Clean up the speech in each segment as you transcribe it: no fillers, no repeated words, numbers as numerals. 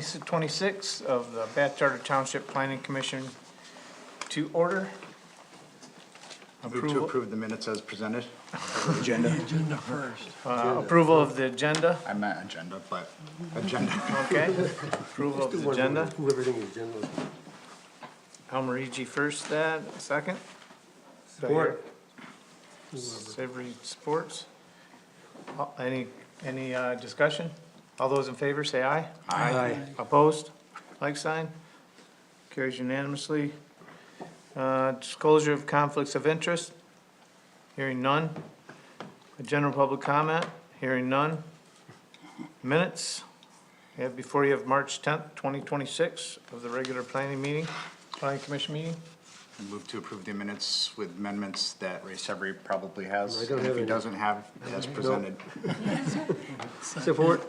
26 of the Bath Charter Township Planning Commission to order. Move to approve the minutes as presented. Agenda. Approval of the agenda, I meant agenda, but agenda. okay? Approval of the agenda. Approve everything in the agenda. Almarigi first that, second? Support. Severy supports. Any discussion? All those in favor say aye. Aye. Opposed? Like sign? Carries unanimously. Disclosure of conflicts of interest? Hearing none. A general public comment? Hearing none. Minutes? You have before you have March 10th, 2026 of the regular planning commission meeting. Move to approve the minutes with amendments that Ray Severy probably has. I don't and have if he any. doesn't have, as presented. Support.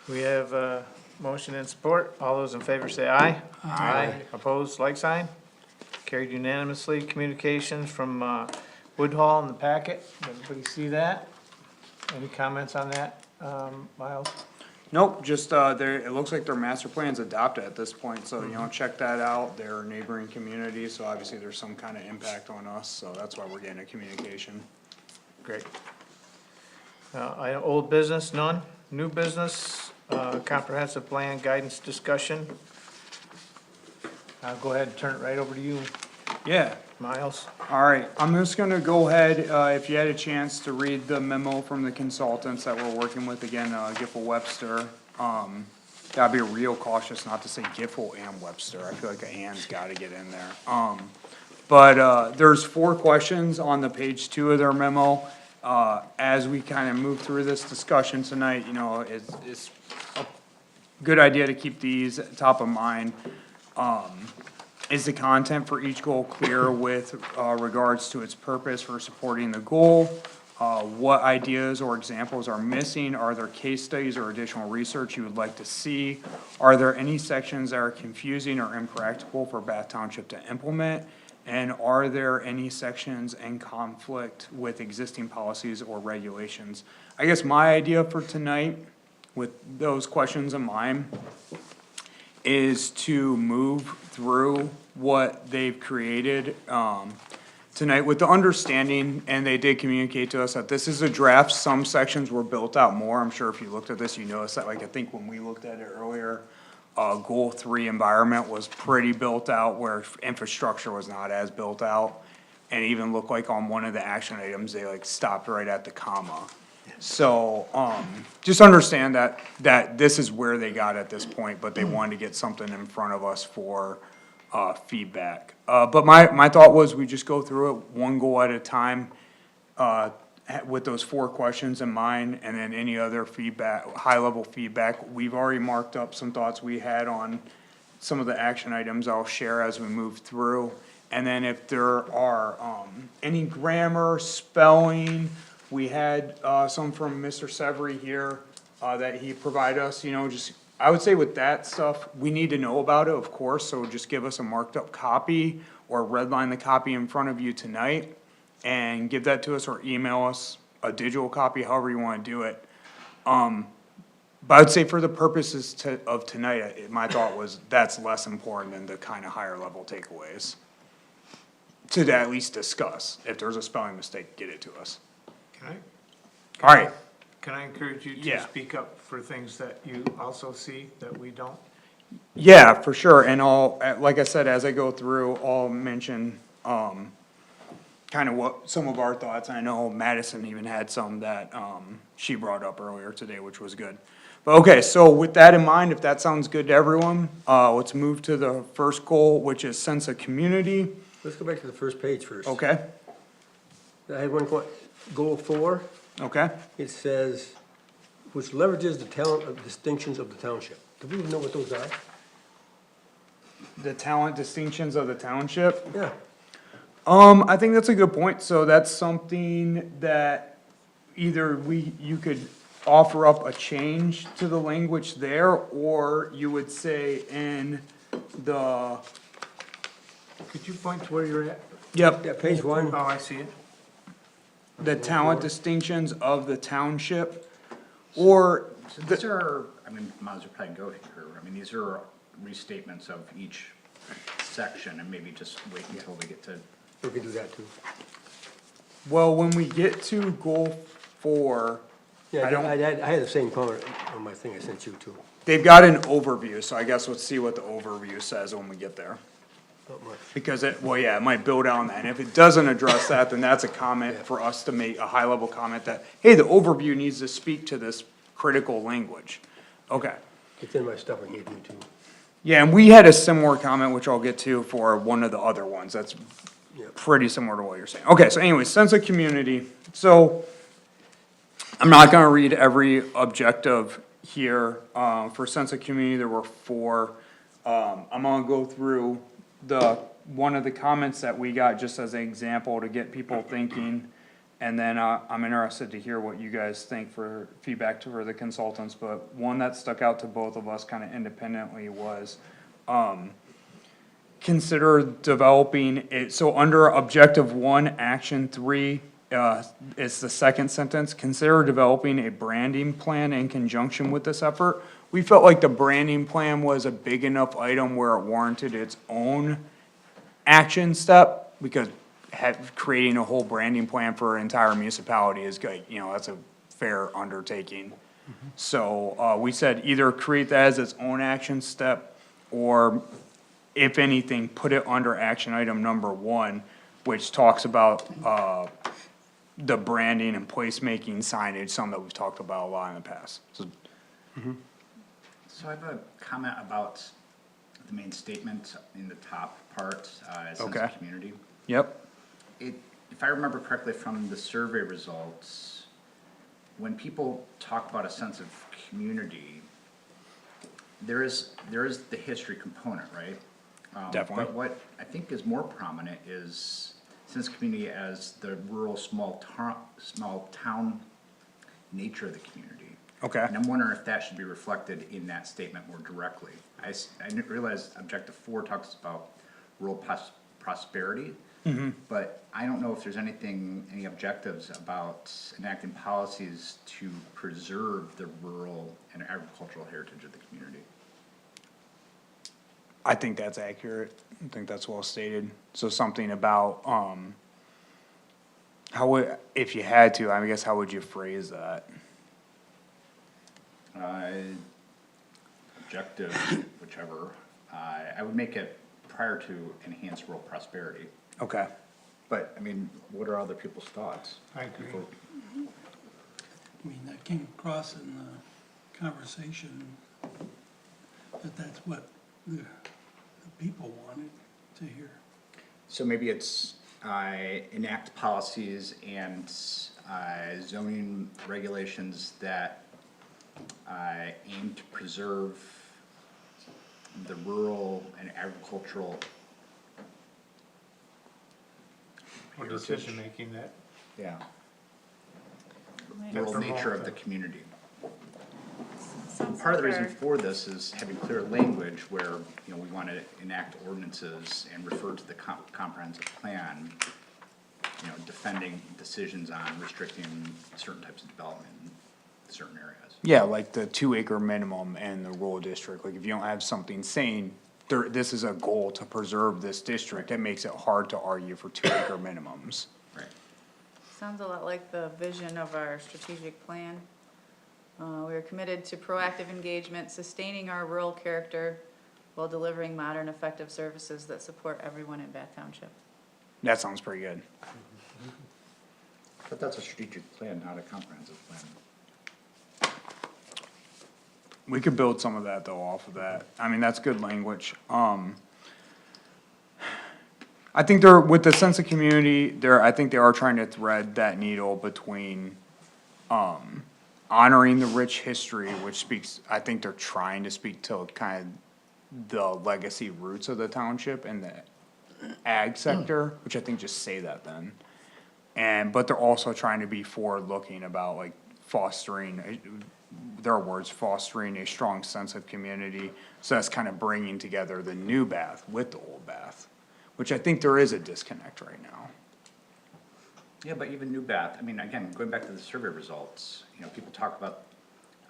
We have motion and support. All those in favor say aye. Aye. Opposed, like sign? Carried unanimously. Communications from Woodhall in the packet. Everybody see that? Any comments on that, Miles? Nope, just, it looks like their master plan's adopted at this point, so, check that out. They're a neighboring community, so obviously there's some kind of impact on us, so that's why we're getting a communication. Great. Old business, none. New business, comprehensive plan guidance discussion. I'll go ahead and turn it right over to you, Yeah, Miles. alright, I'm just gonna go ahead, if you had a chance to read the memo from the consultants that we're working with, again, Giffel Webster. Gotta be real cautious not to say Giffel and Webster, I feel like an and's gotta get in there. But there's 4 questions on the page 2 of their memo. As we kinda move through this discussion tonight, it's a good idea to keep these top of mind. Is the content for each goal clear with, regards to its purpose for supporting the goal? What ideas or examples are missing? Are there case studies or additional research you would like to see? Are there any sections that are confusing or impractical for Bath Township to implement? And are there any sections in conflict with existing policies or regulations? I guess my idea for tonight, with those questions in mind, is to move through what they've created, tonight with the understanding, and they did communicate to us that this is a draft, some sections were built out more, I'm sure if you looked at this, you noticed that, like, I think when we looked at it earlier, goal 3 environment was pretty built out, where infrastructure was not as built out. And even looked like on one of the action items, they like stopped right at the comma. So, just understand that this is where they got at this point, but they wanted to get something in front of us for, feedback. But my thought was we just go through it one goal at a time, with those 4 questions in mind, and then any other feedback, high-level feedback. We've already marked up some thoughts we had on some of the action items I'll share as we move through. And then if there are, any grammar, spelling, we had, some from Mr. Severy here, that he provided us, just, I would say with that stuff, we need to know about it, of course, so just give us a marked up copy or redline the copy in front of you tonight and give that to us or email us a digital copy, however you wanna do it. But I'd say for the purposes of tonight, my thought was that's less important than the kinda higher level takeaways. To at least discuss, if there's a spelling mistake, get it to us. Alright, Can I encourage you to Yeah. speak up for things that you also see that we don't? yeah, for sure, and like I said, as I go through, I'll mention, kinda what, some of our thoughts. I know Madison even had some that, she brought up earlier today, which was good. But okay, so with that in mind, if that sounds good to everyone, let's move to the first goal, which is sense of community, Let's go back to the first page first. okay? I had one goal 4, Okay, it says, which leverages the talent of distinctions of the township. Do we even know what those are? the talent distinctions of the township. Yeah. I think that's a good point, so that's something that either you could offer up a change to the language there, or you would say in the, Could you point to where you're at? yep, Yeah, page 1, Oh, I see it. the talent distinctions of the township, or So these are, I mean, might as well probably go here, I mean, these are restatements of each section, and maybe just wait until we get to, We can do that too. Well, when we get to goal 4, Yeah, I don't- I had the same comment on my thing I sent you too. they've got an overview, so I guess let's see what the overview says when we get there. Not much. Because it, well, yeah, it might build on that, and if it doesn't address that, then that's a comment for us to make, a high-level comment that, hey, the overview needs to speak to this critical language. Okay. It's in my stuff I gave you too. Yeah, and we had a similar comment, which I'll get to for one of the other ones, that's Yep. pretty similar to what you're saying. Okay, so anyway, sense of community, so I'm not gonna read every objective here, for sense of community, there were 4. I'm gonna go through one of the comments that we got just as an example to get people thinking. And then, I'm interested to hear what you guys think for feedback for the consultants, but one that stuck out to both of us kinda independently was, consider developing it, so under objective 1, action 3, it's the second sentence, consider developing a branding plan in conjunction with this effort. We felt like the branding plan was a big enough item where it warranted its own action step, because creating a whole branding plan for an entire municipality is good, that's a fair undertaking. So, we said either create that as its own action step, or if anything, put it under action item number 1, which talks about, the branding and placemaking signage, something that we've talked about a lot in the past. So, so I have a comment about the main statement in the top part, sense Okay. of community. yep, If I remember correctly from the survey results, when people talk about a sense of community, there is the history component, right? Definitely. But what I think is more prominent is sense of community as the rural, small town nature of the community. okay, And I'm wondering if that should be reflected in that statement more directly. I didn't realize objective 4 talks about rural prosperity. But I don't know if there's any objectives about enacting policies to preserve the rural and agricultural heritage of the community. I think that's accurate, I think that's well stated, so something about, if you had to, I guess, how would you phrase that? Objective, whichever, I would make it prior to enhance rural prosperity. Okay, But, I mean, what are other people's thoughts? I agree. I mean, that came across in the conversation, that that's what the people wanted to hear. So maybe it's, enact policies and, zoning regulations that, aim to preserve the rural and agricultural Or heritage. decision-making that, Yeah, That rural promote nature of that. the community. Sounds Part of the like reason for this is having clear language where, we wanna enact ordinances and refer to the comprehensive plan, defending decisions on restricting certain types of development in certain areas. yeah, like the 2-acre minimum in the rural district, like if you don't have something saying, this is a goal to preserve this district, it makes it hard to argue for 2-acre minimums. Right. Sounds a lot like the vision of our strategic plan. We are committed to proactive engagement, sustaining our rural character while delivering modern, effective services that support everyone in Bath Township. That sounds pretty good. But that's a strategic plan, not a comprehensive plan. We could build some of that though off of that, I mean, that's good language, I think with the sense of community, I think they are trying to thread that needle between, honoring the rich history, which speaks, I think they're trying to speak to kind of the legacy roots of the township and the ag sector, which I think just say that then. But they're also trying to be forward-looking about like fostering, their words, fostering a strong sense of community. So that's kind of bringing together the new Bath with the old Bath, which I think there is a disconnect right now. Yeah, but even New Bath, I mean, again, going back to the survey results, people talk about,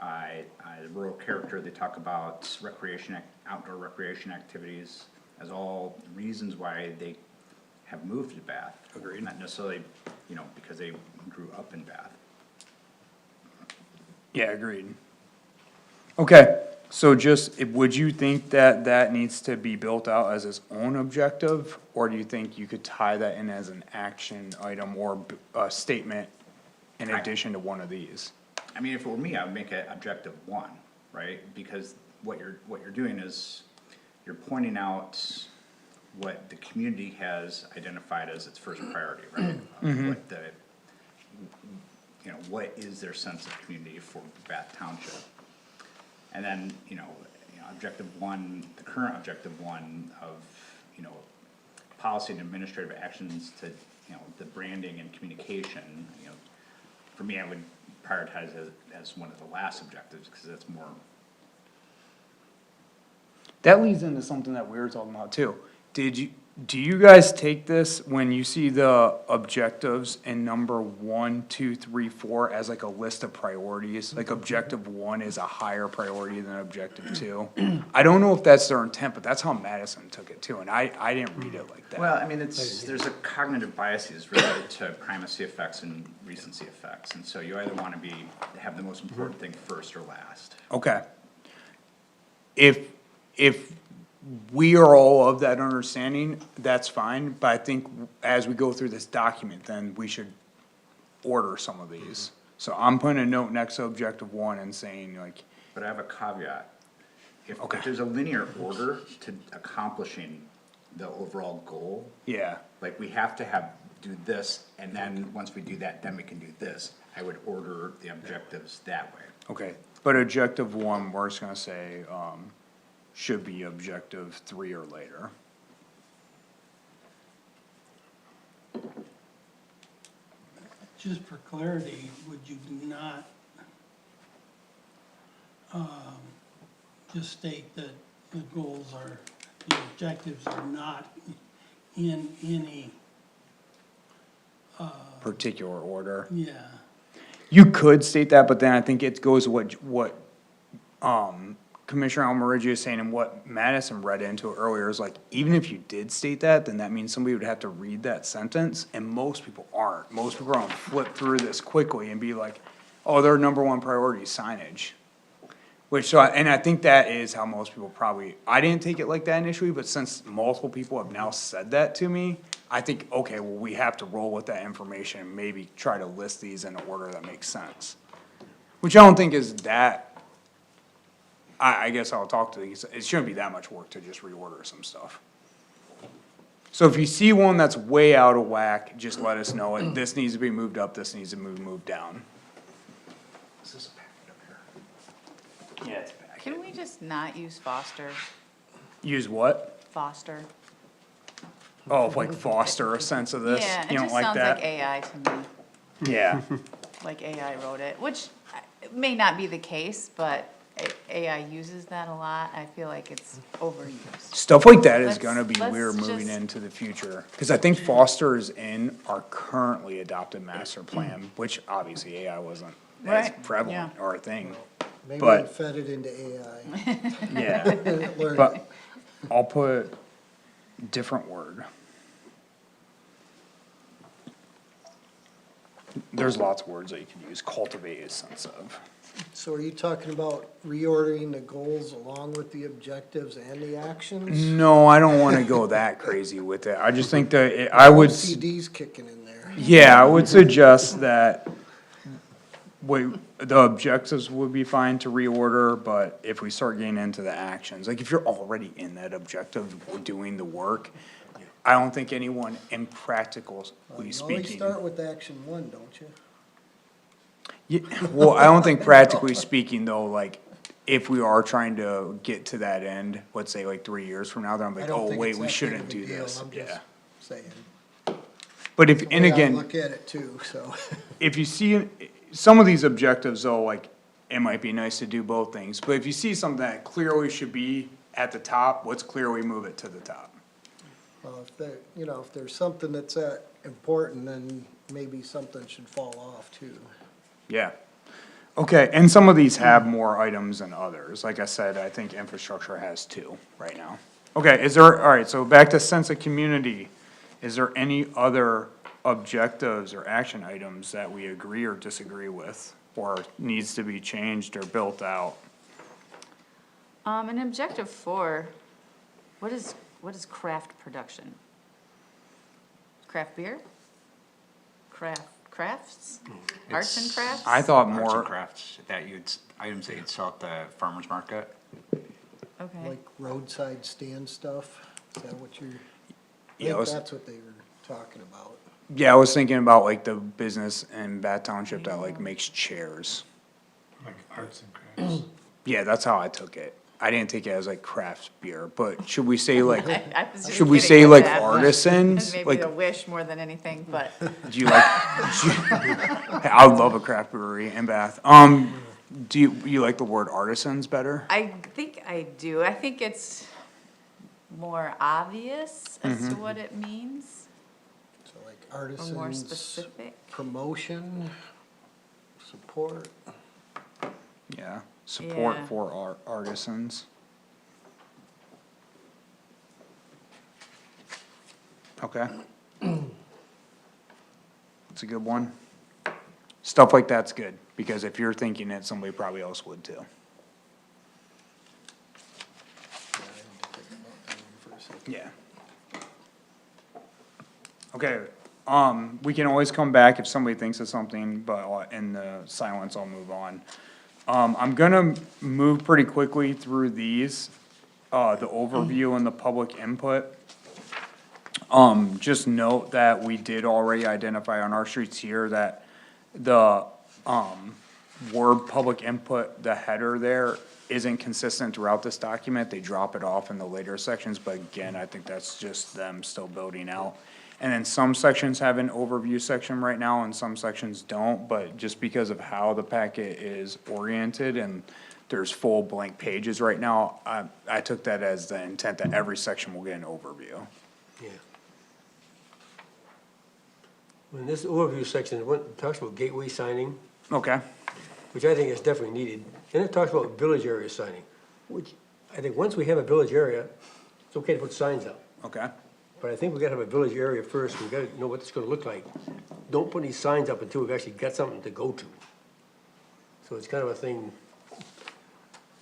the rural character, they talk about recreation, outdoor recreation activities as all reasons why they have moved to Bath. Agreed. Not necessarily, you know, because they grew up in Bath. Yeah, agreed. Okay, so just, would you think that that needs to be built out as its own objective? Or do you think you could tie that in as an action item or a statement in addition to one of these? I mean, if it were me, I would make it objective one, right? Because what you're doing is, you're pointing out what the community has identified as its first priority, right? What the, you know, what is their sense of community for Bath Township? And then, objective one, the current objective one of, policy and administrative actions to, the branding and communication, for me, I would prioritize it as one of the last objectives, because that's more. That leads into something that we were talking about too. Do you guys take this when you see the objectives in number 1, 2, 3, 4 as like a list of priorities? Like objective 1 is a higher priority than objective 2? I don't know if that's their intent, but that's how Madison took it too, and I didn't read it like that. Well, I mean, there's a cognitive biases related to primacy effects and recency effects, and so you either wanna have the most important thing first or last. Okay. If we are all of that understanding, that's fine, but I think as we go through this document, then we should order some of these. So I'm putting a note next to objective 1 and saying like, But I have a caveat. If Okay. there's a linear order to accomplishing the overall goal, yeah, like we have to do this, and then once we do that, then we can do this. I would order the objectives that way. okay. But objective 1, we're just gonna say, should be objective 3 or later. Just for clarity, would you not, just state that the goals are, the objectives are not in any, Particular order. yeah, You could state that, but then I think it goes what Commissioner Almaridge is saying and what Madison read into it earlier is like, even if you did state that, then that means somebody would have to read that sentence, and most people aren't. Most people are gonna flip through this quickly and be like, oh, their number one priority is signage. And I think that is how most people probably, I didn't take it like that initially, but since multiple people have now said that to me, I think, okay, well, we have to roll with that information and maybe try to list these in an order that makes sense. Which I don't think is that, I guess I'll talk to these, it shouldn't be that much work to just reorder some stuff. So if you see one that's way out of whack, just let us know it, this needs to be moved up, this needs to move down. Is this a packet up here? Yeah, it's back. Can we just not use Foster? Use what? Foster? Oh, like foster a sense of this? Yeah, it You don't just like sounds like that? AI to me, Yeah, like AI wrote it, which may not be the case, but AI uses that a lot. I feel like it's overused. stuff like that is Let's- gonna be let's weird moving just- into the future. Cause I think foster is in our currently adopted master plan, which obviously AI wasn't as Right, prevalent yeah. or a thing. Maybe But- I fed it into AI. Yeah, and it learned but I'll put different word. There's lots of words that you can use, cultivate is sense of. So are you talking about reordering the goals along with the objectives and the actions? No, I don't wanna go that crazy with it, I just think that, I would. CD's kicking in there. Yeah, I would suggest that the objectives would be fine to reorder, but if we start getting into the actions, like if you're already in that objective, doing the work, I don't think anyone in practically You always speaking. start with action 1, don't you? Yeah, well, I don't think practically speaking though, like, if we are trying to get to that end, let's say like 3 years from now, then I'm I like, don't oh, think wait, it's we that big shouldn't of a do deal, this, I'm just yeah. saying. But if, and The way I again. look at it too, so. If you see, some of these objectives though, like, it might be nice to do both things, but if you see something that clearly should be at the top, let's clearly move it to the top. Well, if there, if there's something that's important, then maybe something should fall off too. Yeah. Okay, and some of these have more items than others. Like I said, I think infrastructure has two right now. Okay, alright, so back to sense of community. Is there any other objectives or action items that we agree or disagree with? Or needs to be changed or built out? In objective 4, what is craft production? Craft beer? Crafts? Arts and crafts? I thought Arts and more, crafts, items that you'd sell at the farmer's market. Okay, Like roadside stand stuff, is that what you're, Yeah, I let's- think that's what they were talking about. yeah, I was thinking about like the business in Bath Township that like makes chairs. Like arts and crafts. Yeah, that's how I took it. I didn't take it as like craft beer, but should we say like, I was just should we kidding say with like that. artisans? Maybe Like, a wish more than anything, but do you like, I love a craft brewery in Bath. Do you like the word artisans better? I think I do. I think it's more obvious as to what it means, So like or more artisans, specific. promotion, support. Yeah, support Yeah. for artisans. Okay. It's a good one. Stuff like that's good, because if you're thinking it, somebody probably else would too. Yeah. Okay, we can always come back if somebody thinks of something, but in the silence, I'll move on. I'm gonna move pretty quickly through these, the overview and the public input. Just note that we did already identify on our streets here that the, word public input, the header there isn't consistent throughout this document. They drop it off in the later sections, but again, I think that's just them still building out. And then some sections have an overview section right now and some sections don't, but just because of how the packet is oriented and there's full blank pages right now, I took that as the intent that every section will get an overview. Yeah. In this overview section, it talks about gateway signing, Okay, which I think is definitely needed. Then it talks about village area signing, which I think once we have a village area, it's okay to put signs up. okay. But I think we gotta have a village area first, we gotta know what it's gonna look like. Don't put any signs up until we've actually got something to go to. So it's kind of a thing.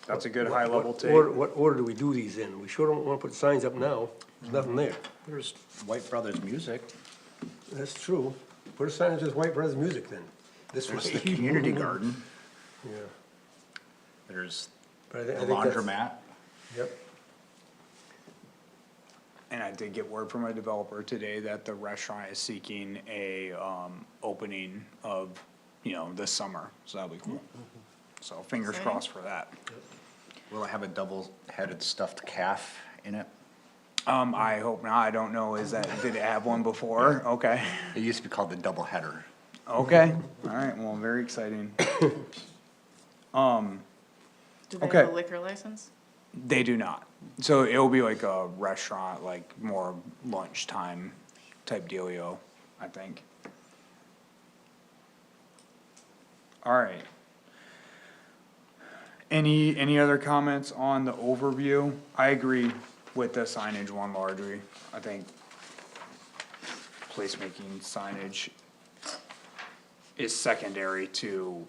That's a good high level take. What order do we do these in? We sure don't wanna put signs up now, there's nothing there. There's White Brothers Music, That's true. Put a sign that says White Brothers Music then. This there's way. the community garden, Yeah. there's But I the think that's- laundromat. Yep. And I did get word from a developer today that the restaurant is seeking a, opening of, this summer, so that'll be cool. So fingers Exciting. crossed for that. Will it have a double-headed stuffed calf in it? I hope not, I don't know, did it have one before? Okay, It used to be called the double header. okay, alright, well, very exciting. Do they Okay. have a liquor license? They do not, so it'll be like a restaurant, like more lunchtime type dealio, I think. Alright. Any other comments on the overview? I agree with the signage one largely, I think placemaking signage is secondary to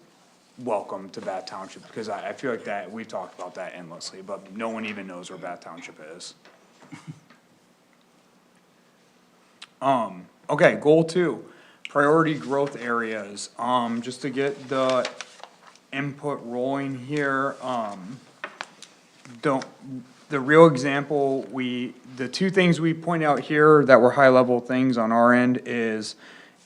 welcome to Bath Township, because I feel like that, we've talked about that endlessly, but no one even knows where Bath Township is. Okay, goal 2, priority growth areas, just to get the input rolling here, the real example, the two things we point out here that were high level things on our end is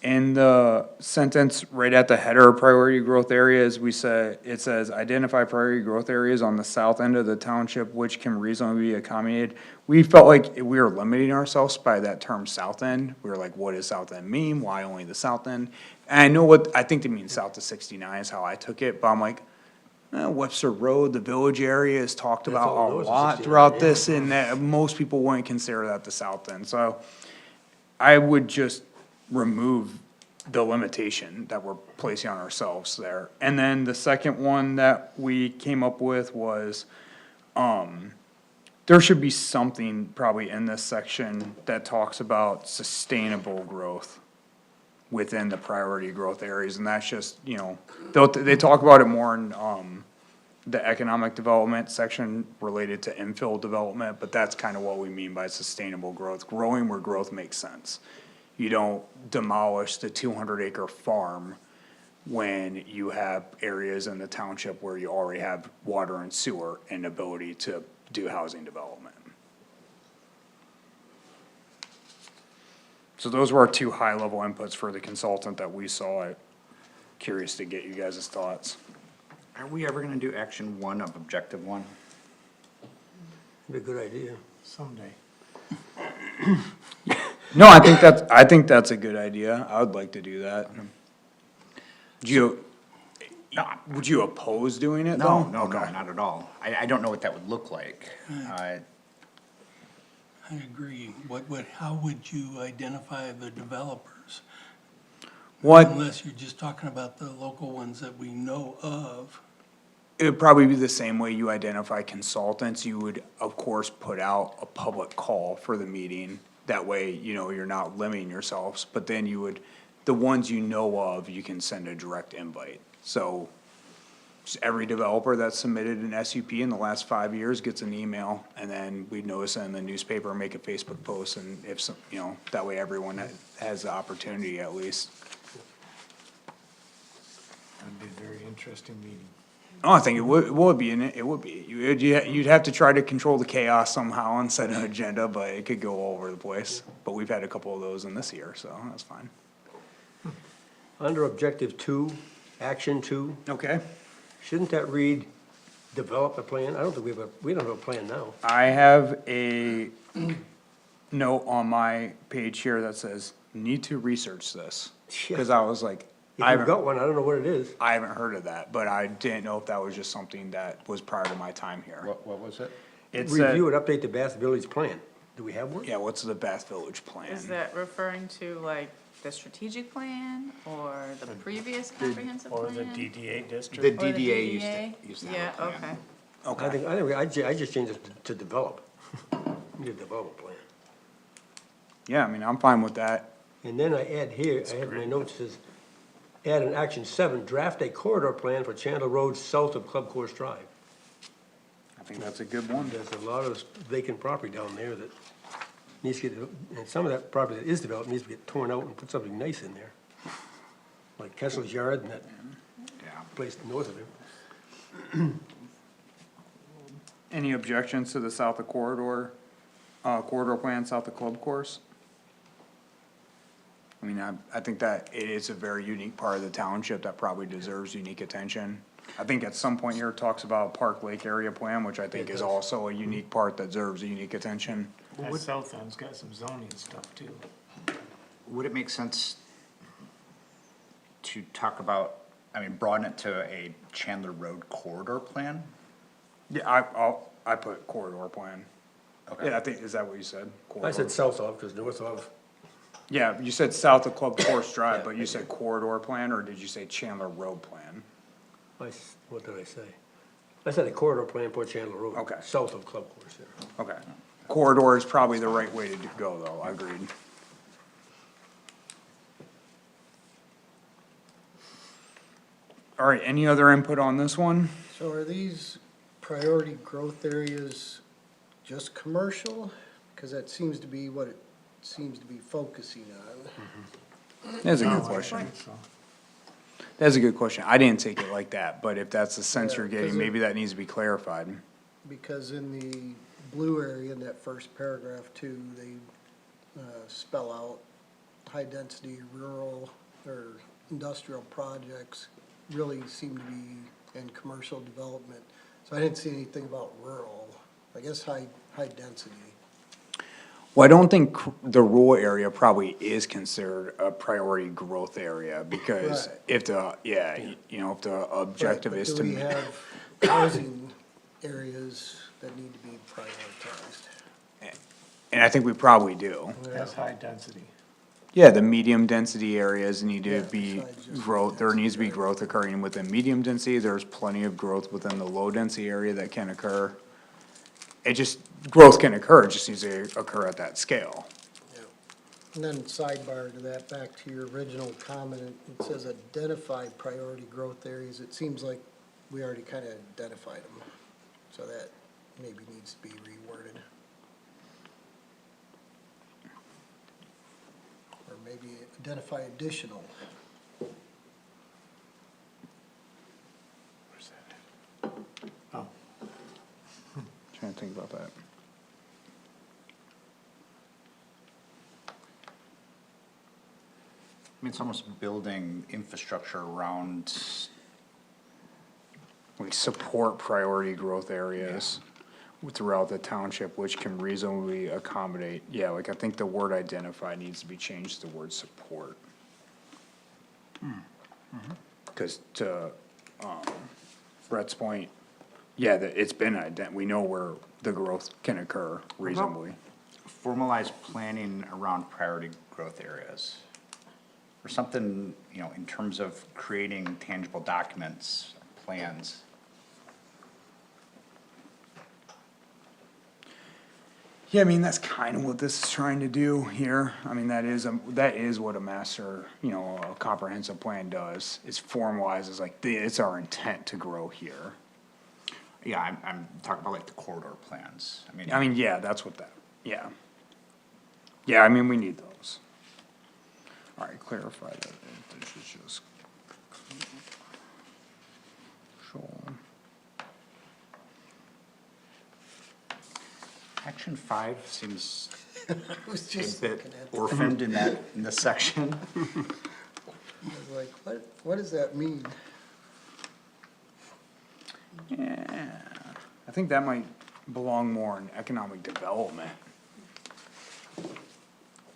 in the sentence right at the header, priority growth areas, it says, identify priority growth areas on the south end of the township which can reasonably be accommodated. We felt like we were limiting ourselves by that term south end. We were like, what does south end mean? Why only the south end? And I know I think they mean south to 69 is how I took it, but I'm like, Webster Road, the village area is talked That's about all a those lot 69, throughout yeah. this, and that most people wouldn't consider that the south end, so I would just remove the limitation that we're placing on ourselves there. And then the second one that we came up with was, there should be something probably in this section that talks about sustainable growth within the priority growth areas, and that's just, you know, they talk about it more in, the economic development section related to infill development, but that's kind of what we mean by sustainable growth, growing where growth makes sense. You don't demolish the 200-acre farm when you have areas in the township where you already have water and sewer and ability to do housing development. So those were our two high-level inputs for the consultant that we saw. I'm curious to get you guys' thoughts. Are we ever gonna do action one of objective one? Be a good idea. Someday. No, I think that's a good idea. I would like to do that. Would you oppose doing it though? No, not at all. I don't know what that would look like. I agree. How would you identify the developers? What, Unless you're just talking about the local ones that we know of. it would probably be the same way you identify consultants. You would, of course, put out a public call for the meeting. That way, you know, you're not limiting yourselves, but then you would, the ones you know of, you can send a direct invite. So, just every developer that's submitted an SUP in the last 5 years gets an email, and then we'd notice it in the newspaper, make a Facebook post, and if some, you know, that way everyone has the opportunity at least. That'd be a very interesting meeting. Oh, I think it would be, it would be. You'd have to try to control the chaos somehow and set an agenda, but it could go all over the place. But we've had a couple of those in this year, so that's fine. Under objective 2, action 2, Okay. shouldn't that read, develop a plan? I don't think we don't have a plan now. I have a note on my page here that says, need to research this. Cause I was like, If you've got one, I don't know what it is. I haven't heard of that, but I didn't know if that was just something that was prior to my time here. What was it? It's Review and update the Bath Village plan. Do we have one? yeah, what's the Bath Village plan? Is that referring to like the strategic plan or the previous comprehensive plan? Or the DDA district? The Or the DDA DDA? used to have a plan. Yeah, okay. Okay, I just changed it to develop. Need a development plan. yeah, I mean, I'm fine with that. And then I add here, I have my notes says, add an action 7, draft a corridor plan for Chandler Road south of Club Course Drive. I think that's a good one. There's a lot of vacant property down there that needs to get, and some of that property that is developed needs to get torn out and put something nice in there. Like Kessler's Yard and that Yeah. place north of it. Any objections to the south of corridor plan, south of Club Course? I mean, I think that it is a very unique part of the township that probably deserves unique attention. I think at some point here it talks about Park Lake area plan, which I think is also a unique part that deserves a unique attention. That south end's got some zoning stuff too. Would it make sense to talk about, I mean, broaden it to a Chandler Road corridor plan? Yeah, I put corridor plan. Okay. Yeah, I think, is that what you said? I Corridor. said south of, because north of, Yeah, you said south of Club Course Drive, but you said corridor plan, or did you say Chandler Road plan? what did I say? I said a corridor plan for Chandler Road. Okay. South of Club Course there. Okay. Corridor is probably the right way to go, though, I agreed. All right, any other input on this one? So are these priority growth areas just commercial? Because that seems to be what it seems to be focusing on. That's a good I question. think so. That's a good question. I didn't take it like that, but if that's the sense Yeah, you're getting, 'cause it- maybe that needs to be clarified. Because in the blue area, in that first paragraph too, they spell out high-density rural or industrial projects really seem to be in commercial development. So I didn't see anything about rural, I guess high density. Well, I don't think the rural area probably is considered a priority growth area, because Right. if the, yeah, you know, if the objective Right, is but to. do we have housing areas that need to be prioritized? And I think we probably do. That's high density. Yeah, the medium density areas need to Yeah, be besides just growth, there needs to be density. growth occurring within medium density, there's plenty of growth within the low density area that can occur. It just, growth can occur, it just needs to occur at that scale. Yeah. And then sidebar to that, back to your original comment, it says identified priority growth areas. It seems like we already kind of identified them, so that maybe needs to be reworded. Or maybe identify additional. Oh, Trying to think about that. I mean, it's almost building infrastructure around, Like support priority growth areas throughout the township, which can reasonably accommodate, yeah, like I think the word identify needs to be changed to the word support. Cause to, Brett's point, yeah, it's been we know where the growth can occur reasonably. formalized planning around priority growth areas. Or something, you know, in terms of creating tangible documents, plans. Yeah, I mean, that's kind of what this is trying to do here. I mean, that is what a master, a comprehensive plan does, is formalizes like, it's our intent to grow here. Yeah, I'm talking about like the corridor plans. I mean, yeah, that's what yeah. Yeah, I mean, we need those. Alright, clarify that, this is just. Sure. Action 5 seems I was a just bit looking at that. orphaned in this section. I was like, what does that mean? Yeah, I think that might belong more in economic development.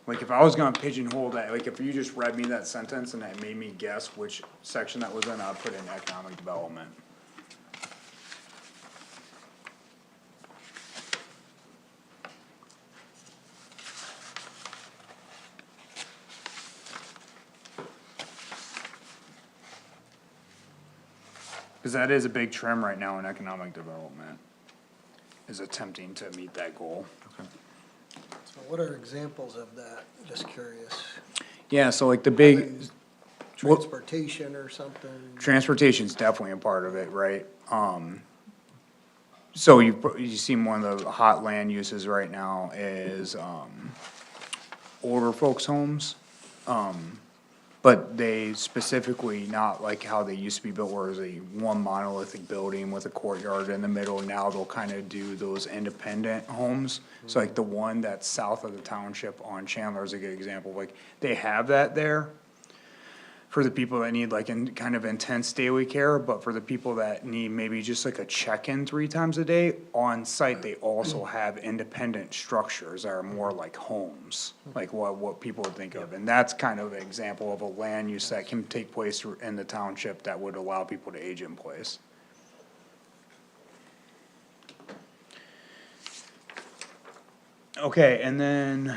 Like, if I was gonna pigeonhole that, like, if you just read me that sentence and it made me guess which section that was in, I'd put in economic development. Cause that is a big trend right now in economic development, is attempting to meet that goal. So what are examples of that? Just curious. Yeah, so like the big, Transportation or something? transportation's definitely a part of it, right? So you see one of the hot land uses right now is, older folks' homes. But they specifically, not like how they used to be built, where it was a one monolithic building with a courtyard in the middle. Now they'll kinda do those independent homes. So like the one that's south of the township on Chandler is a good example, like, they have that there for the people that need like kind of intense daily care, but for the people that need maybe just like a check-in 3 times a day, on site, they also have independent structures that are more like homes, like what people would think of, and that's kind of an example of a land use that can take place in the township that would allow people to age in place. Okay, and then,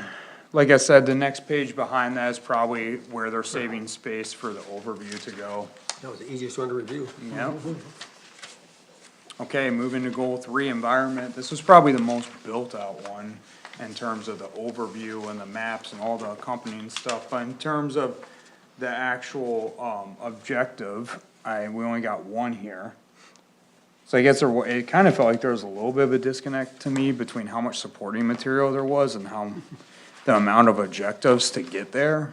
like I said, the next page behind that is probably where they're saving space for the overview to go. That was the easiest one to review. Yep. Okay, moving to goal 3, environment. This was probably the most built out one in terms of the overview and the maps and all the accompanying stuff, but in terms of the actual, objective, we only got one here. So I guess it kind of felt like there was a little bit of a disconnect to me between how much supporting material there was and how, the amount of objectives to get there.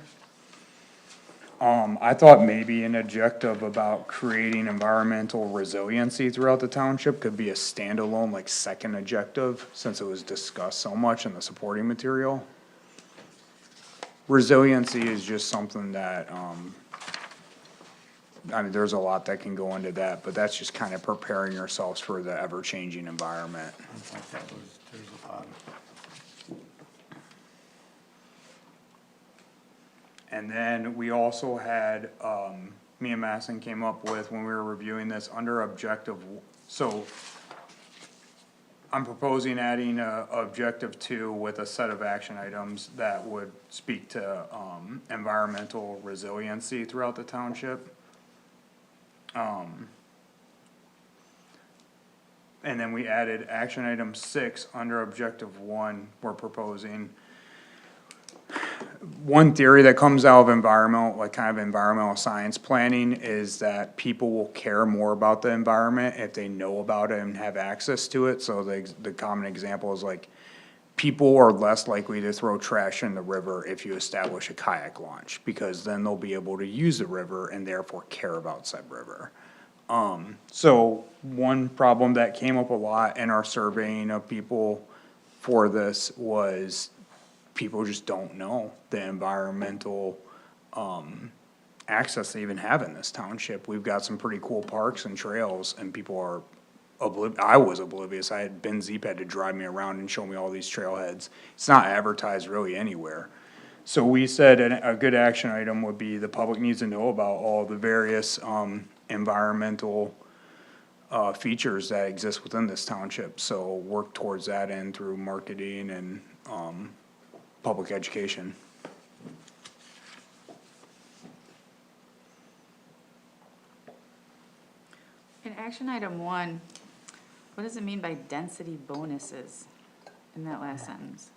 I thought maybe an objective about creating environmental resiliency throughout the township could be a standalone, like, second objective, since it was discussed so much in the supporting material. Resiliency is just something that, I mean, there's a lot that can go into that, but that's just kind of preparing yourselves for the ever-changing environment. there's a lot. And then we also had, me and Masson came up with, when we were reviewing this, under objective, so I'm proposing adding objective 2 with a set of action items that would speak to, environmental resiliency throughout the township. And then we added action item 6 under objective 1, we're proposing. One theory that comes out of environmental, like kind of environmental science planning, is that people will care more about the environment if they know about it and have access to it. So the common example is like, people are less likely to throw trash in the river if you establish a kayak launch, because then they'll be able to use the river and therefore care about said river. So one problem that came up a lot in our surveying of people for this was people just don't know the environmental, access they even have in this township. We've got some pretty cool parks and trails, and people are I was oblivious. Ben Zeep had to drive me around and show me all these trailheads. It's not advertised really anywhere. So we said a good action item would be the public needs to know about all the various, environmental, features that exist within this township. So work towards that end through marketing and, public education. In action item 1, what does it mean by density bonuses in that last sentence?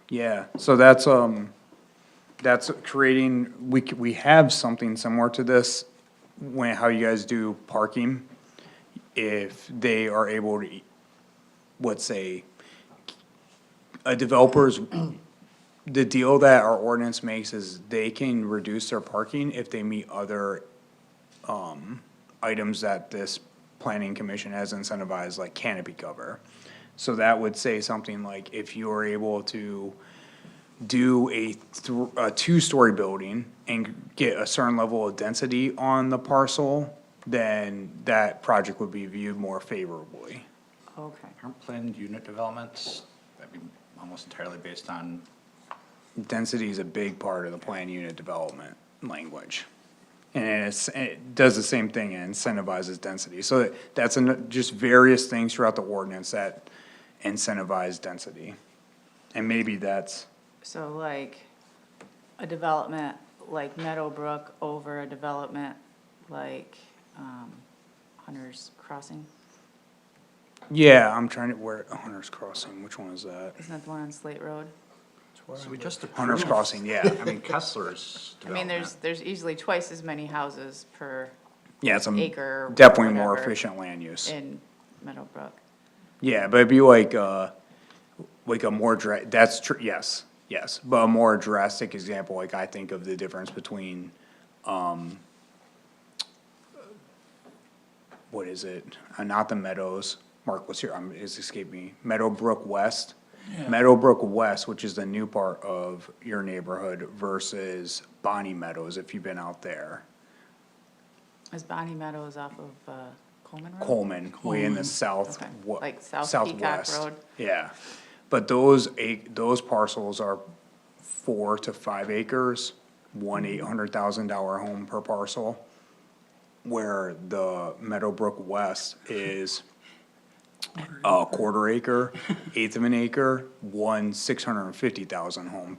Yeah, so that's creating, we have something similar to this when, how you guys do parking. If they are able to, let's say, a developer's, the deal that our ordinance makes is they can reduce their parking if they meet other, items that this planning commission has incentivized, like canopy cover. So that would say something like, if you are able to do a 2-story building and get a certain level of density on the parcel, then that project would be viewed more favorably. Okay. Aren't planned unit developments, that'd be almost entirely based on, Density is a big part of the plan unit development language. And it does the same thing, it incentivizes density. So that's just various things throughout the ordinance that incentivize density. And maybe that's, So like a development like Meadowbrook over a development like, Hunter's Crossing? yeah, I'm trying to, where, Hunter's Crossing, which one is that? Isn't that the one on Slate Road? so we just Hunter's approved, Crossing, yeah. I mean, Kessler's I mean, development. there's easily twice as many houses per Yeah, it's acre. or definitely more whatever efficient land use. in Meadowbrook. Yeah, but it'd be like a more that's true, yes, but a more drastic example, like I think of the difference between, what is it? Not the Meadows, Mark was here, it's escaped me, Meadowbrook West. Meadowbrook West, which is the new part of your neighborhood versus Bonnie Meadows, if you've been out there. Is Bonnie Meadows off of, Coleman Road? Coleman, way in the south, Okay, wa- like South Peacock southwest. Road. Yeah, but those parcels are 4 to 5 acres, one $800,000 home per parcel. Where the Meadowbrook West is a 1/4 acre, 1/8 of an acre, one 650,000 home,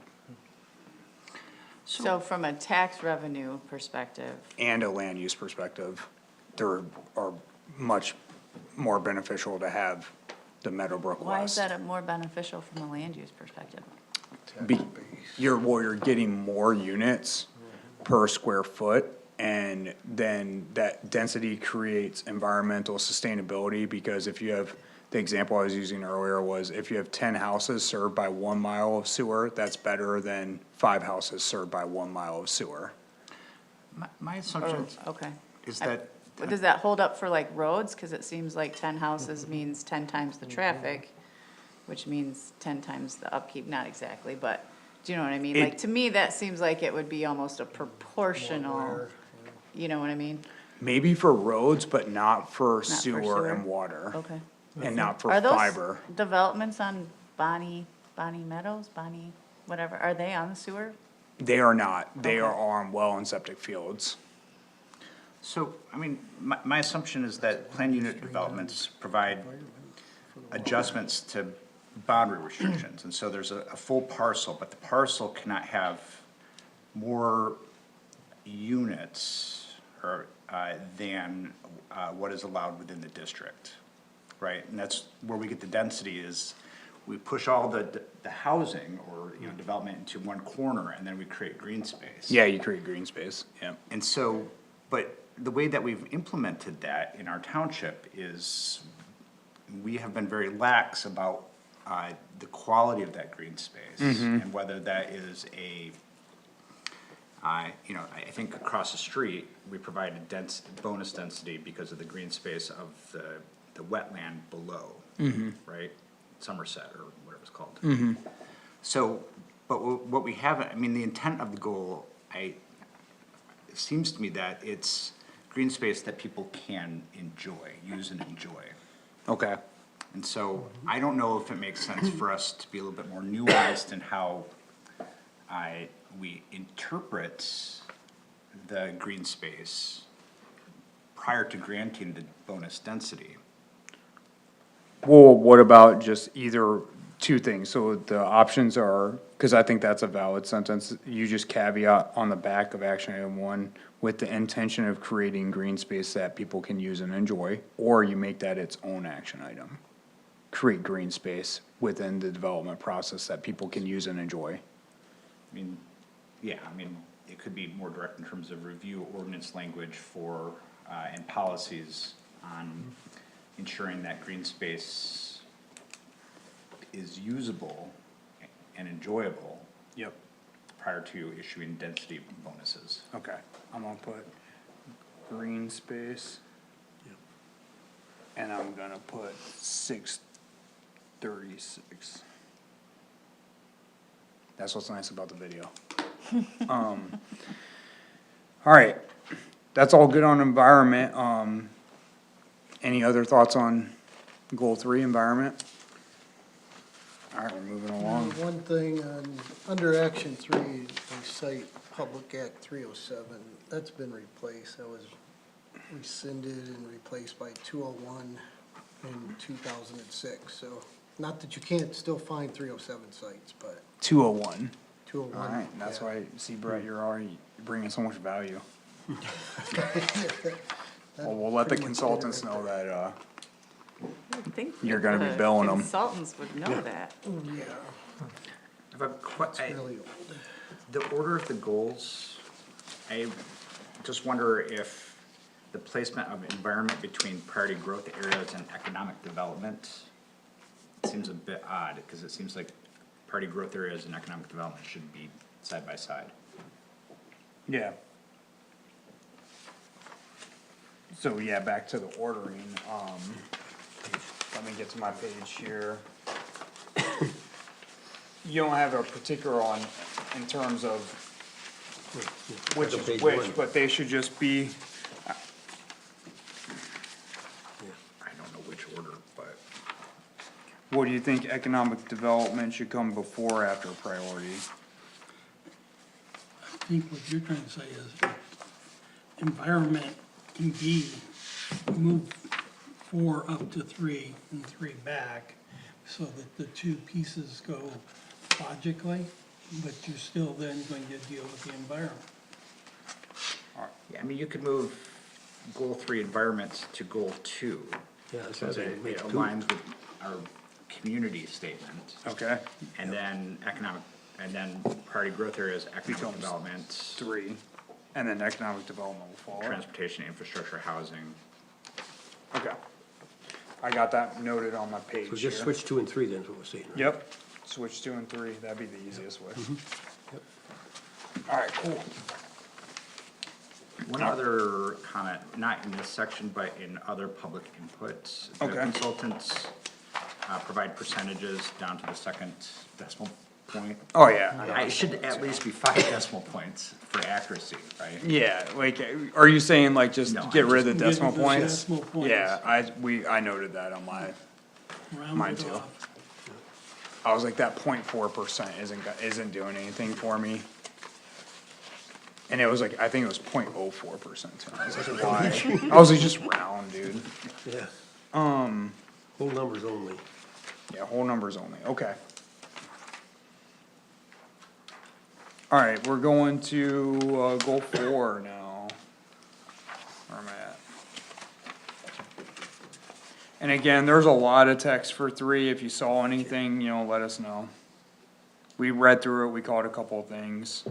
So from a tax revenue perspective, and a land use perspective, there are much more beneficial to have the Meadowbrook West. why is that more beneficial from a land use perspective? You're getting more units per square foot, and then that density creates environmental sustainability, because if you have, the example I was using earlier was, if you have 10 houses served by 1 mile of sewer, that's better than 5 houses served by 1 mile of sewer. My assumption Okay. is I- that, But does that hold up for like roads? Cause it seems like 10 houses means 10 times the traffic, which means 10 times the upkeep, not exactly, but do you know what I mean? Like, to me, that seems like it would be almost a proportional, you know what I mean? Maybe for roads, but not for sewer sewer. and water, Okay. and not for Are those fiber. developments on Bonnie Meadows, whatever, are they on the sewer? They are not, they Okay. are on well and septic fields. so, I mean, my assumption is that planned unit developments provide adjustments to boundary restrictions, and so there's a full parcel, but the parcel cannot have more units or, than, what is allowed within the district, right? And that's where we get the density is, we push all the housing or, you know, development into one corner, and then we create green space. Yeah, you create green space, yeah. And so, but the way that we've implemented that in our township is we have been very lax about, the quality of that green space. And whether that is you know, I think across the street, we provide a bonus density because of the green space of the wetland below, right? Somerset or whatever it's called. So, but what we haven't, I mean, the intent of the goal, it seems to me that it's green space that people can use and enjoy. Okay. And so, I don't know if it makes sense for us to be a little bit more nuanced in how we interpret the green space prior to granting the bonus density. Well, what about just either two things? So the options are, cause I think that's a valid sentence, you just caveat on the back of action item 1 with the intention of creating green space that people can use and enjoy, or you make that its own action item. Create green space within the development process that people can use and enjoy. I mean, yeah, I mean, it could be more direct in terms of review ordinance language for, and policies on ensuring that green space is usable and enjoyable Yep. prior to issuing density bonuses. Okay, I'm gonna put green space. And I'm gonna put 636. That's what's nice about the video. Alright, that's all good on environment, any other thoughts on goal 3, environment? Alright, we're moving along. One thing, under action 3, they cite Public Act 307, that's been replaced, that was rescinded and replaced by 201 in 2006, so, not that you can't still find 307 sites, but 201. 201. Alright, that's yeah. why, see Brett, you're already bringing so much value. Well, we'll let the Pretty much consultants it right know that, I would think You're gonna be the billing 'em. Consultants would know that. Yeah, If I, really old. the order of the goals, I just wonder if the placement of environment between priority growth areas and economic development seems a bit odd, because it seems like priority growth areas and economic development should be side by side. yeah. So, yeah, back to the ordering, let me get to my page here. You don't have a particular on, in terms of which Page is which, one. but they should just be, I don't know which order, but what do you think economic development should come before or after priority? I think what you're trying to say is environment can be moved 4 up to 3 and 3 back, so that the two pieces go logically, but you're still then going to deal with the environment. yeah, I mean, you could move goal 3 environments to goal 2. Yeah, that's So what I'm that saying, it make two. aligns with our community statement. Okay, And then and then priority growth areas, economic Becomes development, 3, and then economic development will follow. transportation, infrastructure, housing. Okay. I got that noted on my page So just here. switch 2 and 3 then, is what we're saying, right? Yep, switch 2 and 3, that'd be the easiest way. Yep. Alright, cool. One other comment, not in this section, but in other public input. The Okay. consultants provide percentages down to the second decimal point. Oh, yeah. It should at least be 5 decimal points for accuracy, right? Yeah, like, are you saying like just No, get I'm rid of the Get decimal rid of the points? decimal points. Yeah, I noted that on my, Round Mine it too. off. I was like, that 0.4% isn't doing anything for me. And it was like, I think it was 0.04% too. I was like, why? I was like, just round, dude. Yeah. Whole numbers only. Yeah, whole numbers only, okay. Alright, we're going to, goal 4 now. Where am I at? And again, there's a lot of text for 3, if you saw anything, let us know. We read through it, we caught a couple of things.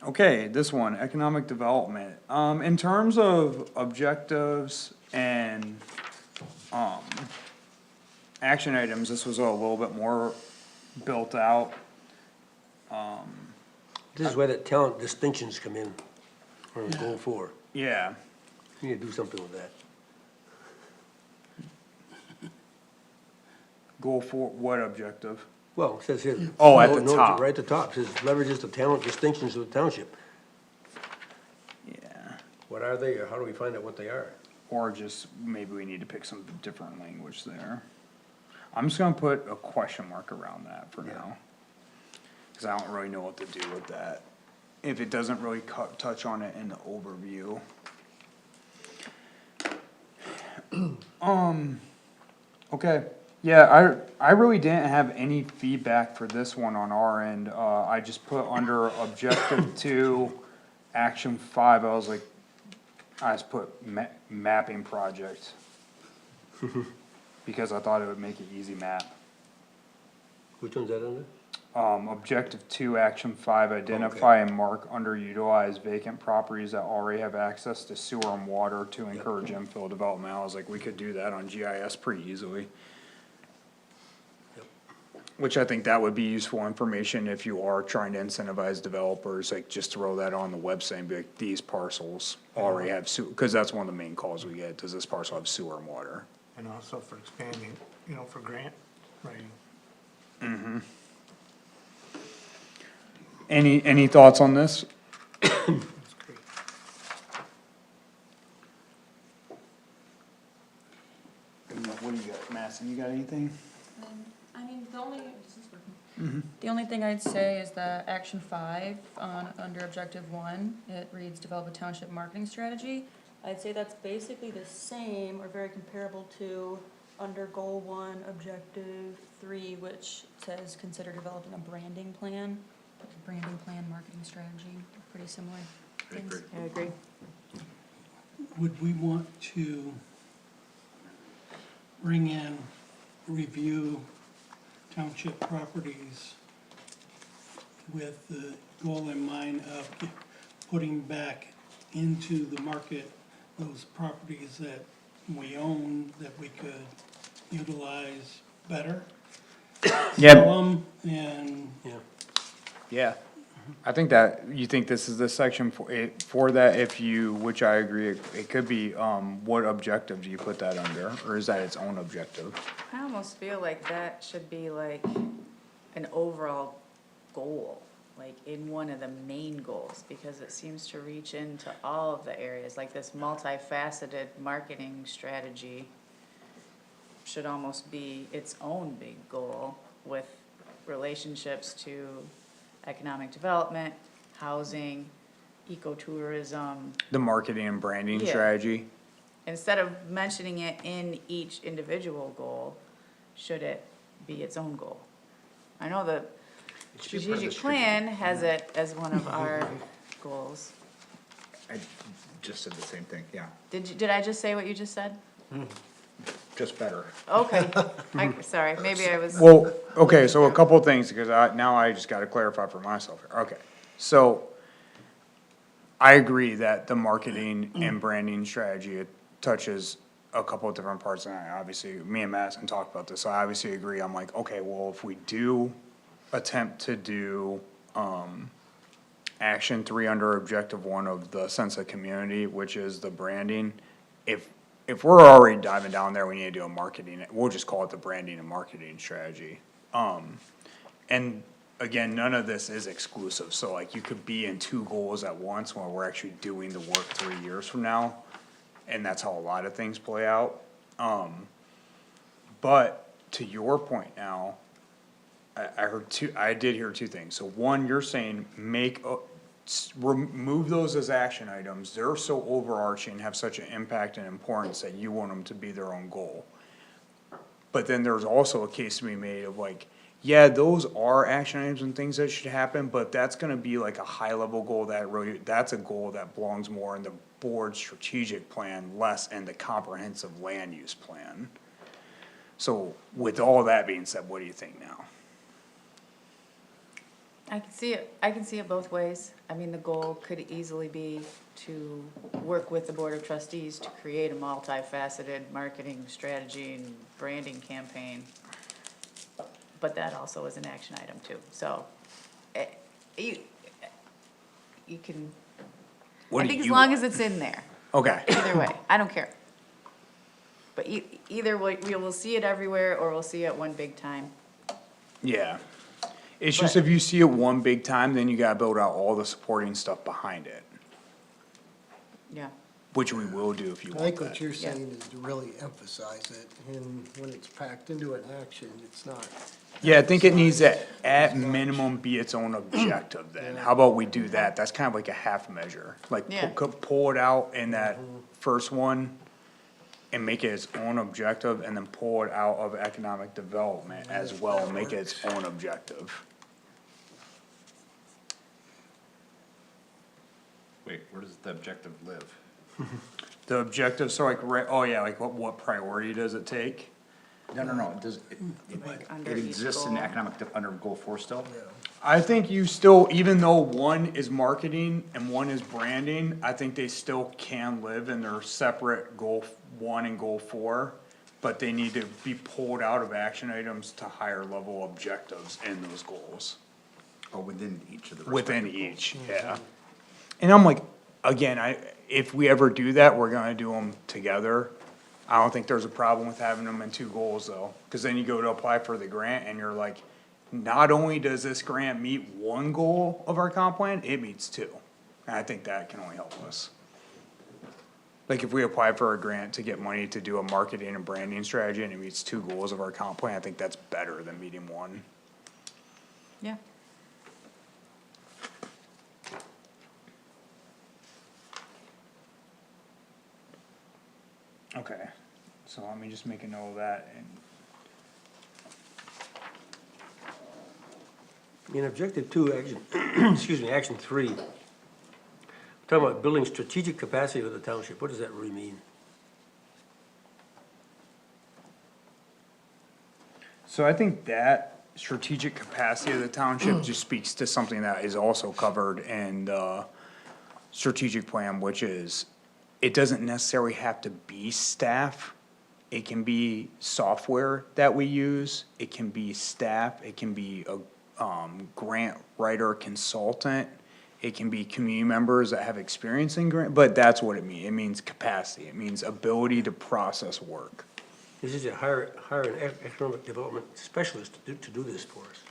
Okay, this one, economic development, in terms of objectives and, action items, this was a little bit more built out. This is where that talent distinctions come in, on goal 4. Yeah, You need to do something with that. goal 4, what objective? Well, it says here. Oh, at no, the no, top. Right at the top, it says leverages the talent distinctions of the township. Yeah, What are they, or how do we find out what they are? or just, maybe we need to pick some different language there. I'm just gonna put a question mark around that for now. Cause I don't really know what to do with that, if it doesn't really touch on it in the overview. Okay, yeah, I really didn't have any feedback for this one on our end, I just put under objective 2, action 5, I was like, I just put mapping project. Because I thought it would make it easy map. Which one's that under? Objective 2, action 5, identify and mark underutilized vacant properties that already have access to sewer and water to encourage infill development. I was like, we could do that on GIS pretty easily. Yep. Which I think that would be useful information if you are trying to incentivize developers, like just throw that on the website and be like, these parcels already have sewer, cause that's one of the main calls we get, does this parcel have sewer and water? And also for expanding, for grant writing. Any thoughts on this? That's great. What do you got, Masson, you got anything? I mean, the only thing I'd say is that action 5 under objective 1, it reads develop a township marketing strategy. I'd say that's basically the same or very comparable to under goal 1, objective 3, which says consider developing a branding plan. Branding plan, marketing strategy, pretty similar things. I agree. Would we want to bring in, review township properties with the goal in mind of putting back into the market those properties that we own that we could utilize better? Sell 'em and Yeah, I think that, you think this is the section for that, if you, which I agree, it could be, what objective do you put that under, or is that its own objective? I almost feel like that should be like an overall goal, like in one of the main goals, because it seems to reach into all of the areas, like this multifaceted marketing strategy should almost be its own big goal with relationships to economic development, housing, ecotourism. The marketing and branding Yeah. strategy? Instead of mentioning it in each individual goal, should it be its own goal? I know the It should be part of the strategic plan has it as one of our goals. I just said the same thing, yeah, Did I just say what you just said? just better. Okay, sorry, maybe I was. Well, okay, so a couple of things, because now I just gotta clarify for myself here, okay. So, I agree that the marketing and branding strategy, it touches a couple of different parts, and obviously, me and Madison talked about this, so I obviously agree, I'm like, okay, well, if we do attempt to do, action 3 under objective 1 of the sense of community, which is the branding, if we're already diving down there, we need to do a marketing, we'll just call it the branding and marketing strategy. And again, none of this is exclusive, so like you could be in 2 goals at once while we're actually doing the work 3 years from now. And that's how a lot of things play out. But to your point now, I did hear 2 things. So one, you're saying make remove those as action items, they're so overarching, have such an impact and importance that you want them to be their own goal. But then there's also a case to be made of like, yeah, those are action items and things that should happen, but that's gonna be like a high level goal that really, that's a goal that belongs more in the board's strategic plan, less in the comprehensive land use plan. So with all that being said, what do you think now? I can see it both ways. I mean, the goal could easily be to work with the Board of Trustees to create a multifaceted marketing strategy and branding campaign. But that also is an action item too, so, you can, What I do think as you long want? as it's in there, Okay, either way, I don't care. But either way, we will see it everywhere, or we'll see it one big time. yeah. It's just But- if you see it one big time, then you gotta build out all the supporting stuff behind it, Yeah, which we will do if you I want think what that. you're Yeah. saying is to really emphasize it, and when it's packed into an action, it's not. Yeah, I think it needs to, at minimum, be its own objective then. How about we do that? That's kind of like a half measure. Like, Yeah. pull it out in that first one and make it its own objective, and then pull it out of economic development as well, and make it its own objective. Wait, where does the objective live? The objective, so like, oh yeah, like what priority does it take? No, does, Like under it each exists in goal. under goal 4 still? I think you still, even though one is marketing and one is branding, I think they still can live in their separate goal 1 and goal 4. But they need to be pulled out of action items to higher level objectives in those goals. Or within each of the Within respective goals? each, yeah. And I'm like, again, if we ever do that, we're gonna do them together. I don't think there's a problem with having them in 2 goals though, cause then you go to apply for the grant and you're like, not only does this grant meet 1 goal of our comp plan, it meets 2. And I think that can only help us. Like if we apply for a grant to get money to do a marketing and branding strategy and it meets 2 goals of our comp plan, I think that's better than meeting 1. yeah. Okay, so let me just make a note of that and. In objective 2, action, excuse me, action 3, talking about building strategic capacity of the township, what does that really mean? So I think that strategic capacity of the township just speaks to something that is also covered in the strategic plan, which is, it doesn't necessarily have to be staff. It can be software that we use, it can be staff, it can be a, grant writer consultant. It can be community members that have experience in grant, but that's what it means capacity, it means ability to process work. This is a hire an economic development specialist to do this for us.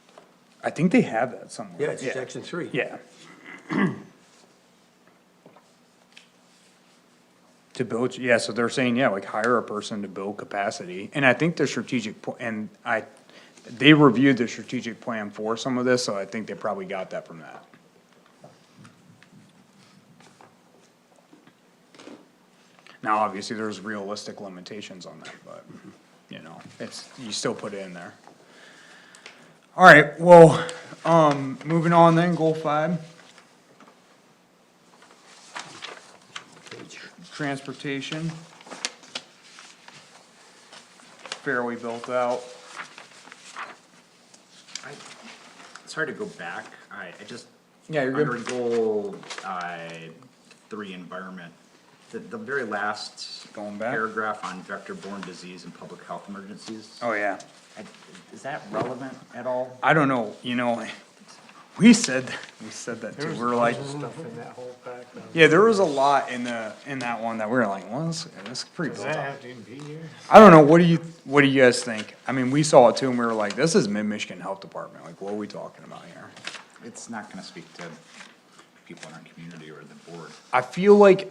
I think they have that somewhere. Yeah, it's section 3. Yeah. To build, yeah, so they're saying, yeah, like hire a person to build capacity, and I think the strategic, and they reviewed the strategic plan for some of this, so I think they probably got that from that. Now, obviously, there's realistic limitations on that, but, you know, it's, you still put it in there. Alright, well, moving on then, goal 5. Transportation. Fairly built out. Sorry to go back, I just. Yeah, you're good. Under goal, 3, environment, the very last. Going back? Paragraph on vector-borne disease and public health emergencies. Oh, yeah. Is that relevant at all? I don't know, you know, we said that too, we were like, Stuff in that whole pack. yeah, there was a lot in that one that we were like, well, this is pretty Does built that out. have to even be here? I don't know, what do you guys think? I mean, we saw it too, and we were like, this is Mid-Michigan Health Department, like, what are we talking about here? It's not gonna speak to people in our community or the board. I feel like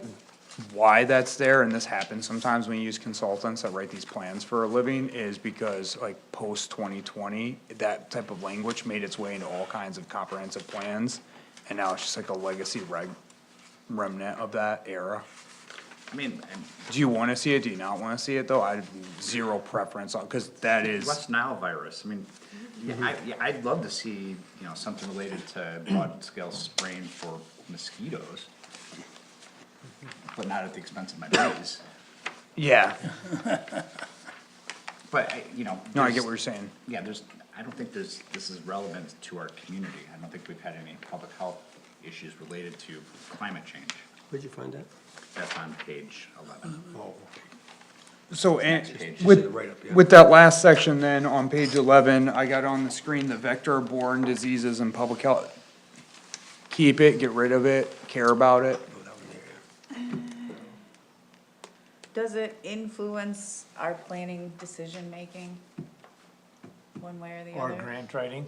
why that's there, and this happens sometimes when you use consultants that write these plans for a living, is because like post 2020, that type of language made its way into all kinds of comprehensive plans. and now it's just like a legacy remnant of that era. I mean, and Do you wanna see it, do you not wanna see it though? I have zero preference on, cause that is, West Nile virus, I mean, I'd love to see, you know, something related to broad scale spraying for mosquitoes. But not at the expense of my bees, yeah, but you know. no, I get there's- what you're saying. Yeah, I don't think this is relevant to our community, I don't think we've had any public health issues related to climate change. Where'd you find that? That's on page 11. Oh, So, and page. with, Right up, yeah. with that last section then, on page 11, I got on the screen the vector-borne diseases and public health. Keep it, get rid of it, care about it. Does it influence our planning decision-making? One way or the Or other? grant writing?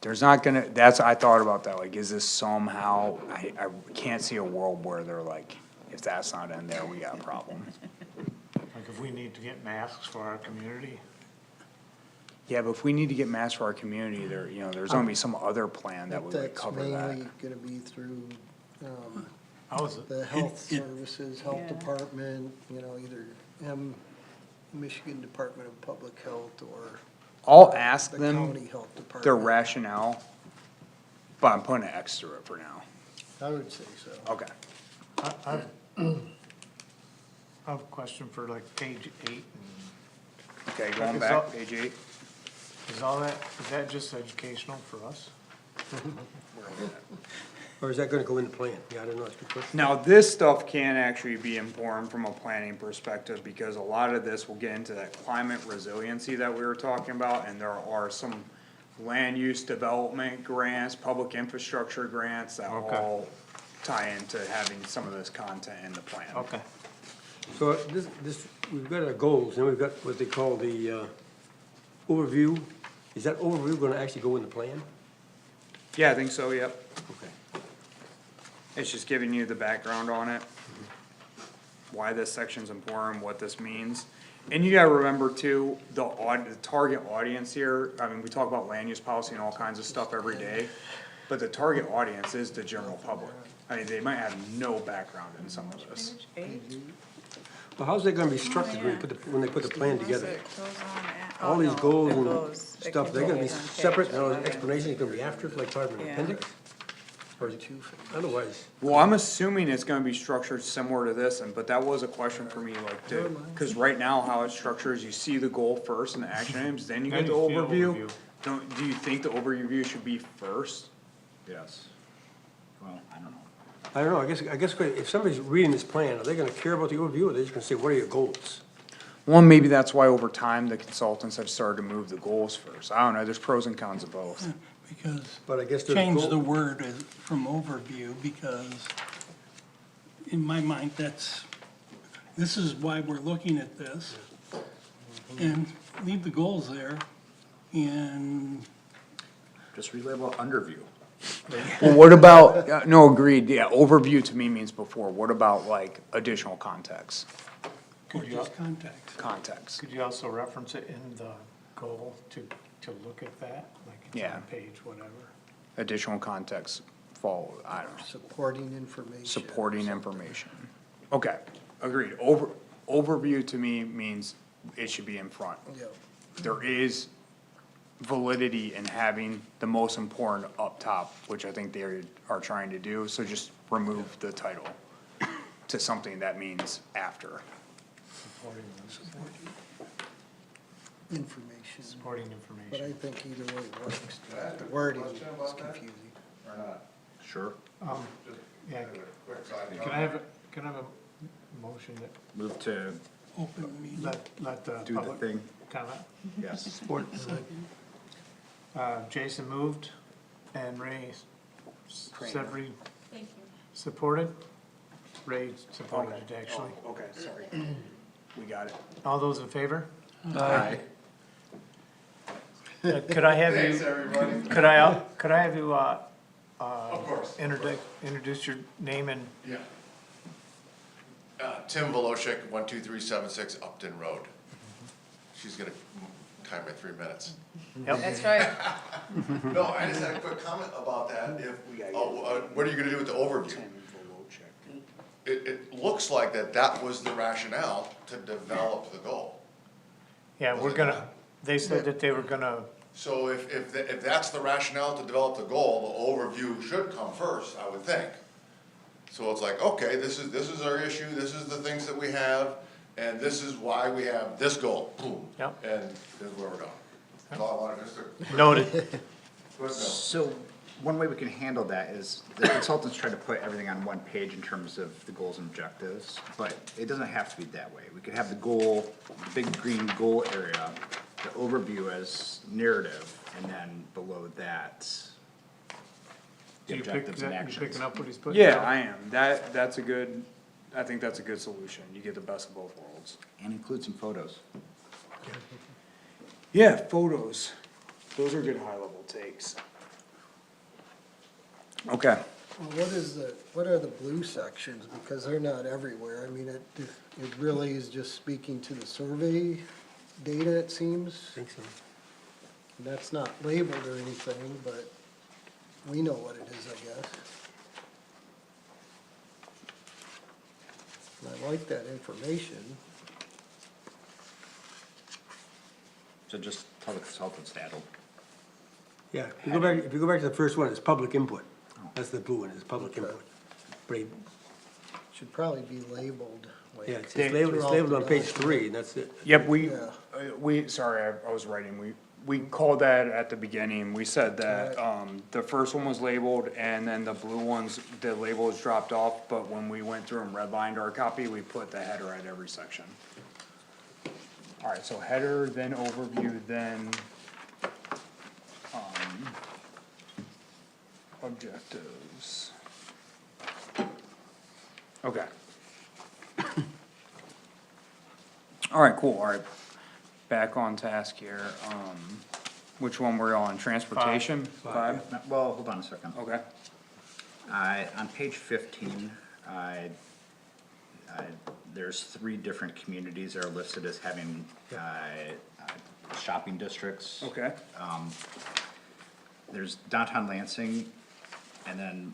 There's not gonna, I thought about that, like, is this somehow, I can't see a world where they're like, if that's not in there, we got a problem. Like if we need to get masks for our community? Yeah, but if we need to get masks for our community, there's gonna be some other plan that would like That's cover that. mainly gonna be through, How is it? the health services, health Yeah. department, you know, either Michigan Department of Public Health or I'll ask the them county health department. their rationale, but I'm putting an X through it for now. I would say so. Okay. I have a question for like page 8. Okay, going Is back, all- page 8. Is that just educational for us? Or is that gonna go in the plan? Yeah, I don't know, that's a good question. Now, this stuff can actually be important from a planning perspective, because a lot of this will get into that climate resiliency that we were talking about, and there are some land use development grants, public infrastructure grants that Okay. all tie into having some of this content in the plan. Okay. So we've got our goals, and we've got what they call the, overview. Is that overview gonna actually go in the plan? Yeah, I think so, yep. Okay. It's just giving you the background on it. Why this section's important, what this means. And you gotta remember too, the target audience here, I mean, we talk about land use policy and all kinds of stuff every day. But the target audience is the general public. I mean, they might have no background in some of this. Page 8? Well, how's that gonna be structured when they put the plan together? It goes on at- All oh, these no, goals it and goes- it stuff, they're gonna be continues on page separate, and all those 11. explanations gonna be after, like part of an Yeah. appendix? Or is it otherwise? Well, I'm assuming it's gonna be structured similar to this, but that was a question for me, like, cause right now how it's structured is you see the goal first and the action items, then you get the Then you see the overview. overview. Do you think the overview should be first? Yes. Well, I don't know. I don't know, I guess if somebody's reading this plan, are they gonna care about the overview, or are they just gonna say, what are your goals? Well, maybe that's why over time the consultants have started to move the goals first. I don't know, there's pros and cons of both. Because But I guess there's change goal- the word from overview, because in my mind, this is why we're looking at this. And leave the goals there, and Just relabel underview. Well, what about, no, agreed, yeah, overview to me means before, what about like additional context? or just context. Context, Could you also reference it in the goal to look at that? Like it's Yeah. on page whatever? additional context, follow, I don't know, Supporting information. supporting information. Okay, agreed, overview to me means it should be in front. Yep. There is validity in having the most important up top, which I think they are trying to do, so just remove the title to something that means after. Information, Supporting but I information. think either way works, the wording is confusing. Sure. Yeah, can I have a motion that Move to Open meeting. let the do the public thing, comment? yes. Jason moved and Ray Severie Thank you. supported. Ray supported it actually. Okay, sorry. We got it. All those in favor? Aye. Could I have you? Could I have you, of course. Introduce your name and, Yeah. Tim Volosik, 12376 Upton Road. She's gonna time by 3 minutes. That's right. No, I just had a quick comment about that, what are you gonna do with the overview? It looks like that was the rationale to develop the goal. Yeah, we're gonna, they said that they were gonna, So if that's the rationale to develop the goal, the overview should come first, I would think. So it's like, okay, this is our issue, this is the things that we have, and this is why we have this goal, boom. Yep. And this is where we're done. That's all I wanted, just to. noted. Good note. So, one way we can handle that is, the consultants try to put everything on one page in terms of the goals and objectives, but it doesn't have to be that way. We could have the goal, the big green goal area, the overview as narrative, and then below that, the You objectives and you actions. picking up what he's putting Yeah, down? I am. That's a good, I think that's a good solution. You get the best of both worlds. And include some photos. Yeah, photos. Those are good high level takes. Okay. Well, what are the blue sections, because they're not everywhere, I mean, it really is just speaking to the survey data, it seems. I think so. And that's not labeled or anything, but we know what it is, I guess. And I like that information. So just tell the consultants to add Yeah, if you go back to the first one, it's public input. That's the blue one, it's public Okay. input. But, Should probably be labeled, like. yeah, it's labeled on page 3, and that's it. Yep, Yeah. sorry, I was writing, we called that at the beginning, we said that, the first one was labeled, and then the blue ones, the label was dropped off, but when we went through and redlined our copy, we put the header at every section. Alright, so header, then overview, then, objectives. Okay. Alright, cool, alright, back on task here, which one we're on, transportation? Five? Well, hold on a second. Okay, On page 15, there's 3 different communities that are listed as having, shopping districts. okay, There's downtown Lansing, and then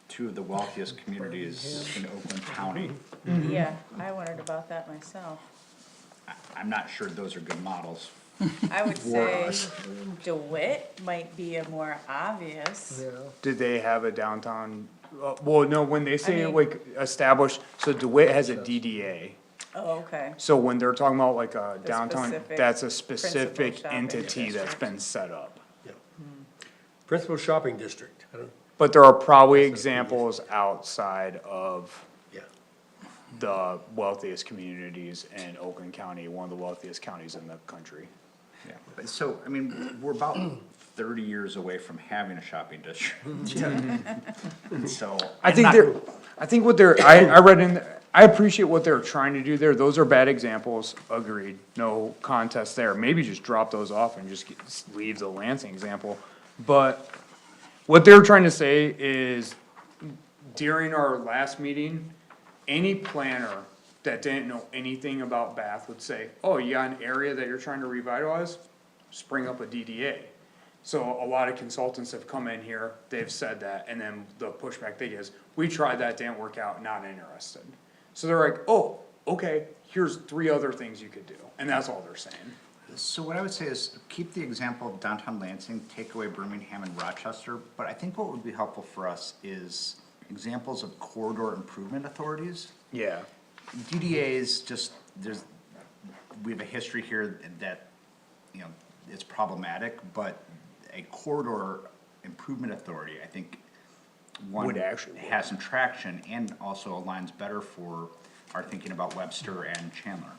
2 of the wealthiest communities in Oakland County. Yeah, I wondered about that myself. I'm not sure those are good models. I would For say us. DeWitt might be a more obvious. Yeah, did they have a downtown, well, no, when they say mean- like established, so DeWitt has a DDA. Oh, okay. So when they're talking about like a The downtown, specific that's a principal specific shopping entity that's district. been set up. Yeah. Principal shopping district, I don't, But there are probably examples outside of yeah. the wealthiest communities in Oakland County, one of the wealthiest counties in the country. Yeah, but so, I mean, we're about 30 years away from having a shopping district. So. I I'm think not- I read in, I appreciate what they're trying to do there, those are bad examples, agreed, no contest there, maybe just drop those off and just leave the Lansing example. But what they're trying to say is, during our last meeting, any planner that didn't know anything about Bath would say, oh, you got an area that you're trying to revitalize? Spring up a DDA. So a lot of consultants have come in here, they've said that, and then the pushback they get is, we tried that, didn't work out, not interested. So they're like, oh, okay, here's 3 other things you could do, and that's all they're saying. So what I would say is, keep the example of downtown Lansing, take away Birmingham and Rochester, but I think what would be helpful for us is examples of corridor improvement authorities. Yeah. DDAs, just, we have a history here that, you know, it's problematic, but a corridor improvement authority, I think, one, Would actually work. has some traction and also aligns better for our thinking about Webster and Chandler.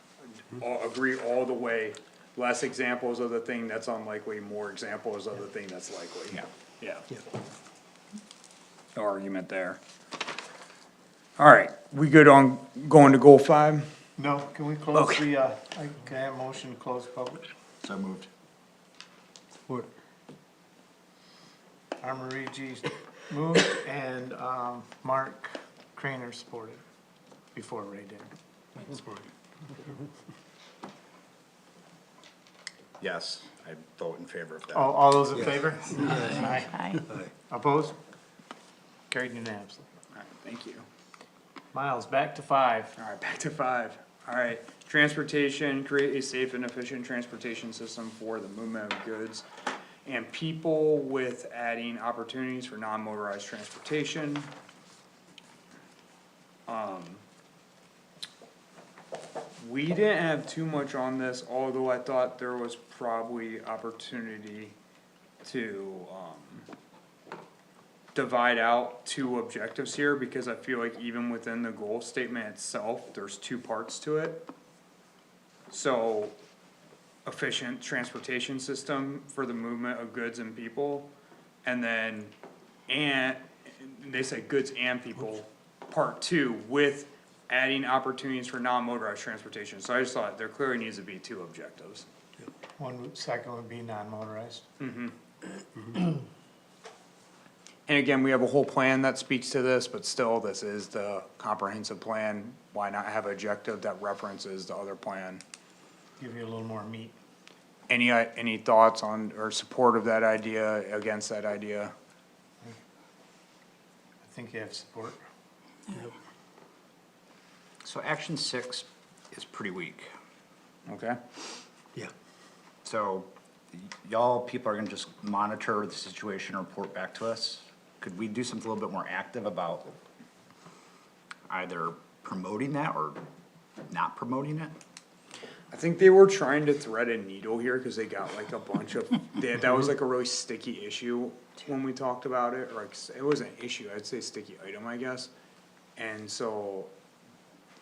Agree all the way, less examples of the thing that's unlikely, more examples of the thing that's likely. Yeah. Yeah. No argument there. Alright, we good on going to goal 5? No, can we close Okay. can I have a motion to close public? So moved. Support. Armory G's moved and, Mark Craner supported before Ray did. Support. yes, I vote in favor of that. All those in Yes. favor? Aye. Aye. Opposed? Carried unanimously. Alright, thank you. Miles, back to 5. Alright, back to 5. Alright, transportation, create a safe and efficient transportation system for the movement of goods and people with adding opportunities for non-motorized transportation. We didn't have too much on this, although I thought there was probably opportunity to, divide out two objectives here, because I feel like even within the goal statement itself, there's two parts to it. So, efficient transportation system for the movement of goods and people, and then, and, they say goods and people, part 2, with adding opportunities for non-motorized transportation, so I just thought there clearly needs to be two objectives. Second would be non-motorized. And again, we have a whole plan that speaks to this, but still, this is the comprehensive plan, why not have an objective that references the other plan? Give you a little more meat. Any thoughts on, or support of that idea, against that idea? I think you have support. So action 6 is pretty weak. Okay? Yeah. So y'all, people are gonna just monitor the situation and report back to us? Could we do something a little bit more active about either promoting that or not promoting it? I think they were trying to thread a needle here, cause they got like a bunch of, that was like a really sticky issue when we talked about it, or like, it wasn't an issue, I'd say sticky item, I guess. And so,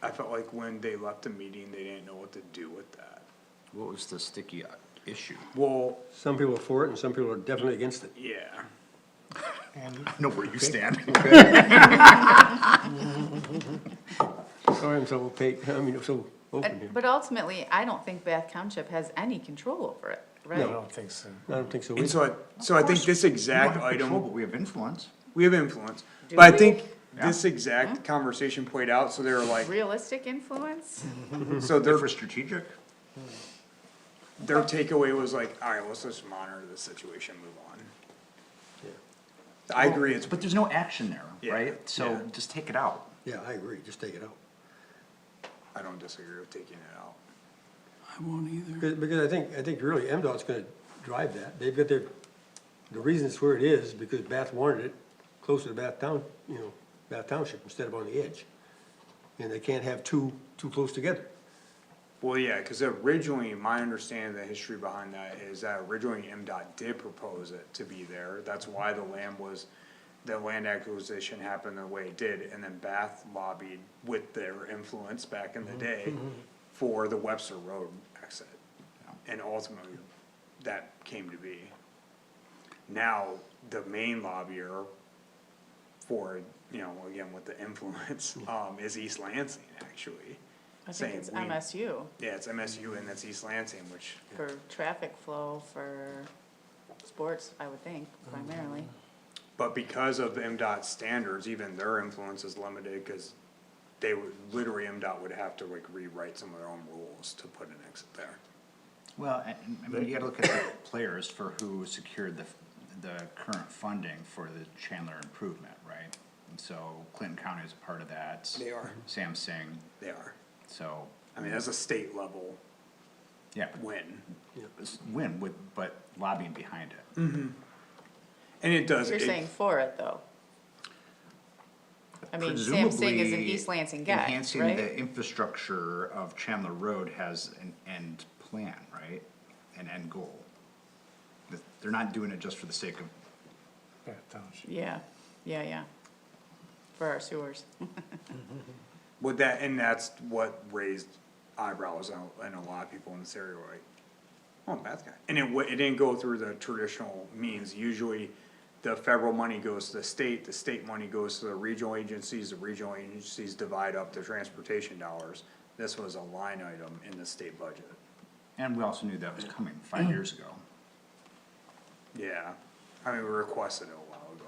I felt like when they left the meeting, they didn't know what to do with that. What was the sticky issue? Well, Some people are for it and some people are definitely against it. yeah, And I know where you stand. Sorry I'm so opaque, I mean, so open here. But ultimately, I don't think Bath Township has any control over it, I right? don't think so. I don't think so. and so I think this exact We don't have control, item, but we have influence. we have influence, Do but I we? think this exact conversation played out, so they were like, Realistic influence? so They're their, for strategic. their takeaway was like, alright, let's just monitor the situation, move on. I agree, it's, But there's no action there, Yeah, right? So yeah. just take it out. Yeah, I agree, just take it out. I don't disagree with taking it out. I won't either. Because I think really MDOT's gonna drive that. They've got their, the reason it's where it is, because Bath wanted it closer to Bath Town, Bath Township instead of on the edge. And they can't have two close together. Well, yeah, cause originally, my understanding of the history behind that is that originally MDOT did propose it to be there, that's why the land acquisition happened the way it did, and then Bath lobbied with their influence back in the day for the Webster Road exit. And ultimately, that came to be. Now, the main lobbyer for, again, with the influence, is East Lansing, actually. I think Saying it's we- MSU Yeah, it's MSU and that's East Lansing, which, for traffic flow for sports, I would think, primarily. but because of MDOT standards, even their influence is limited, cause they would, literally MDOT would have to like rewrite some of their own rules to put an exit there. Well, and, I mean, you gotta look at the players for who secured the current funding for the Chandler improvement, right? And so Clinton County is a part of that. They are. Samsung, They are. so, I mean, that's a state level yeah, win. win with, but lobbying behind it. And it does, You're saying for it, though. I mean, Samsung is an Presumably, East Lansing guy, enhancing right? the infrastructure of Chandler Road has an end plan, right? An end goal. They're not doing it just for the sake of, Bath Township. Yeah. For our sewers. with that, and that's what raised eyebrows in a lot of people in this area, were like, oh, Bath guy. And it didn't go through the traditional means, usually the federal money goes to the state money goes to the regional agencies divide up the transportation dollars. This was a line item in the state budget. and we also knew that was coming 5 years ago. Yeah, I mean, we requested it a while ago,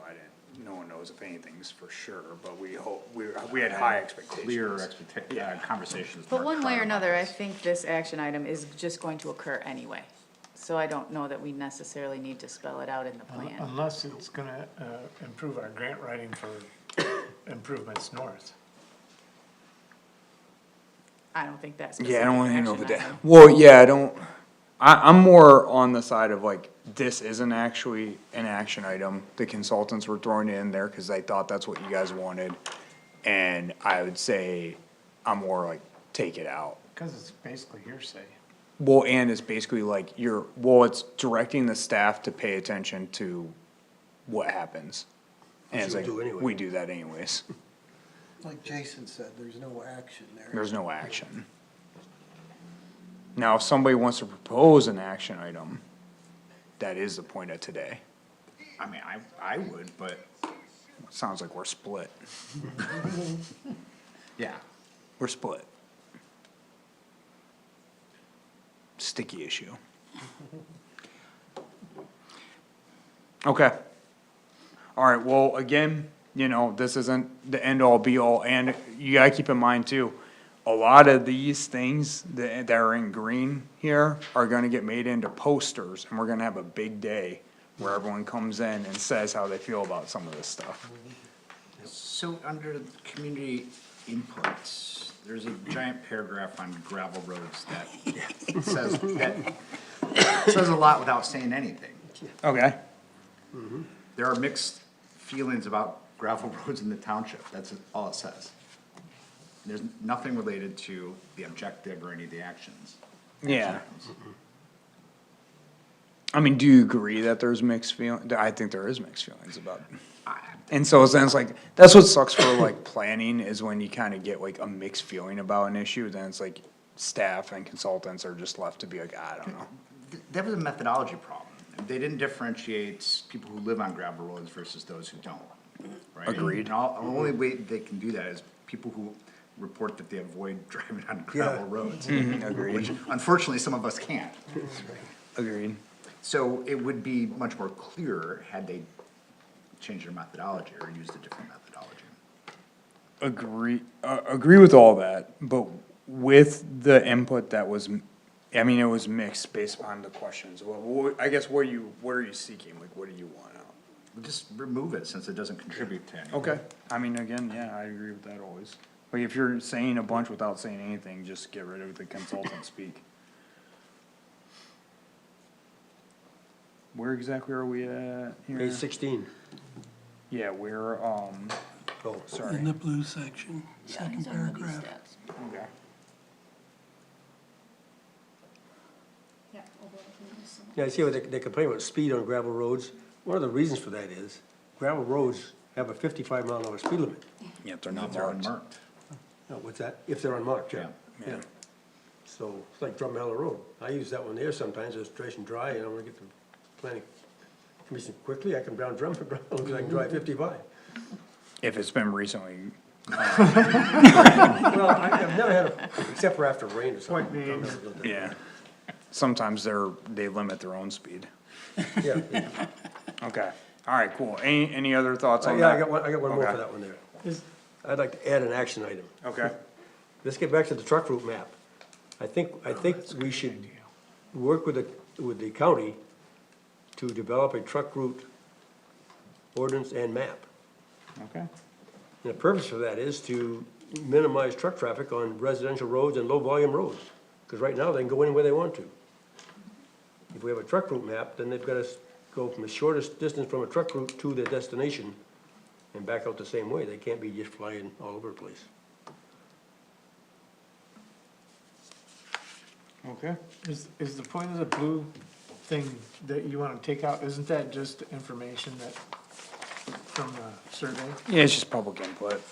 no one knows if anything's for sure, but we hope, we had high expectations. Clear conversations. with But Mark one way or Carter about another, I this. think this action item is just going to occur anyway. So I don't know that we necessarily need to spell it out in the plan. Unless it's gonna, improve our grant writing for improvements north. I don't think that's Yeah, I don't wanna handle specific that. action item. Well, yeah, I don't, I'm more on the side of like, this isn't actually an action item. The consultants were throwing it in there, cause they thought that's what you guys wanted. And I would say, I'm more like, take it out. Cause it's basically hearsay. Well, and it's basically like it's directing the staff to pay attention to what happens. And it's Which like, we do anyway. we do that anyways. Like Jason said, there's no action there. There's no action. Now, if somebody wants to propose an action item, that is the point of today. I mean, I would, but, Sounds like we're split. yeah. We're split. Sticky issue. Okay. Alright, well, again, you know, this isn't the end all be all, and you gotta keep in mind too, a lot of these things that are in green here are gonna get made into posters, and we're gonna have a big day where everyone comes in and says how they feel about some of this stuff. So under the community inputs, there's a giant paragraph on gravel roads that says a lot without saying anything. Okay. There are mixed feelings about gravel roads in the township, that's all it says. There's nothing related to the objective or any of the actions. Yeah. I mean, do you agree that there's mixed feeling? I think there is mixed feelings about it. And so it sounds like, that's what sucks for like planning, is when you kinda get like a mixed feeling about an issue, then it's like staff and consultants are just left to be like, I don't know. That was a methodology problem. They didn't differentiate people who live on gravel roads versus those who don't, right? Agreed. And the only way they can do that is people who report that they avoid driving on gravel roads. Agreed, Which unfortunately, some of us can't. agreed. So it would be much more clear had they changed their methodology or used a different methodology. Agree with all that, but with the input that was, I mean, it was mixed based upon the questions. Well, I guess what are you seeking? Like, what do you want out? We'll just remove it since it doesn't contribute to anything. Okay, I mean, again, yeah, I agree with that always. Like, if you're saying a bunch without saying anything, just get rid of the consultant speak. Where exactly are we at here? Page 16. Yeah, we're, Oh, sorry. In the blue section, second paragraph. Okay. yeah, I see what they complain about speed on gravel roads. One of the reasons for that is gravel roads have a 55-mile-an-hour speed limit. Yeah, they're Not not they're marked. unmarked. No, what's that? If they're unmarked, yeah. Yeah. Yeah. So it's like Drum Hill Road. I use that one there sometimes, it's fresh and dry, and I wanna get the planning commission quickly, I can down Drum Hill, because I can drive 55. If it's been recently, Well, I've never had a, except for after rain or something. Drum Hill's a little different. yeah. Sometimes they limit their own speed. Yeah, Okay, alright, cool. Any other thoughts on yeah, that? I got one more Okay. for that one there. I'd like to add an action item. Okay, Let's get back to the truck route map. I think we should work with the county to develop a truck route ordinance and map. okay. And the purpose for that is to minimize truck traffic on residential roads and low-volume roads, because right now they can go anywhere they want to. If we have a truck route map, then they've got to go from the shortest distance from a truck route to their destination and back out the same way. They can't be just flying all over the place. Okay. Is the point of the blue thing that you wanna take out, isn't that just information that, from the survey? Yeah, it's just public input,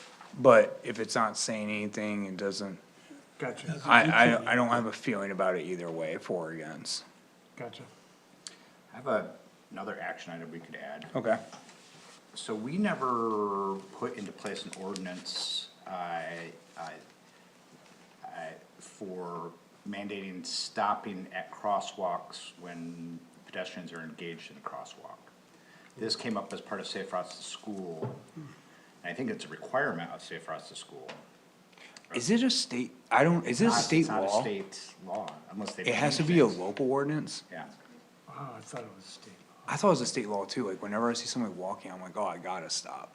but if it's not saying anything, it doesn't, Gotcha, I don't have a feeling about it either way, for or against. gotcha. I have another action item we could add. Okay. So we never put into place an ordinance, for mandating stopping at crosswalks when pedestrians are engaged in a crosswalk. This came up as part of Safe Routes to School, and I think it's a requirement of Safe Routes to School. Is it a state, is it a state It's not a law? state law, unless they. It has to be a local ordinance? Yeah, Oh, I thought it was state. I thought it was a state law too, like whenever I see somebody walking, I'm like, oh, I gotta stop.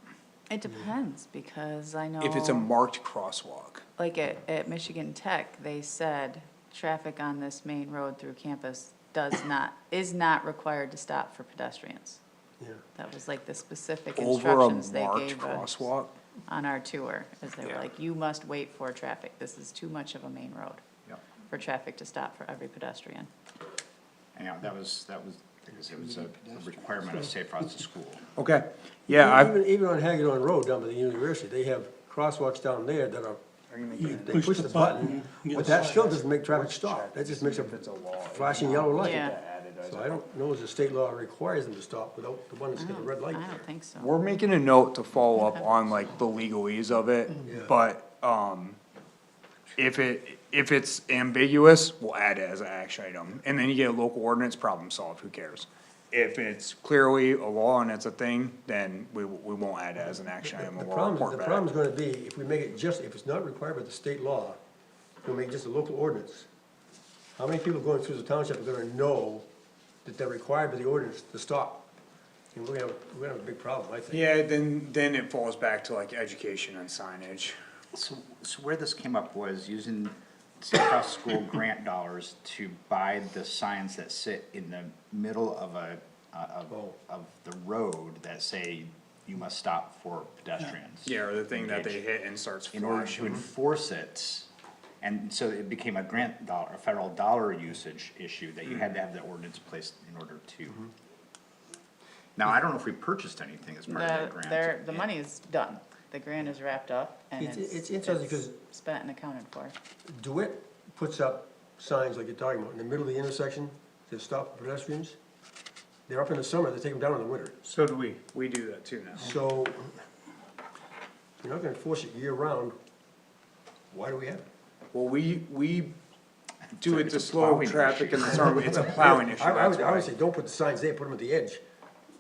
It depends, because I know. If it's a marked crosswalk. Like at Michigan Tech, they said traffic on this main road through campus is not required to stop for pedestrians. Yeah. That was like the specific Over a instructions they marked gave us crosswalk? on our tour, is they were Yeah. like, you must wait for traffic, this is too much of a main road Yep. for traffic to stop for every pedestrian. And yeah, that was, because it was a requirement of safe routes to school. Okay, yeah, I, Even on Hagedorn Road down by the university, they have crosswalks down there that are, You they push the button, you but get that the still sign. doesn't make traffic stop. That just makes a flashing yellow light. Yeah. So I don't know if the state law requires them to stop without the one that's got the red light I there. don't think so. we're making a note to follow up on like the legalese of it, Yeah. but, if it's ambiguous, we'll add it as an action item, and then you get a local ordinance, problem solved, who cares? If it's clearly a law and it's a thing, then we won't add it as an action item, The and we'll problem, report the back. problem's gonna be, if we make it just, if it's not required by the state law, we'll make just a local ordinance. How many people going through the township are gonna know that they're required by the ordinance to stop? And we're gonna have a big problem, I think. Yeah, then it falls back to like education and signage. So where this came up was using Safe Routes to School grant dollars to buy the signs that sit in the middle of of the road that say you must stop for pedestrians. Yeah, or the thing that they Engage. hit and starts In order to flashing. enforce it, and so it became a grant dollar, a federal dollar usage issue that you had to have the ordinance placed in order to. Now, I don't know if we purchased anything as part of that grant. The money is done, the grant is wrapped up, and It's interesting 'cause- spent and accounted for. DeWitt puts up signs like you're talking about, in the middle of the intersection, to stop pedestrians. They're up in the summer, they take them down in the winter. So do we. We do that too now. So, you're not gonna enforce it year round, why do we have it? Well, we do it It's to a slow plowing traffic in issue. the summer, it's a plowing issue, I that's would why. say, don't put the signs there, put them at the edge,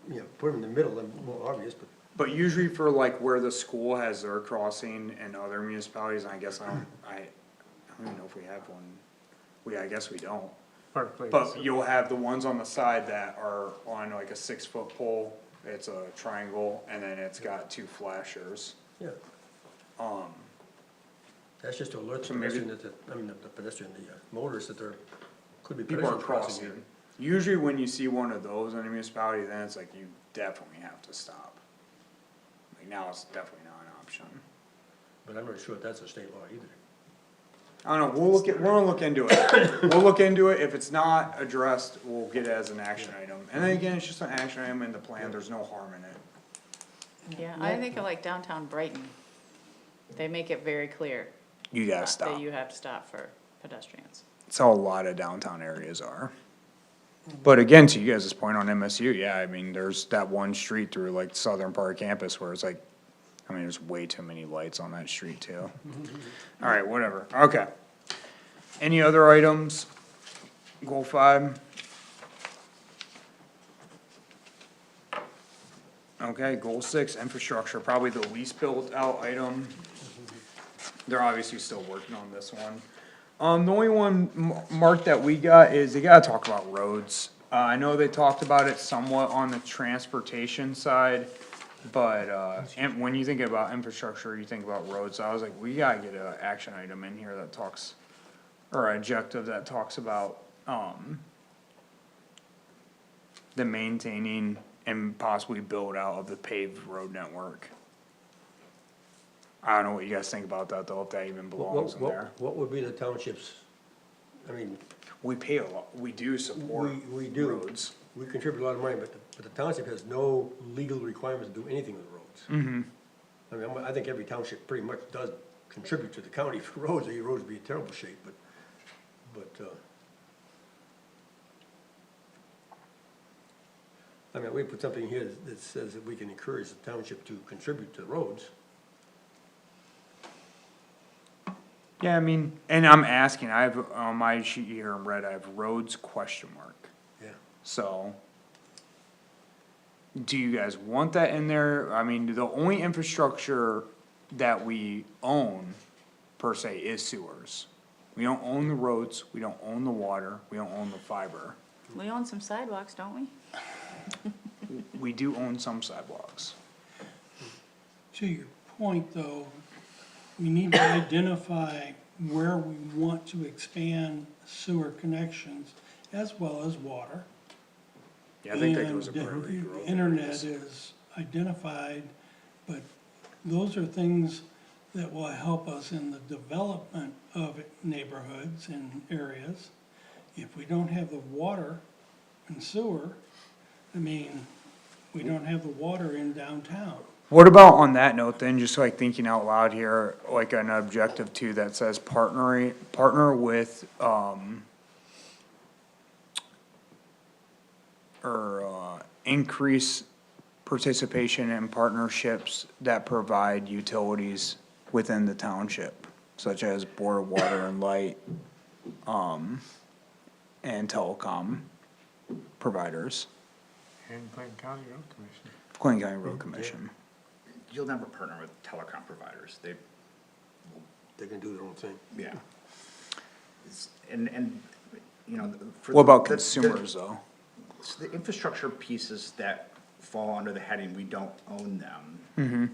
you know, put them in the middle, they're more obvious, but. But usually for like where the school has their crossing and other municipalities, I guess I don't even know if we have one. I guess we don't. But you'll have the ones on the side that are on like a 6-foot pole, it's a triangle, and then it's got 2 flashers. Yeah. That's just to alert the So maybe- pedestrian the pedestrian, the motorists that there could be People are pedestrians crossing here. crossing. Usually when you see one of those in a municipality, then it's like you definitely have to stop. Like now it's definitely not an option. But I'm not sure if that's a state law either. I don't know, we're gonna look into it. We'll look into it, if it's not addressed, we'll get it as an action item. And then again, it's just an action item in the plan, there's no harm in it. Yeah, I think of like downtown Brighton, they make it very clear You gotta that stop. you have to stop for pedestrians. That's how a lot of downtown areas are. But again, to you guys' point on MSU, yeah, I mean, there's that one street through like southern part of campus where it's like, I mean, there's way too many lights on that street too. Alright, whatever, okay. Any other items? Goal 5? Okay, goal 6, infrastructure, probably the least built out item. They're obviously still working on this one. The only one, Mark, that we got is they gotta talk about roads. I know they talked about it somewhat on the transportation side, but, and when you think about infrastructure, you think about roads, so I was like, we gotta get a action item in here that talks, or an objective that talks about, the maintaining and possibly build out of the paved road network. I don't know what you guys think about that, though, if that even belongs in there. What would be the township's, I mean, We pay a lot, we do support we do. roads. We contribute a lot of money, but the township has no legal requirements to do anything with roads. Mm-hmm. I mean, I think every township pretty much does contribute to the county for roads, or your roads would be in terrible shape, but, I mean, we put something here that says that we can encourage the township to contribute to roads. Yeah, I mean, and I'm asking, I have, on my sheet here in red, I have roads question mark, Yeah. so. Do you guys want that in there? I mean, the only infrastructure that we own, per se, is sewers. We don't own the roads, we don't own the water, we don't own the fiber. We own some sidewalks, don't we? We do own some sidewalks. To your point, though, we need to identify where we want to expand sewer connections as well as water. Yeah, I think that goes a And priority road. internet is identified, but those are things that will help us in the development of neighborhoods and areas. If we don't have the water and sewer, I mean, we don't have the water in downtown. What about on that note then, just like thinking out loud here, like an objective two that says partner with, increase participation in partnerships that provide utilities within the township, such as Board of Water and Light, and telecom providers, And Clayton County Road Commission. Clayton County Road Commission. You'll never partner with telecom providers, they, They can do their own thing. yeah. And, you know, for. What about the- consumers though? So the infrastructure pieces that fall under the heading, we don't own them. Mm-hmm.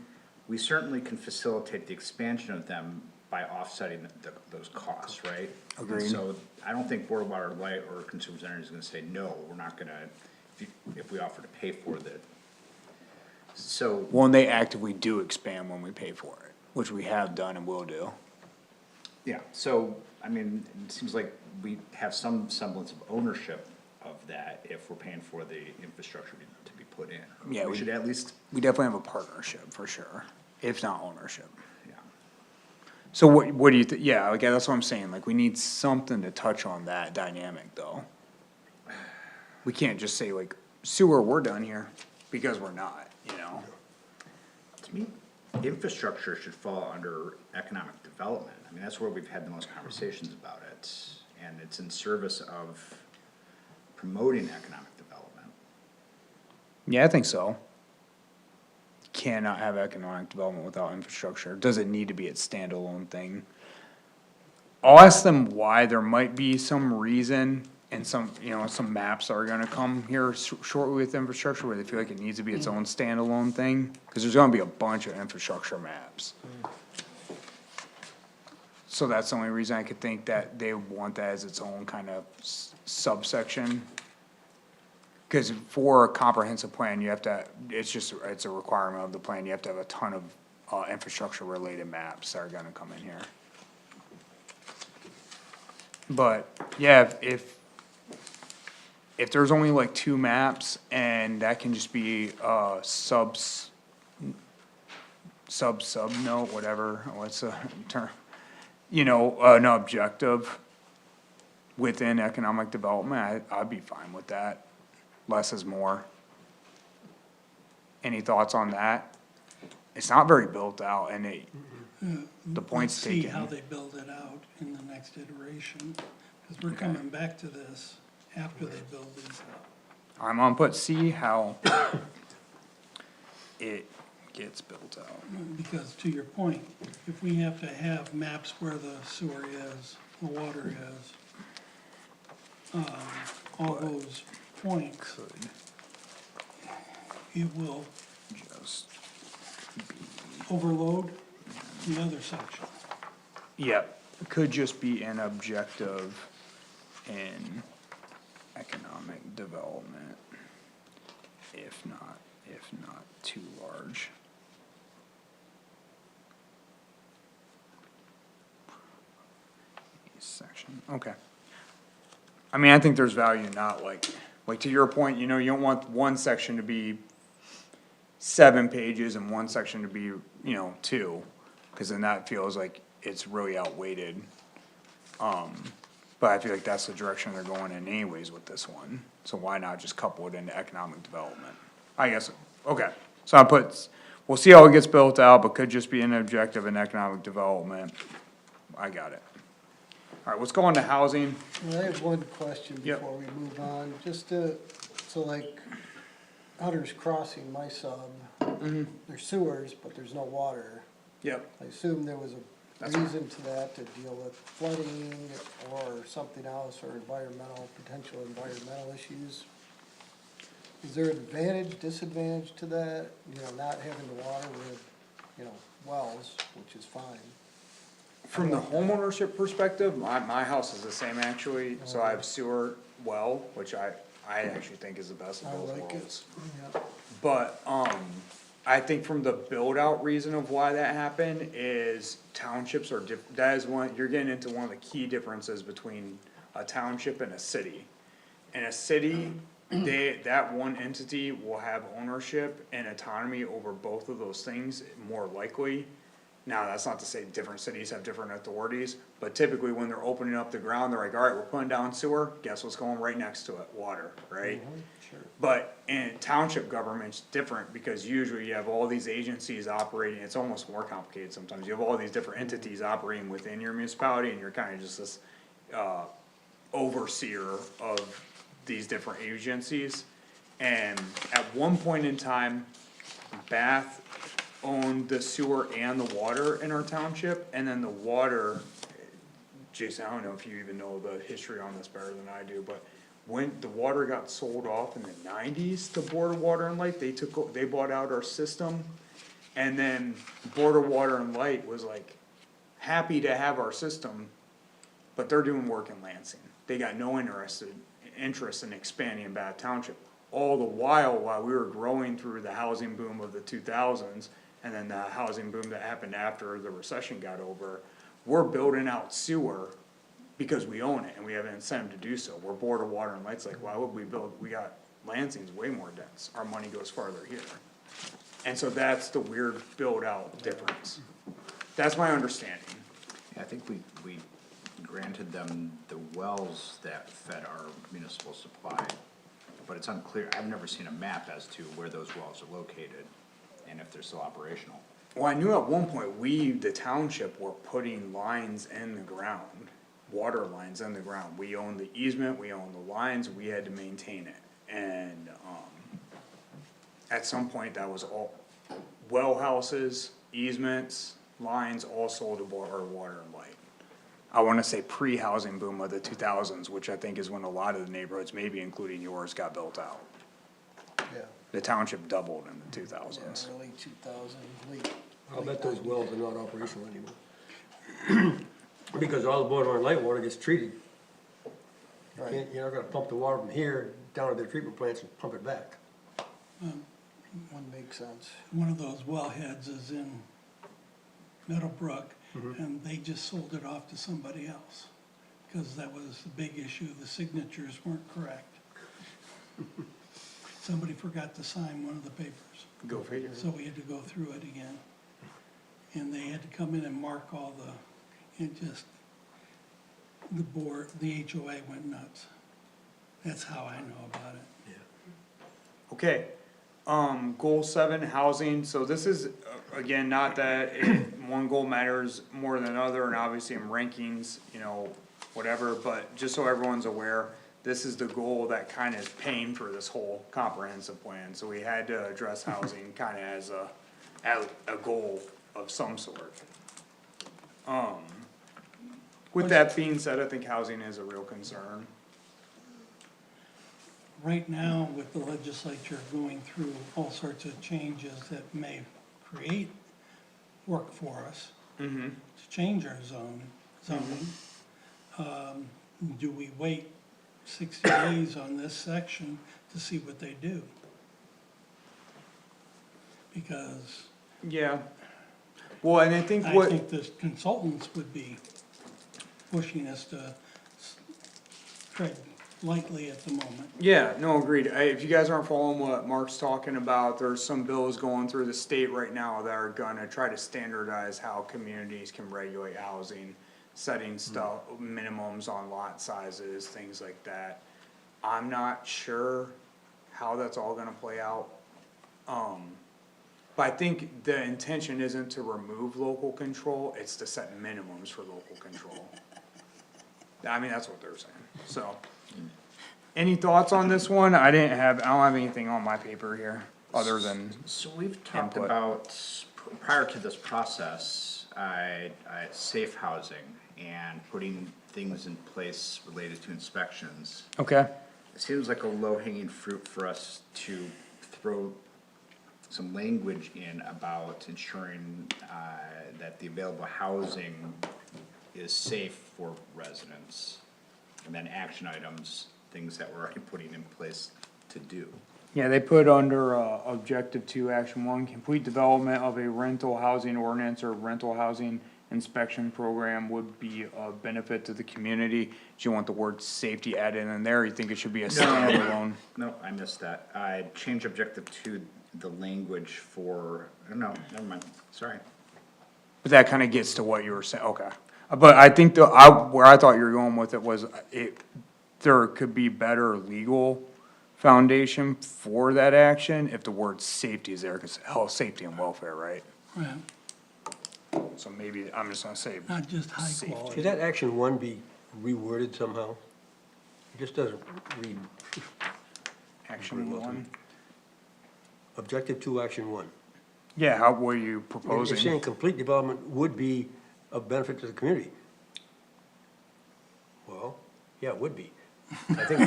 We certainly can facilitate the expansion of them by offsetting those costs, right? And Agreed. so I don't think Board of Water Light or Consumers Energy is gonna say, no, we're not gonna, if we offer to pay for that. So, Well, and they actively do expand when we pay for it, which we have done and will do. yeah, so, I mean, it seems like we have some semblance of ownership of that if we're paying for the infrastructure to be put in. Yeah, We we- should at least, We definitely have a partnership for sure, if not ownership. yeah. So what do you yeah, like, that's what I'm saying, like, we need something to touch on that dynamic though. We can't just say like, sewer, we're done here, because we're not, you know? To me, infrastructure should fall under economic development. I mean, that's where we've had the most conversations about it, and it's in service of promoting economic development. Yeah, I think so. Cannot have economic development without infrastructure, does it need to be its standalone thing? I'll ask them why, there might be some reason, and some, you know, some maps are gonna come here shortly with infrastructure, where they feel like it needs to be its own standalone thing, cause there's gonna be a bunch of infrastructure maps. So that's the only reason I could think that they want that as its own kind of subsection. Cause for a comprehensive plan, you have to, it's a requirement of the plan, you have to have a ton of, infrastructure related maps that are gonna come in here. But, yeah, if there's only like two maps, and that can just be, sub note, whatever, what's the term? You know, an objective within economic development, I'd be fine with that. Less is more. Any thoughts on that? It's not very built out, and the point's Let's see taken. how they build it out in the next iteration, because we're coming back to this after they build these out. I'm gonna put see how it gets built out. Because to your point, if we have to have maps where the sewer is, the water is, all those points, Could it will just overload the other section. Yep, could just be an objective in economic development, if not too large. Section, okay. I mean, I think there's value not like to your point, you know, you don't want one section to be 7 pages and one section to be, you know, 2, cause then that feels like it's really outweighed. But I feel like that's the direction they're going in anyways with this one, so why not just couple it into economic development? I guess, okay, so I put, we'll see how it gets built out, but could just be an objective in economic development. I got it. Alright, let's go on to housing. I have one question Yep. before we move on, just to, so like, Hunter's Crossing, my sub, there's sewers, but there's no water. Yep. I assume there was a reason to that to deal with flooding or something else, or potential environmental issues? Is there advantage, disadvantage to that, not having the water with, wells, which is fine? From the homeownership perspective, my house is the same actually, so I have sewer well, which I actually think is the best of I both like it. worlds. Yeah. But, I think from the build out reason of why that happened is townships are that is you're getting into one of the key differences between a township and a city. In a city, that one entity will have ownership and autonomy over both of those things more likely. Now, that's not to say different cities have different authorities, but typically when they're opening up the ground, they're like, alright, we're putting down sewer, guess what's going right next to it? Water, right? Sure. But in township government's different, because usually you have all these agencies operating, it's almost more complicated sometimes, you have all these different entities operating within your municipality, and you're kinda just this, overseer of these different agencies. And at one point in time, Bath owned the sewer and the water in our township, and then the water, Jason, I don't know if you even know the history on this better than I do, but when the water got sold off in the nineties to Board of Water and Light, they bought out our system. And then Board of Water and Light was like happy to have our system, but they're doing work in Lansing. They got no interest in expanding Bath Township. All the while we were growing through the housing boom of the 2000s, and then the housing boom that happened after the recession got over, we're building out sewer because we own it and we have an incentive to do so. We're Board of Water and Light's like, why would we build, Lansing's way more dense, our money goes farther here. And so that's the weird build out difference. That's my understanding. Yeah, I think we granted them the wells that fed our municipal supply, but it's unclear, I've never seen a map as to where those wells are located and if they're still operational. Well, I knew at one point, we, the township, were putting lines in the ground, water lines in the ground. We owned the easement, we owned the lines, we had to maintain it. And, at some point, that was all, well houses, easements, lines, all sold to Board of Water and Light. I wanna say pre-housing boom of the 2000s, which I think is when a lot of the neighborhoods, maybe including yours, got built out. Yeah, The township doubled in the 2000s. early 2000, late. I'll bet those wells are not operational anymore. Because all the Board of Water and Light water gets treated. Right. You're not gonna pump the water from here down to their treatment plants and pump it back. One makes sense. One of those wellheads is in Meadowbrook, and they just sold it off to somebody else. Cause that was the big issue, the signatures weren't correct. Somebody forgot to sign one of the papers, Go figure. so we had to go through it again. And they had to come in and mark all the HOA went nuts. That's how I know about it. Okay, goal 7, housing, so this is, again, not that one goal matters more than another, and obviously in rankings, whatever, but just so everyone's aware, this is the goal that kinda is paying for this whole comprehensive plan, so we had to address housing kinda as a goal of some sort. With that being said, I think housing is a real concern. Right now, with the legislature going through all sorts of changes that may create work for us to change our zoning, do we wait 60 days on this section to see what they do? Because Yeah. Well, and I think I what. think the consultants would be pushing us to tread lightly at the moment. Yeah, no, agreed. If you guys aren't following what Mark's talking about, there's some bills going through the state right now that are gonna try to standardize how communities can regulate housing, setting stuff, minimums on lot sizes, things like that. I'm not sure how that's all gonna play out. But I think the intention isn't to remove local control, it's to set minimums for local control. I mean, that's what they're saying, so. Any thoughts on this one? I don't have anything on my paper here, other than, So we've talked Input. about, prior to this process, safe housing and putting things in place related to inspections. Okay, It seems like a low-hanging fruit for us to throw some language in about ensuring, that the available housing is safe for residents. And then action items, things that we're already putting in place to do. yeah, they put under, objective 2, action 1, complete development of a rental housing ordinance or rental housing inspection program would be a benefit to the community. Do you want the word safety added in there, or you think it should be a standalone? No, I missed that. I changed objective to the language for, no, never mind, sorry. But that kinda gets to what you were saying, okay. But I think where I thought you were going with it was, there could be better legal foundation for that action if the word safety is there, cause health, safety and welfare, right? Right, So maybe, I'm just gonna say, not just high Safety. quality. Should that action one be reworded somehow? It just doesn't read, action 1. objective 2, action 1. Yeah, how were you You're proposing? saying complete development would be of benefit to the community. Well, yeah, it would be. I think,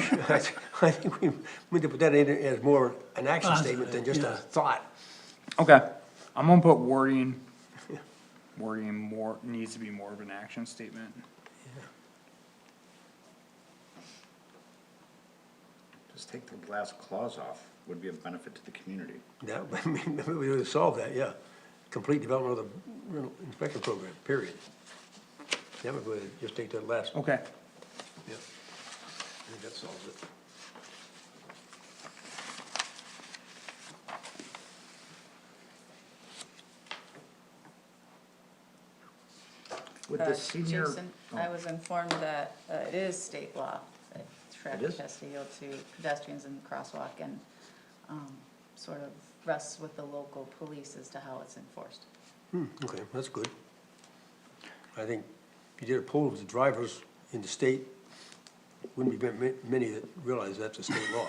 I think we need to put that in as more an action statement than just a Positive, thought. Okay, I'm gonna put wording more, needs to be more of an action statement. Just take the last clause off, would be a benefit to the community. That, I mean, maybe we would have solved that, yeah. Complete development of the rental inspection program, period. That would just take that last, Okay, yeah. I think that solves it. With the senior. Jason, I was informed that it is state law, that traffic is? has to yield to pedestrians in the crosswalk and sort of rests with the local police as to how it's enforced. Okay, that's good. I think if you did a poll of the drivers in the state, wouldn't be many that realize that's a state law.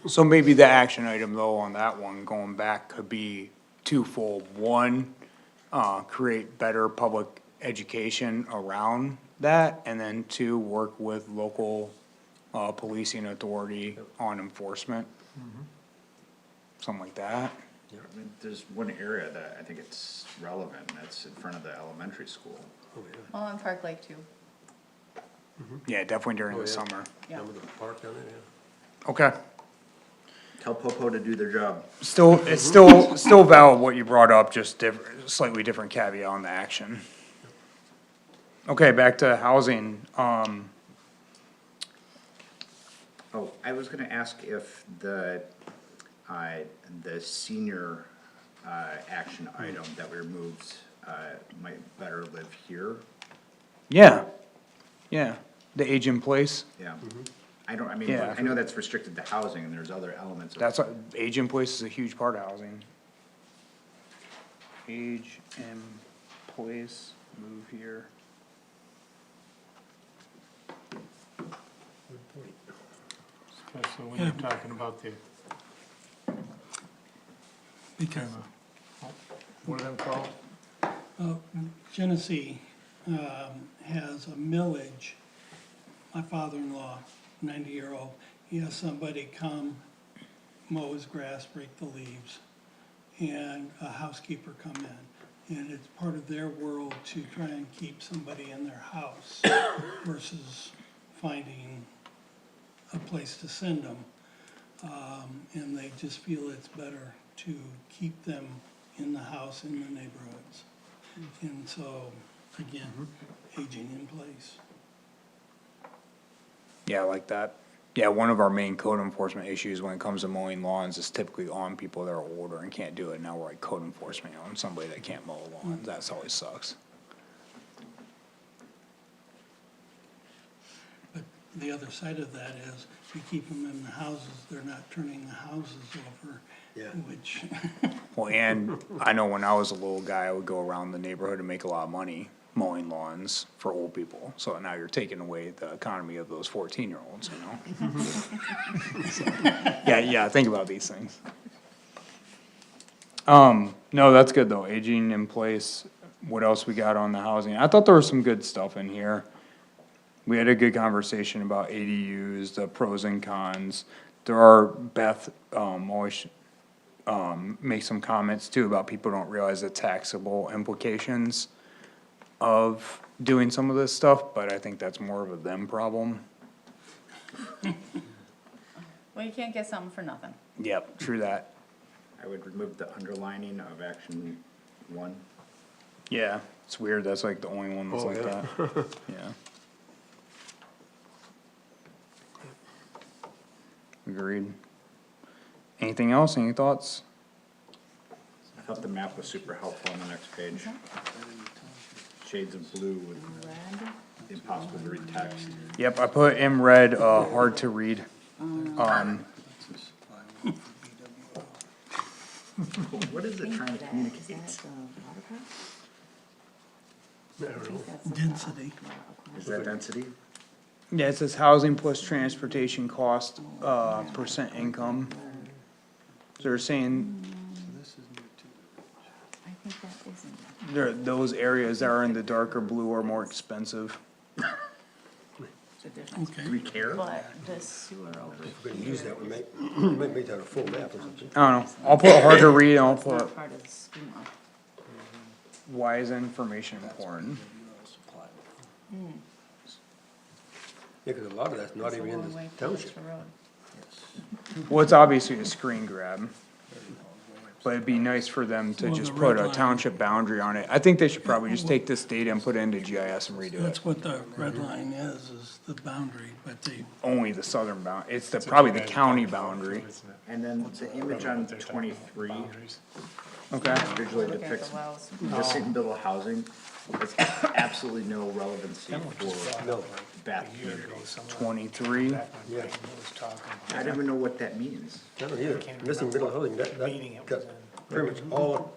so maybe the action item though on that one, going back, could be twofold. One, create better public education around that, and then two, work with local, policing authority on enforcement. Something like that. I mean, there's one area that I think it's relevant, and that's in front of the elementary school. Oh, yeah. Well, in Park Lake too, Yeah, definitely during Oh, the yeah. summer. yeah. Remember the park down there, yeah? Okay. Tell Popo to do their job. Still, it's still valid what you brought up, just slightly different caveat on the action. Okay, back to housing, Oh, I was gonna ask if the senior, action item that we removed, might better live here. yeah, the age in place, Yeah. I don't, I mean, Yeah. I know that's restricted to housing, and there's other elements of. that's, age in place is a huge part of housing. Age in place, move here. Especially when you're talking about the, Because what are them called? Genesee has a millage. My father-in-law, 90-year-old, he has somebody come mow his grass, rake the leaves, and a housekeeper come in. And it's part of their world to try and keep somebody in their house versus finding a place to send them. And they just feel it's better to keep them in the house, in the neighborhoods. And so, again, aging in place. Yeah, I like that. Yeah, one of our main code enforcement issues when it comes to mowing lawns is typically on people that are older and can't do it. Now we're like code enforcement on somebody that can't mow a lawn. That's always sucks. But the other side of that is, you keep them in the houses, they're not turning the houses over, Yeah. which, Well, and I know when I was a little guy, I would go around the neighborhood and make a lot of money mowing lawns for old people. So now you're taking away the economy of those 14-year-olds, you know? So, yeah, think about these things. No, that's good though, aging in place, what else we got on the housing? I thought there was some good stuff in here. We had a good conversation about ADUs, the pros and cons. There are, Beth, always, make some comments too about people don't realize the taxable implications of doing some of this stuff, but I think that's more of a them problem. Well, you can't get something for nothing. Yep, true that. I would remove the underlining of action 1. Yeah, it's weird, that's like the only one that's Oh, like yeah. that, yeah. Agreed. Anything else, any thoughts? I thought the map was super helpful on the next page. Shades of blue with impossible to read text. Yep, I put in red, hard to read. What is it trying to communicate? Density. Is that density? Yeah, it says housing plus transportation cost, percent income. So they're saying I think that isn't. those areas that are in the darker blue are more expensive. The difference. Okay. Do we care? But the sewer over. We're gonna use that, we might make that a full map or something. I don't know, I'll put hard to read, and I'll It's not put part of the schema. why is information important? Yeah, cause a lot of that's not It's a even in long the way to township. the road. Well, it's obviously a screen grab. But it'd be nice for them to Well, just the put red a line- township boundary on it. I think they should probably just take this data and put it into GIS and redo it. That's what the red line is the boundary, but they, Only the southern bound, it's the, probably the county boundary. And then the image on 23 Okay, visually Look at depicts the wells. the single housing. It's absolutely no relevancy for No, Bath community. 23. yeah, I don't even know what that means. I don't either, missing middle housing, that got pretty much all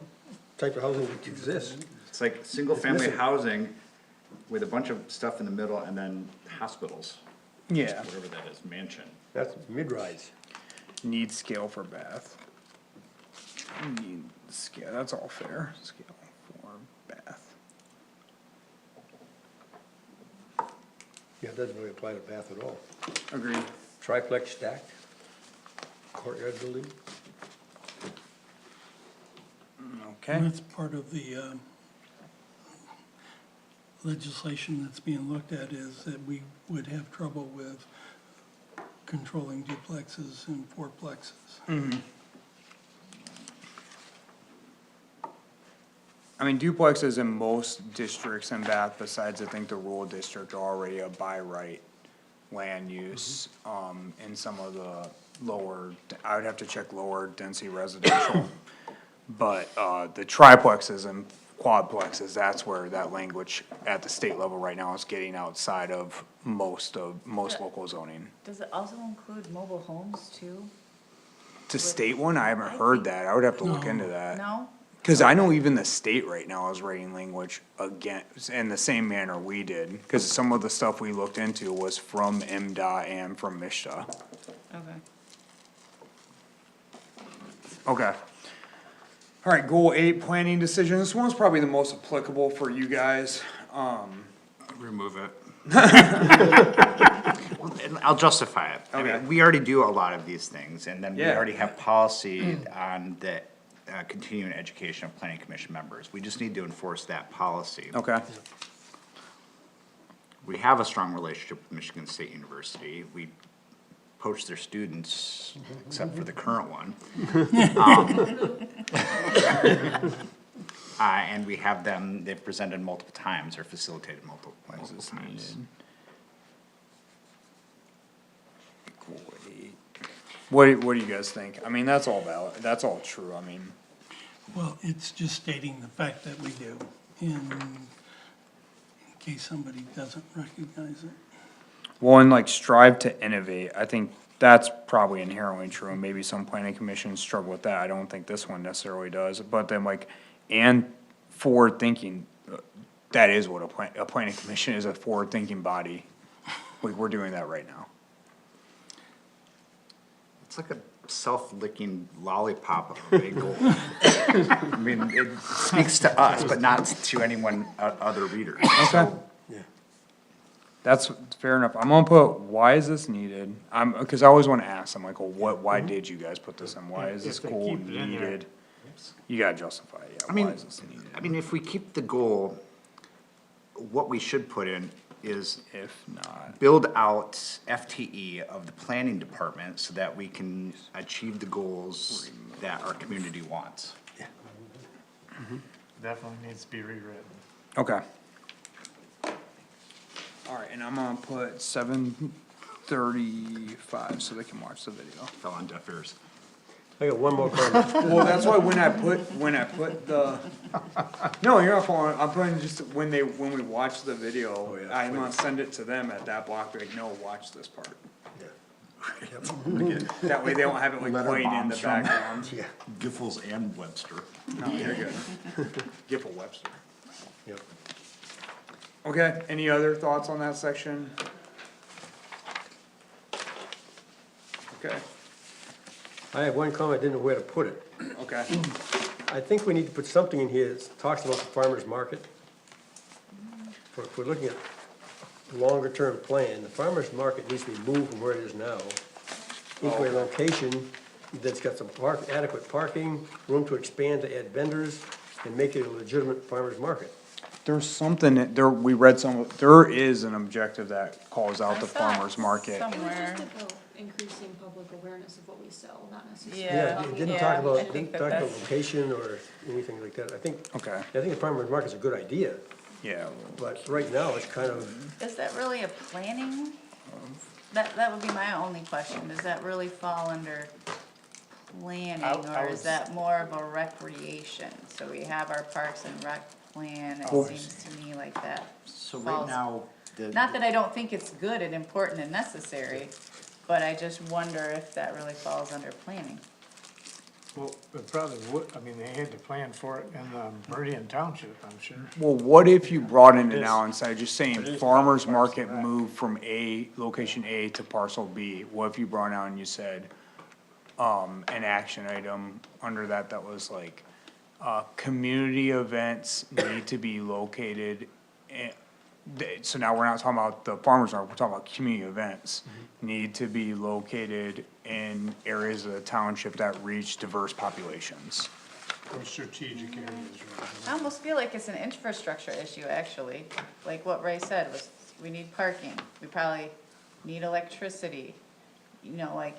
type of housing that exists. It's like single-family missing. housing with a bunch of stuff in the middle and then hospitals, Yeah, whatever that is, mansion. That's mid-rise. need scale for Bath. Need scale, that's all fair, scale for Bath. Yeah, it doesn't really apply to Bath at all. Agreed. Triplex stacked, courtyard building. Okay, that's part of the, legislation that's being looked at is that we would have trouble with controlling duplexes and fourplexes. I mean duplexes in most districts in Bath, besides I think the rural district, are already a by right land use. In some of the lower, I would have to check lower density residential. But, the triplexes and quadplexes, that's where that language at the state level right now is getting outside of most local zoning. Does it also include mobile homes too? To state one, I haven't heard that, I would have to look into that. No? Cause I know even the state right now is writing language again, in the same manner we did, cause some of the stuff we looked into was from MDOT and from MISTA. Okay. Okay. Alright, goal 8, planning decision, this one's probably the most applicable for you guys, Remove it. And I'll justify it. I Okay. mean, we already do a lot of these things, and then we Yeah. already have policy on the continuing education of planning commission members. We just need to enforce that policy. okay, We have a strong relationship with Michigan State University. We poach their students, except for the current one. And we have them, they've presented multiple times or facilitated multiple times. goal 8. What do you guys think? I mean, that's all valid, that's all true, I mean, Well, it's just stating the fact that we do, in case somebody doesn't recognize it. well, and like strive to innovate, I think that's probably inherently true, and maybe some planning commissions struggle with that, I don't think this one necessarily does, but then like, and forward thinking, that is what a planning commission is, a forward thinking body, like, we're doing that right now. It's like a self-licking lollipop of a big goal. I mean, it speaks to us, but not to anyone, other readers. Okay. That's fair enough. I'm gonna put, why is this needed? Cause I always wanna ask, I'm like, well, why did you guys put this in? Why is this If they goal keep it in there. needed? You gotta justify it, yeah, why is this needed? I mean, if we keep the goal, what we should put in is If not, build out FTE of the planning department so that we can achieve the goals that our community wants. Definitely needs to be rewritten. okay. Alright, and I'm gonna put 7:35 so they can watch the video. Fell on deaf ears. I got one more comment. Well, that's why when I put the, no, you're not following, I'm putting just, when we watch the video, yeah. I'm gonna send it to them at that block, be like, no, watch this part. That way they don't have it like Letter playing in the bombs from- background. Yeah, Giffords and Webster. No, you're good. Giffel Webster. yep. Okay, any other thoughts on that section? Okay, I have one comment, I didn't know where to put it. okay, I think we need to put something in here that talks about the farmer's market. If we're looking at longer term plan, the farmer's market needs to be moved from where it is now into a location that's got some adequate parking, room to expand to add vendors, and make it a legitimate farmer's market. there's something, there, we read there is an objective that calls out the I saw it farmer's market. Somewhere, about increasing public awareness of what we sell, not necessarily. yeah, It didn't yeah, talk I about, think didn't that talk about that's, location or anything like that. Okay, I think the farmer's market's a good idea, yeah, but right now it's kind of, is that really a planning? That would be my only question, does that really fall under planning, I or would is that more of a recreation? So we have our parks and rec plan, it Well- seems to me like that So right falls. now, Not that I don't think it's good and important and necessary, but I just wonder if that really falls under planning. Well, it probably would, I mean, they had to plan for it in Meridian Township, I'm sure. well, what if you brought in It an is- out inside, just it saying is farmer's Parks market and Rec. moved from location A to parcel B? What if you brought out and you said, an action item under that was like, community events need to be located so now we're not talking about the farmer's market, we're talking about community events. Need to be located in areas of the township that reach diverse populations. Or strategic areas, I almost feel like it's an infrastructure issue, actually, like what Ray said, was we need parking, we probably need electricity. You know, like,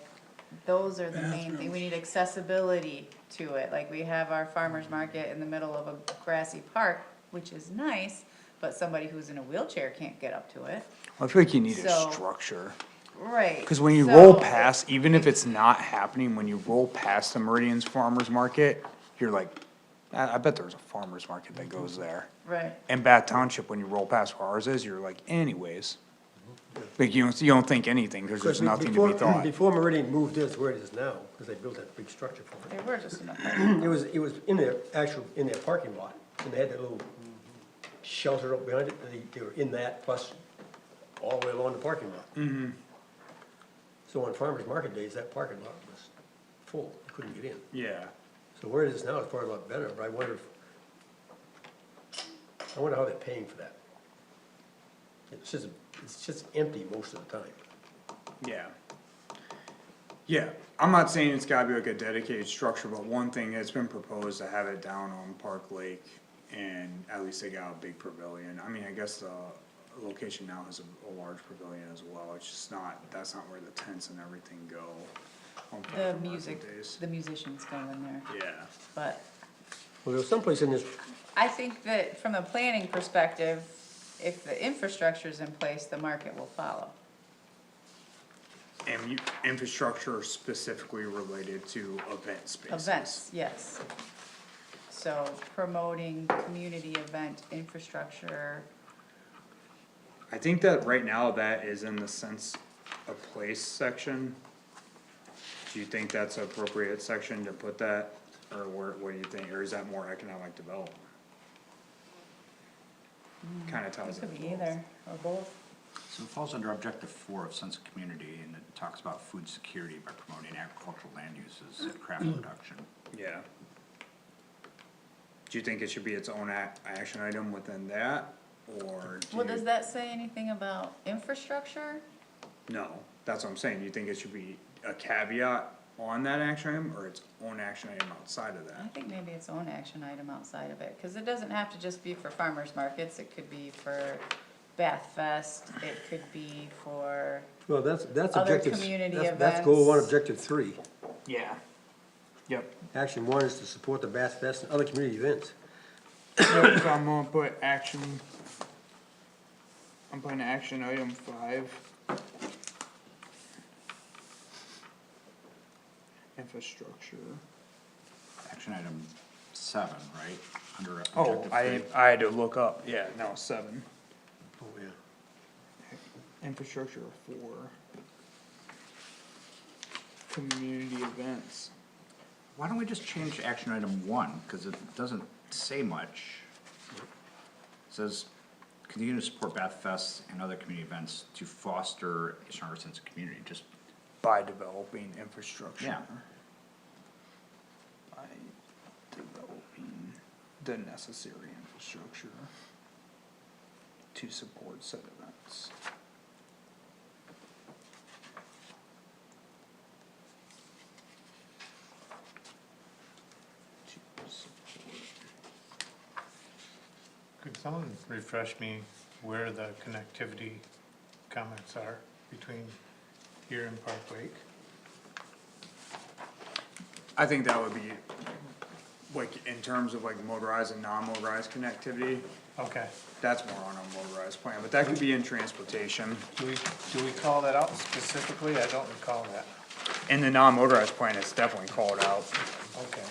those are the main thing, we need accessibility to it, like, we have our farmer's market in the middle of a grassy park, which is nice, but somebody who's in a wheelchair can't get up to it. I feel like you need a So- structure. Right. Cause when you roll so- past, even if it's not happening, when you roll past the Meridian's farmer's market, you're like, I bet there's a farmer's market that goes there. Right, And Bath Township, when you roll past where ours is, you're like, anyways. Like, you don't think anything, cause there's nothing to be thought. Before Meridian moved this where it is now, because they built that big structure for it. there were just enough. It was in their in their parking lot, and they had that little shelter up behind it, and they were in that plus all the way along the parking lot. So on farmer's market days, that parking lot was full, you couldn't get in. Yeah. So where it is now is probably a lot better, but I wonder how they're paying for that. It's just empty most of the time. Yeah. Yeah, I'm not saying it's gotta be like a dedicated structure, but one thing that's been proposed to have it down on Park Lake, and at least they got a big pavilion. I mean, I guess the location now has a large pavilion as well, it's just not, that's not where the tents and everything go. on The farmer market music, days. the musicians go in there, Yeah, but Well, there's someplace in this, I think that from a planning perspective, if the infrastructure's in place, the market will follow. and infrastructure specifically related to event spaces. Events, yes. So promoting community event infrastructure, I think that right now that is in the sense of place section. Do you think that's an appropriate section to put that, or what do you think, or is that more economic development? Kinda it ties it. could be either, or both. So it falls under objective 4 of sense of community, and it talks about food security by promoting agricultural land use uses and craft production. Yeah. Do you think it should be its own action item within that, or do Well, you? does that say anything about infrastructure? No, that's what I'm saying, do you think it should be a caveat on that action item, or its own action item outside of I that? think maybe its own action item outside of it, cause it doesn't have to just be for farmers markets, it could be for Bath Fest, it could be for, Well, that's Other objective, community that's goal one, events. objective three. Yeah. Yep. Action one is to support the Bath Fest and other community events. Yep, so I'm gonna put action, I'm putting action item 5. Infrastructure. Action item 7, right, under Oh, objective 3. I had to look up, yeah, no, 7, Oh, yeah. infrastructure 4. Community events. Why don't we just change action item 1, cause it doesn't say much. It says, continue to support Bath Fest and other community events to foster a stronger sense of community, just, By developing infrastructure. Yeah. By developing the necessary infrastructure to support said events. To support. Could someone refresh me where the connectivity comments are between here and Park Lake? I think that would be, like, in terms of like motorized and non-motorized connectivity, Okay, that's more on a motorized plan, but that could be in transportation. do we call that out specifically? I don't recall that. In the non-motorized plan, it's definitely called out. Okay,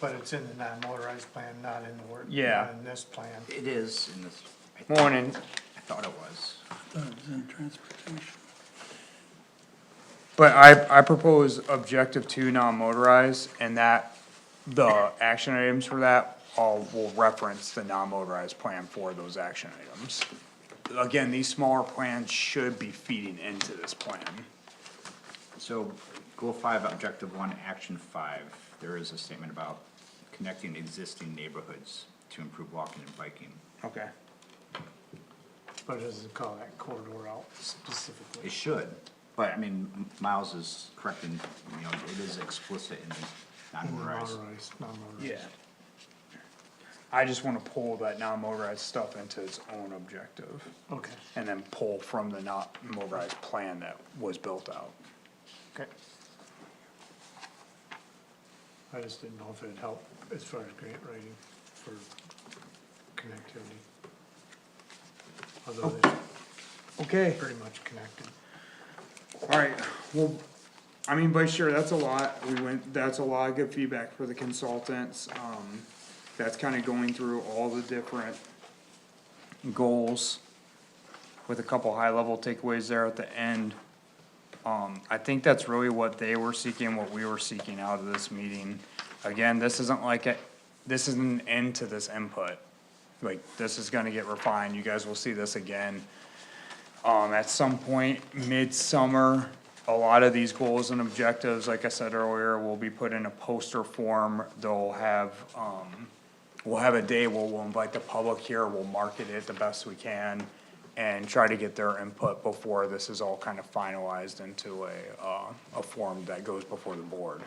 but it's in the non-motorized plan, not in the work, Yeah. not in this plan. it is in this, Morning. I thought it was. Thought it was in transportation. But I propose objective 2 non-motorized, and that, the action items for that all will reference the non-motorized plan for those action items. Again, these smaller plans should be feeding into this plan. So, goal 5, objective 1, action 5, there is a statement about connecting existing neighborhoods to improve walking and biking. Okay. But it doesn't call that corridor out specifically. It should, but I mean, Miles is correct in, you know, it is explicit in the non-motorized. Yeah. I just wanna pull that non-motorized stuff into its own objective, Okay, and then pull from the not motorized plan that was built out. okay. I just didn't know if it'd help as far as grant writing for connectivity. Although they're Okay. pretty much connected. Alright, well, I mean, by sure, that's a lot, that's a lot of good feedback for the consultants, that's kinda going through all the different goals with a couple high-level takeaways there at the end. I think that's really what they were seeking, what we were seeking out of this meeting. Again, this isn't this isn't an end to this input, like, this is gonna get refined, you guys will see this again. At some point, midsummer, a lot of these goals and objectives, like I said earlier, will be put in a poster form. They'll have, we'll have a day where we'll invite the public here, we'll market it the best we can, and try to get their input before this is all kind of finalized into a form that goes before the board.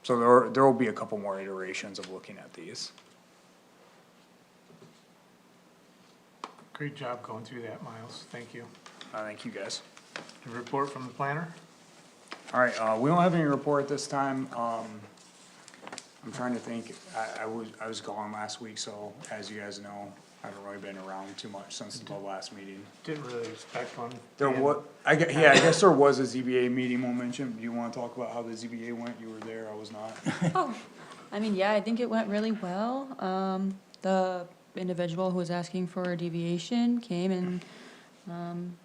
So there will be a couple more iterations of looking at these. Great job going through that, Miles, thank you. Thank you, guys. The report from the planner? Alright, we don't have any report this time, I'm trying to think, I was gone last week, so as you guys know, I haven't really been around too much since the last meeting. Didn't really expect one. There I guess there was a ZBA meeting we'll mention, do you wanna talk about how the ZBA went, you were there, I was not. Oh, I mean, yeah, I think it went really well. The individual who was asking for a deviation came and,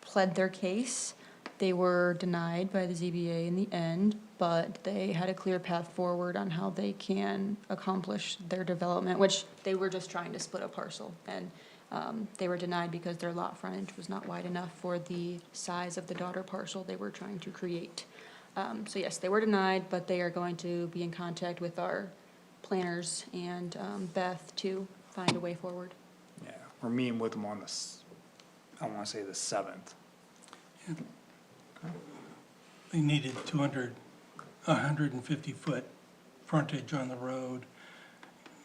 pled their case. They were denied by the ZBA in the end, but they had a clear path forward on how they can accomplish their development, which they were just trying to split a parcel. And, they were denied because their lot frontage was not wide enough for the size of the daughter parcel they were trying to create. So yes, they were denied, but they are going to be in contact with our planners and Beth to find a way forward. Yeah, we're meeting with them on I wanna say the 7th. They needed 150-foot frontage on the road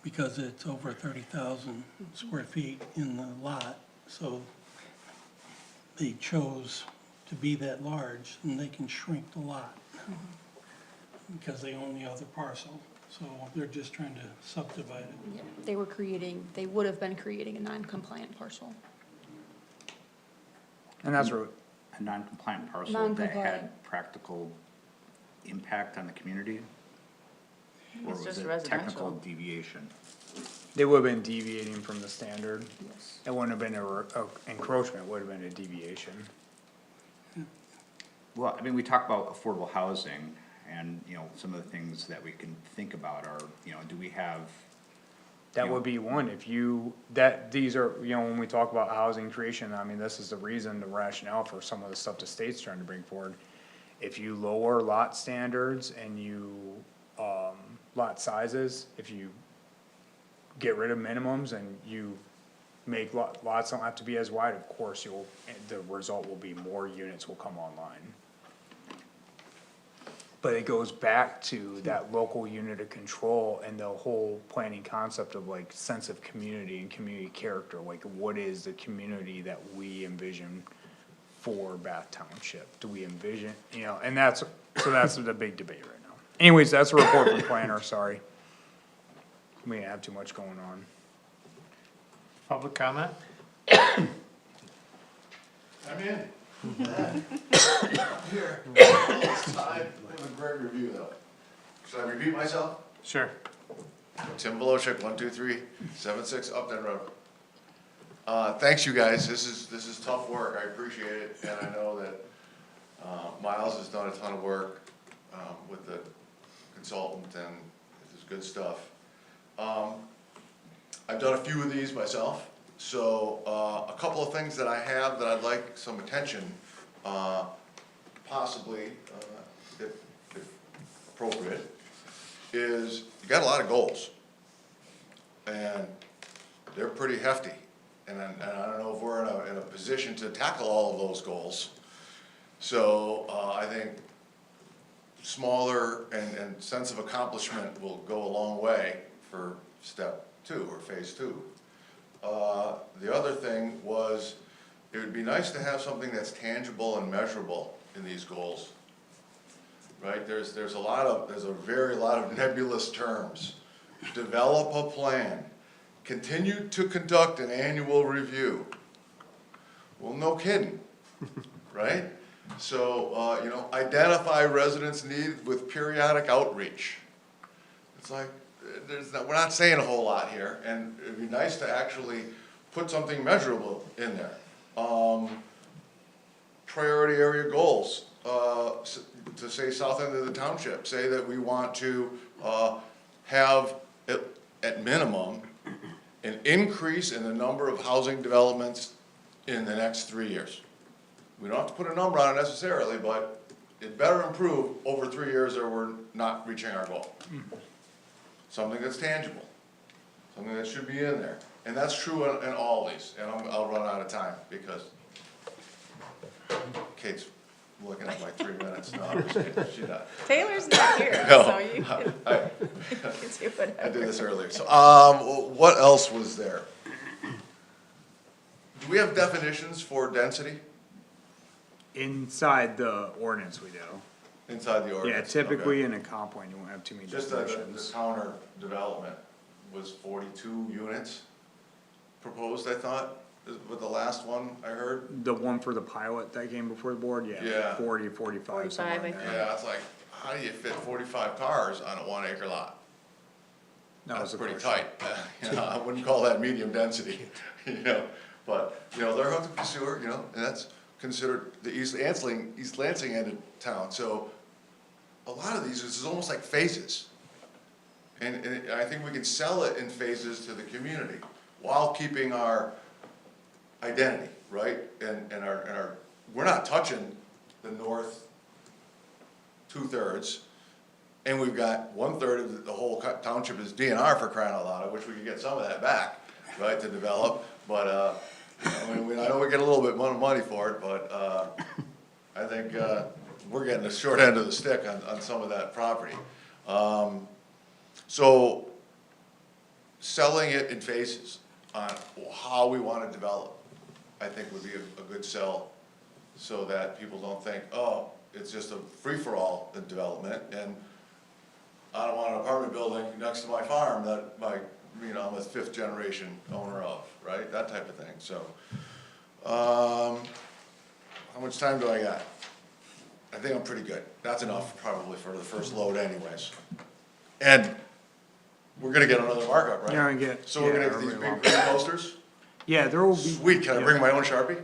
because it's over 30,000 square feet in the lot. So they chose to be that large, and they can shrink the lot because they own the other parcel. So they're just trying to subdivide it. Yeah, they would have been creating a non-compliant parcel. And that's what, A non-compliant parcel that Non-compliant. had practical impact on the community? Or It's was just it technical residential. deviation? they would have been deviating from the standard. Yes. It wouldn't have been a encroachment, it would have been a deviation. Well, I mean, we talk about affordable housing and, you know, some of the things that we can think about are, you know, do we have, That would be one, if you, these are, you know, when we talk about housing creation, I mean, this is the reason, the rationale for some of the stuff the state's trying to bring forward. If you lower lot standards and you, lot sizes, if you get rid of minimums and you make lots don't have to be as wide, of course the result will be more units will come online. But it goes back to that local unit of control and the whole planning concept of like sense of community and community character, like what is the community that we envision for Bath Township? Do we envision, you know, and that's the big debate right now. Anyways, that's a report from planner, sorry. We didn't have too much going on. Public comment? I'm in. Here. It's time for a great review though. Should I repeat myself? Sure. Tim Veloshek, 12376 Upton Road. Thanks you guys, this is tough work, I appreciate it, and I know that, Miles has done a ton of work, with the consultant, and this is good stuff. I've done a few of these myself, so, a couple of things that I have that I'd like some attention, possibly, if appropriate, is you got a lot of goals. And they're pretty hefty, and I don't know if we're in a position to tackle all of those goals. So, I think smaller and sense of accomplishment will go a long way for step 2 or phase 2. The other thing was, it would be nice to have something that's tangible and measurable in these goals. Right, there's a very lot of nebulous terms. Develop a plan, continue to conduct an annual review. Well, no kidding, right? So, you know, identify residents' needs with periodic outreach. It's like, we're not saying a whole lot here, and it'd be nice to actually put something measurable in there. Priority area goals, to say south end of the township, say that we want to, have, at minimum, an increase in the number of housing developments in the next 3 years. We don't have to put a number on it necessarily, but it better improve over 3 years or we're not reaching our goal. Something that's tangible, something that should be in there. And that's true in all these, and I'll run out of time because Kate's looking at my 3 minutes. No, I'm just kidding, she's not. Taylor's not here, No, so you can I do whatever. I did this earlier, so, what else was there? Do we have definitions for density Inside the ordinance we do. inside the Yeah, ordinance? typically Okay. in a comp plan, you won't have too many Just definitions. the counter development was 42 units proposed, I thought, with the last one I heard. The one for the pilot that came before the board, Yeah. yeah, 40, 45, somewhere 45, in I there. Yeah, it's like, how do you fit 45 cars on a 1 acre lot? That was That's the pretty question. tight, you know, I wouldn't call that medium density, you know, but, you know, they're hooked up to sewer, you know, and that's considered the East Lansing end of town, so a lot of these, this is almost like phases. And I think we can sell it in phases to the community, while keeping our identity, right? And our, we're not touching the north 2/3. And we've got 1/3 of the whole township is DNR for crying out loud, I wish we could get some of that back, right, to develop. But, I mean, I know we get a little bit more money for it, but, I think, we're getting the short end of the stick on some of that property. So, selling it in phases on how we wanna develop, I think would be a good sell, so that people don't think, oh, it's just a free-for-all in development, and I don't want an apartment building next to my farm that I'm a 5th generation owner of, right, that type of thing, so. How much time do I got? I think I'm pretty good, that's enough probably for the first load anyways. And we're gonna get another markup, right? Yeah, I get- So we're gonna yeah, get these everybody big green posters? Yeah, there will be. Sweet, can I bring my own Sharpie?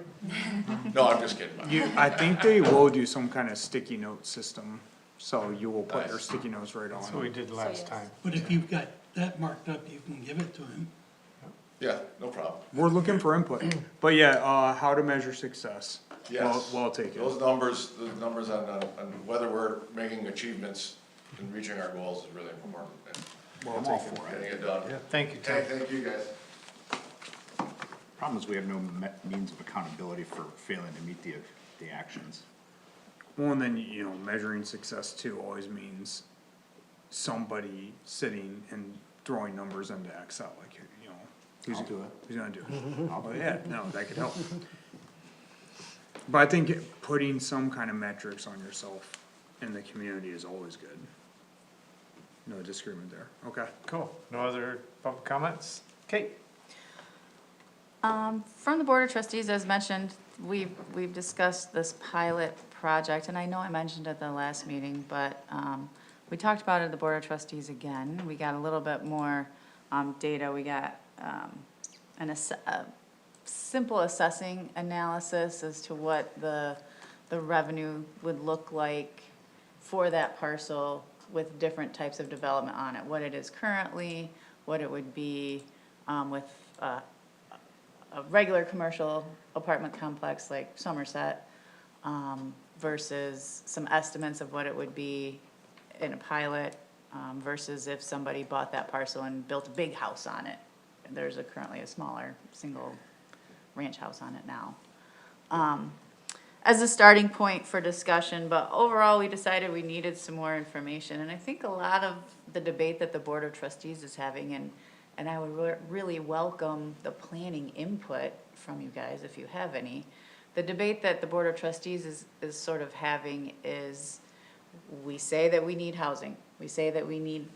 No, I'm just kidding. I think they will do some kind of sticky note system, so you will put your Nice. sticky notes right on That's what we it. did last yes. time. But if you've got that marked up, you can give it to him. Yeah, no problem. We're looking for input, but yeah, how to measure success. Yes. Well taken. Those numbers on whether we're making achievements and reaching our goals is really important, and Well taken. getting it done. Thank you, Tim. Okay, thank you guys. Problem is, we have no means of accountability for failing to meet the actions. Well, and then, measuring success too always means somebody sitting and throwing numbers into Excel, like, who's I'll do it. Who's gonna do it? Oh, yeah, no, that could help. But I think putting some kind of metrics on yourself in the community is always good. No disagreement there, okay. Cool. No other public comments? Kate? From the Board of Trustees, as mentioned, we've discussed this pilot project, and I know I mentioned at the last meeting, but, we talked about it at the Board of Trustees again. We got a little bit more, data. We got, a simple assessing analysis as to what the revenue would look like for that parcel with different types of development on it, what it is currently, what it would be, with, a regular commercial apartment complex like Somerset, versus some estimates of what it would be in a pilot, versus if somebody bought that parcel and built a big house on it. There's currently a smaller, single ranch house on it now. As a starting point for discussion, but overall, we decided we needed some more information. And I think a lot of the debate that the Board of Trustees is having, and I would really welcome the planning input from you guys if you have any. The debate that the Board of Trustees is sort of having is, we say that we need housing. We say that we need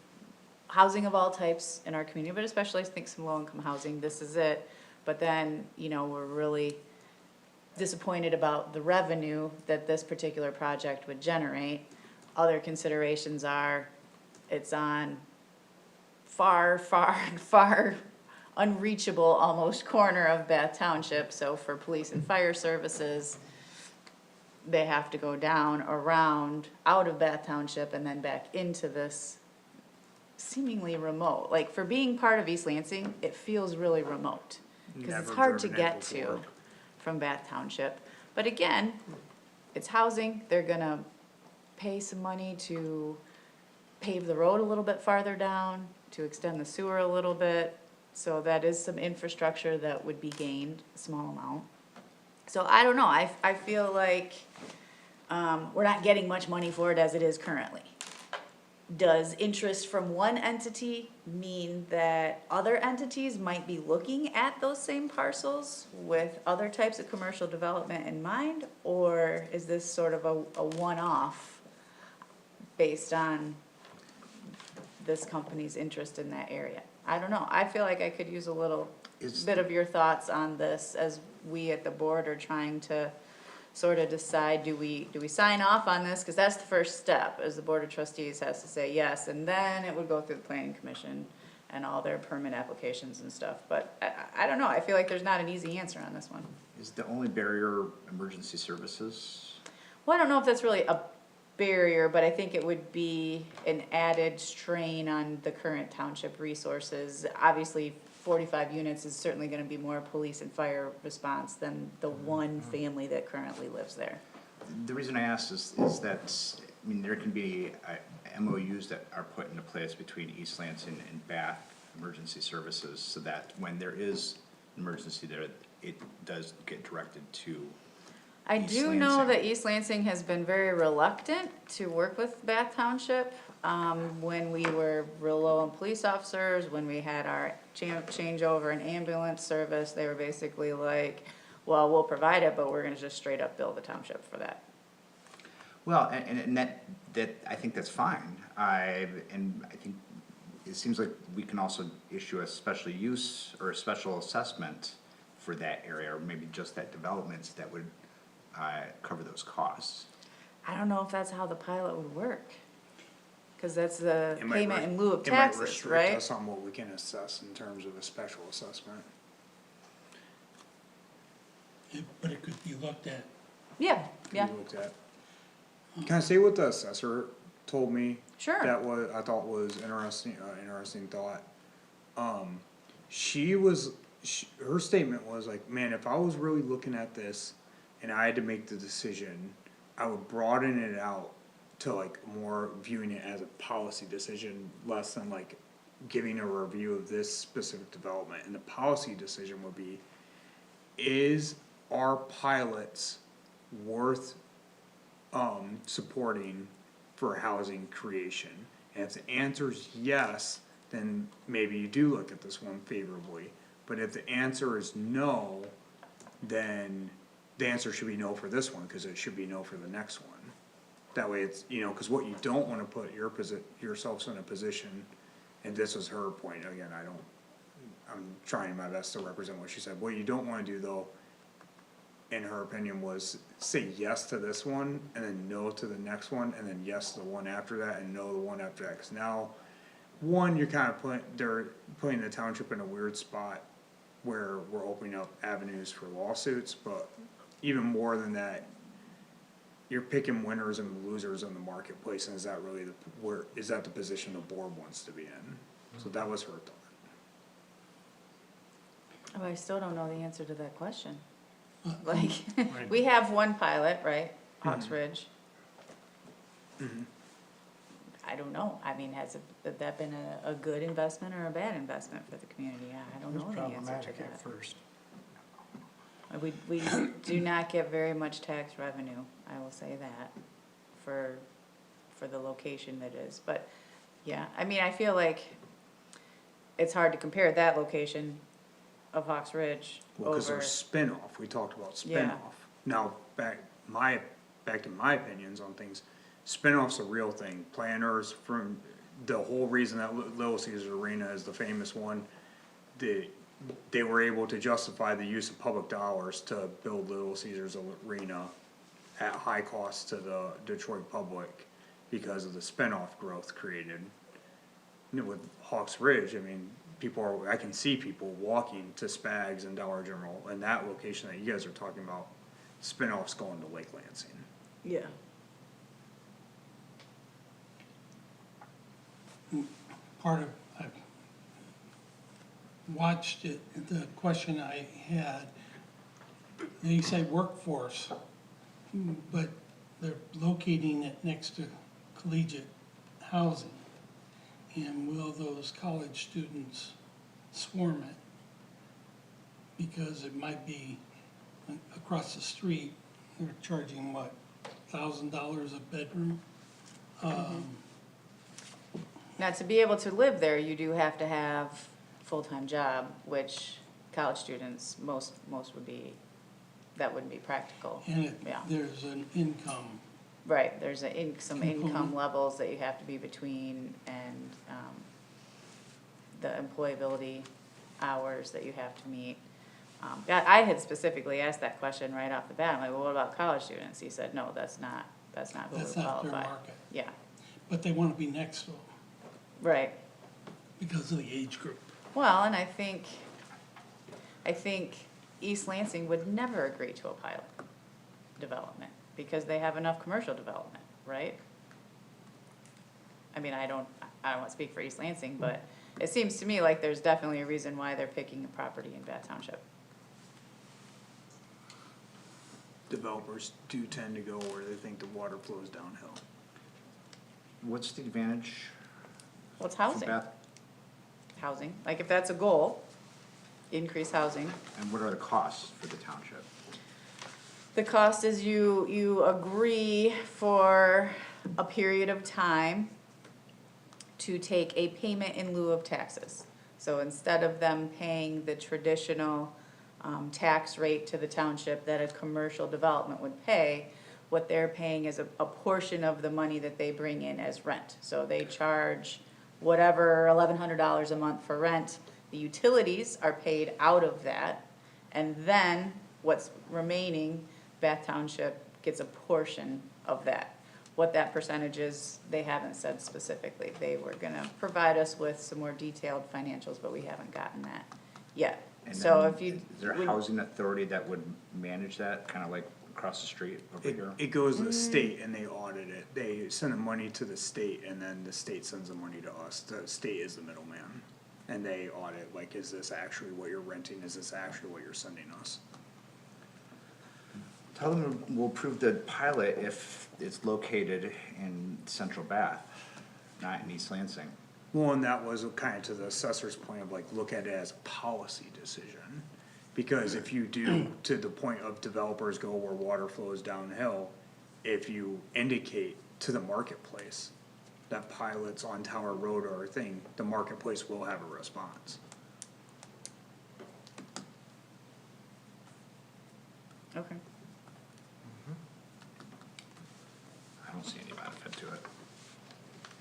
housing of all types in our community, but especially I think some low-income housing, this is it. But then, we're really disappointed about the revenue that this particular project would generate. Other considerations are, it's on far, far, far unreachable almost corner of Bath Township, so for police and fire services, they have to go down, around, out of Bath Township and then back into this seemingly remote. Like, for being part of East Lansing, it feels really remote, because it's Never hard to driven it get to before. from Bath Township. But again, it's housing, they're gonna pay some money to pave the road a little bit farther down, to extend the sewer a little bit, so that is some infrastructure that would be gained, a small amount. So I don't know, I feel like, we're not getting much money for it as it is currently. Does interest from one entity mean that other entities might be looking at those same parcels with other types of commercial development in mind? Or is this sort of a one-off based on this company's interest in that area? I don't know, I feel like I could use a little bit of your thoughts on this as we at the board are trying to sort of decide, do we sign off on this? Because that's the first step, is the Board of Trustees has to say yes, and then it would go through the Planning Commission and all their permit applications and stuff. But I don't know, I feel like there's not an easy answer on this one. Is the only barrier emergency services? Well, I don't know if that's really a barrier, but I think it would be an added strain on the current township resources. Obviously, 45 units is certainly gonna be more police and fire response than the one family that currently lives there. The reason I asked is that I mean, there can be MOUs that are put into place between East Lansing and Bath Emergency Services, so that when there is an emergency there, it does get directed to I East do know Lansing. that East Lansing has been very reluctant to work with Bath Township. When we were real low on police officers, when we had our changeover in ambulance service, they were basically like, well, we'll provide it, but we're gonna just straight up bill the township for that. Well, and that, I think that's fine. And I think it seems like we can also issue a special use or a special assessment for that area, or maybe just that developments that would, cover those costs. I don't know if that's how the pilot would work. Cause that's the It might payment re- in lieu of It might taxes, restrict right? us on what we can assess in terms of a special assessment. But it could be looked at. Yeah, We yeah, looked at. Can I say what the assessor told me? Sure. That was, I thought was interesting thought. Her statement was like, man, if I was really looking at this and I had to make the decision, I would broaden it out to like more viewing it as a policy decision, less than like giving a review of this specific development. And the policy decision would be, is our pilots worth supporting for housing creation? And if the answer is yes, then maybe you do look at this one favorably. But if the answer is no, then the answer should be no for this one, cause it should be no for the next one. That way it's, you know, cause what you don't wanna put yourselves in a position, and this was her point, again, I'm trying my best to represent what she said, what you don't wanna do though, in her opinion, was say yes to this one, and then no to the next one, and then yes to the one after that, and no to the one after that, cause now, one, you're kinda putting the township in a weird spot where we're opening up avenues for lawsuits, but even more than that, you're picking winners and losers in the marketplace, and is that really is that the position the board wants to be in? So that was her thought. oh, I still don't know the answer to that question. Like, we have one pilot, right, Hawks Ridge. I don't know, I mean, has that been a good investment or a bad investment for the community? I don't know the answer to that. first. We do not get very much tax revenue, I will say that, for the location that is, but, yeah, I mean, I feel like it's hard to compare that location of Hawks Ridge Well, cause over, there's spin-off, we talked about Yeah. spin-off. Now, back to my opinions on things, spin-off's a real thing, planners from, the whole reason that Little Caesars Arena is the famous one, they were able to justify the use of public dollars to build Little Caesars Arena at high cost to the Detroit public because of the spin-off growth created. With Hawks Ridge, I mean, I can see people walking to Spags and Dollar General, and that location that you guys are talking about, spin-offs going to Lake Lansing. yeah. Part of, I've watched it, the question I had, they say workforce, but they're locating it next to collegiate housing. And will those college students swarm it? Because it might be across the street, they're charging what, $1,000 a bedroom? Now, to be able to live there, you do have to have a full-time job, which college students, most would be, that wouldn't be practical. And Yeah. there's an income, Right, there's some income Component. levels that you have to be between, and, the employability hours that you have to meet. I had specifically asked that question right off the bat, I'm like, well, what about college students? He said, no, that's not who would that's not their qualify. market, Yeah, but they wanna be next to them right. because of the age group. Well, and I think East Lansing would never agree to a pilot development, because they have enough commercial development, right? I mean, I don't wanna speak for East Lansing, but it seems to me like there's definitely a reason why they're picking a property in Bath Township. Developers do tend to go where they think the water flows downhill. What's the advantage Well, it's for housing, Bath? housing, like if that's a goal, increase housing. And what are the costs for the township? The cost is you agree for a period of time to take a payment in lieu of taxes. So instead of them paying the traditional, tax rate to the township that a commercial development would pay, what they're paying is a portion of the money that they bring in as rent. So they charge whatever, $1,100 a month for rent. The utilities are paid out of that, and then what's remaining, Bath Township gets a portion of that. What that percentage is, they haven't said specifically. They were gonna provide us with some more detailed financials, but we haven't gotten that yet. And So then if you. Is there a housing authority that would manage that, kinda like across the street over here? It goes to the state and they audit it. They send the money to the state and then the state sends the money to us. The state is the middleman. And they audit, like, is this actually what you're renting? Is this actually what you're sending us? Tell them we'll approve the pilot if it's located in central Bath, not in East Lansing. Well, and that was kind of to the assessor's point of like, look at it as a policy decision. Because if you do, to the point of developers go where water flows downhill, if you indicate to the marketplace that pilots on Tower Road are a thing, the marketplace will have a response. Okay. I don't see any benefit to it.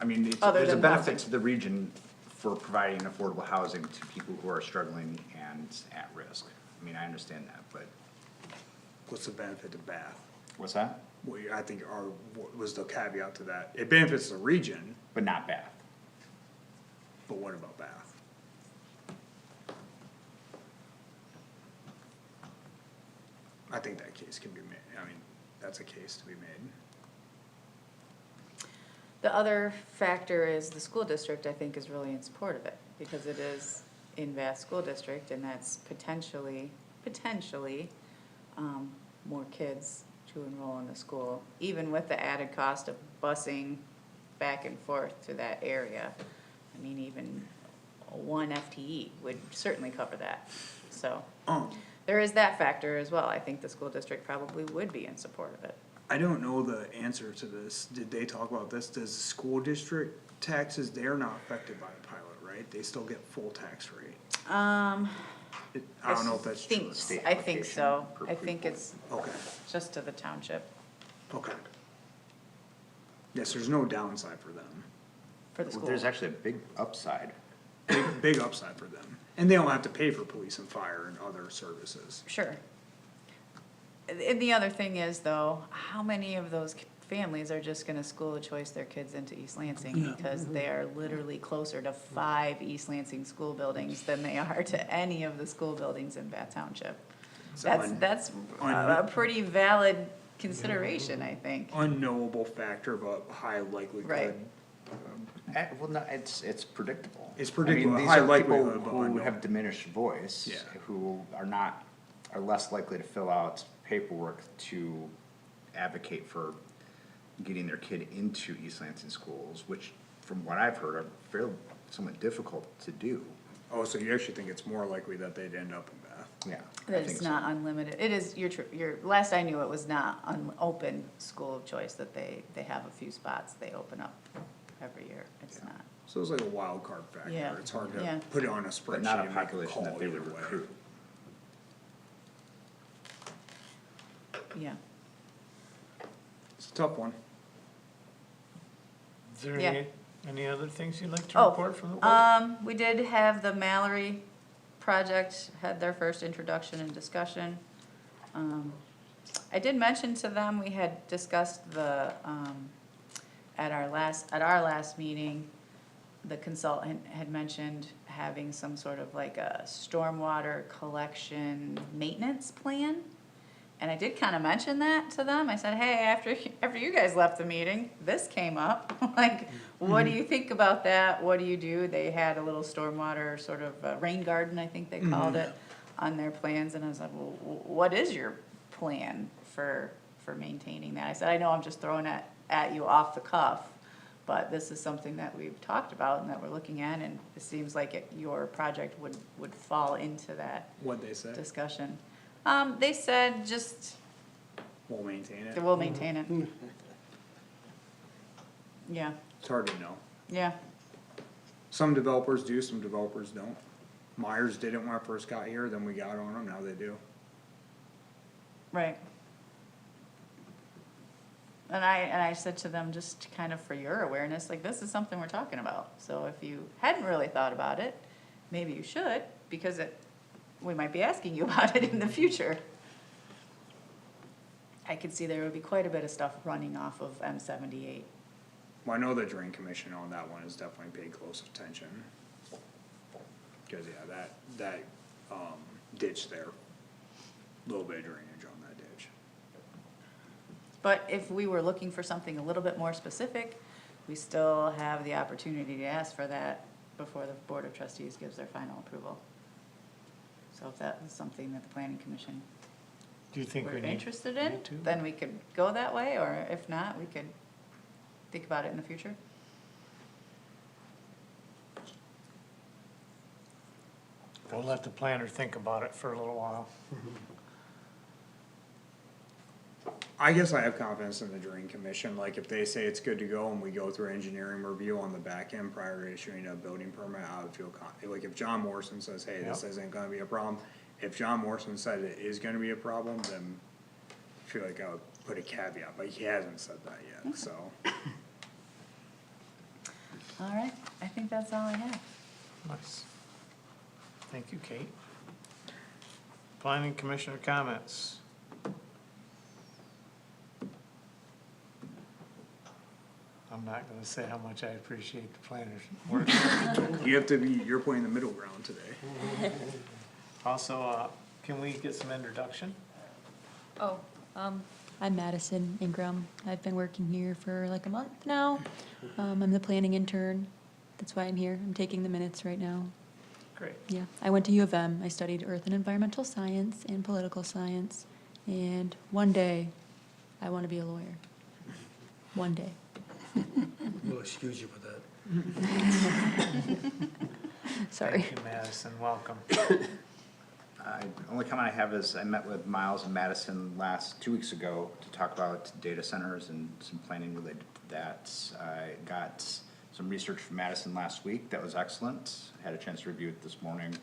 I mean, Other there's a than benefit housing. to the region for providing affordable housing to people who are struggling and at risk. I mean, I understand that, but, What's the benefit to Bath? what's that? Well, I think what was the caveat to that? It benefits the region, But not Bath. but what about Bath? I think that case can be made, I mean, that's a case to be made. The other factor is the school district, I think, is really in support of it, because it is in Bath School District, and that's potentially, more kids to enroll in the school, even with the added cost of busing back and forth to that area. I mean, even one FTE would certainly cover that, so. There is that factor as well. I think the school district probably would be in support of it. I don't know the answer to this. Did they talk about this? Does the school district taxes, they're not affected by the pilot, right? They still get full tax rate. I don't know if that's true. State I think so. application per I think pupil. it's Okay, just to the township okay. Yes, there's no downside for them. for the Well, school. there's actually a big upside. Big upside for them. And they don't have to pay for police and fire and other services. Sure. And the other thing is though, how many of those families are just gonna school choice their kids into East Lansing? Yeah. Because they are literally closer to 5 East Lansing school buildings than they are to any of the school buildings in Bath Township. That's a pretty valid consideration, I think. Unknowable factor, but high likelihood. Right. Well, no, it's predictable. It's predictable, I mean, high these are people likelihood, but who unknown. have diminished voice, Yeah. who are less likely to fill out paperwork to advocate for getting their kid into East Lansing schools, which, from what I've heard, are fairly, somewhat difficult to do. Oh, so you actually think it's more likely that they'd end up in Bath? Yeah. I That think it's so. not unlimited. It is, last I knew, it was not open school of choice, that they have a few spots they open up every year. It's not. So it's like a wild card factor. Yeah, It's hard yeah. to put it on a spreadsheet But not a and make a population that call they either would way. recruit. Yeah. It's a tough one. Is there Yeah. any other things you'd like to Oh, report from the board? we did have the Mallory project, had their first introduction and discussion. I did mention to them, we had discussed the, at our last meeting, the consultant had mentioned having some sort of like a stormwater collection maintenance plan. And I did kind of mention that to them. I said, hey, after you guys left the meeting, this came up. Like, what do you think about that? What do you do? They had a little stormwater sort of rain garden, I think they called it, on their plans. And I was like, well, what is your plan for maintaining that? I said, I know I'm just throwing it at you off the cuff, But this is something that we've talked about and that we're looking at, and it seems like your project would fall into that What'd they say? discussion. They said just, We'll maintain it. that we'll maintain it. Yeah, It's hard to know. yeah, Some developers do, some developers don't. Myers didn't when I first got here, then we got on them, now they do. right. And I said to them, just kind of for your awareness, like, this is something we're talking about. So if you hadn't really thought about it, maybe you should, because we might be asking you about it in the future. I could see there would be quite a bit of stuff running off of M78. Well, I know the drain commission on that one has definitely paid close attention. Cause yeah, that ditch there, little bit of drainage on that ditch. But if we were looking for something a little bit more specific, we still have the opportunity to ask for that before the Board of Trustees gives their final approval. So if that was something that the Planning Commission Do you think were we need? interested in, need to? then we could go that way, or if not, we could think about it in the future. We'll let the planner think about it for a little while. I guess I have confidence in the drain commission, like if they say it's good to go and we go through engineering review on the back end prior to issuing a building permit, I would feel like if John Morrison says, hey, this Yep. isn't gonna be a problem. If John Morrison said it is gonna be a problem, then I feel like I would put a caveat, but he hasn't said that yet, so. All right, I think that's all I have. Nice. Thank you, Kate. Planning Commissioner comments. I'm not gonna say how much I appreciate the planner's work. You have to be, you're playing the middle ground today. Also, can we get some introduction? Oh, I'm Madison Ingram. I've been working here for like a month now. I'm the planning intern. That's why I'm here. I'm taking the minutes right now. Great. Yeah, I went to U of M. I studied earth and environmental science and political science. And one day, I want to be a lawyer. One day. We'll excuse you for that. Sorry. Thank you, Madison, welcome. Only comment I have is I met with Miles and Madison 2 weeks ago to talk about data centers and some planning related to that. I got some research from Madison last week that was excellent, had a chance to review it this morning.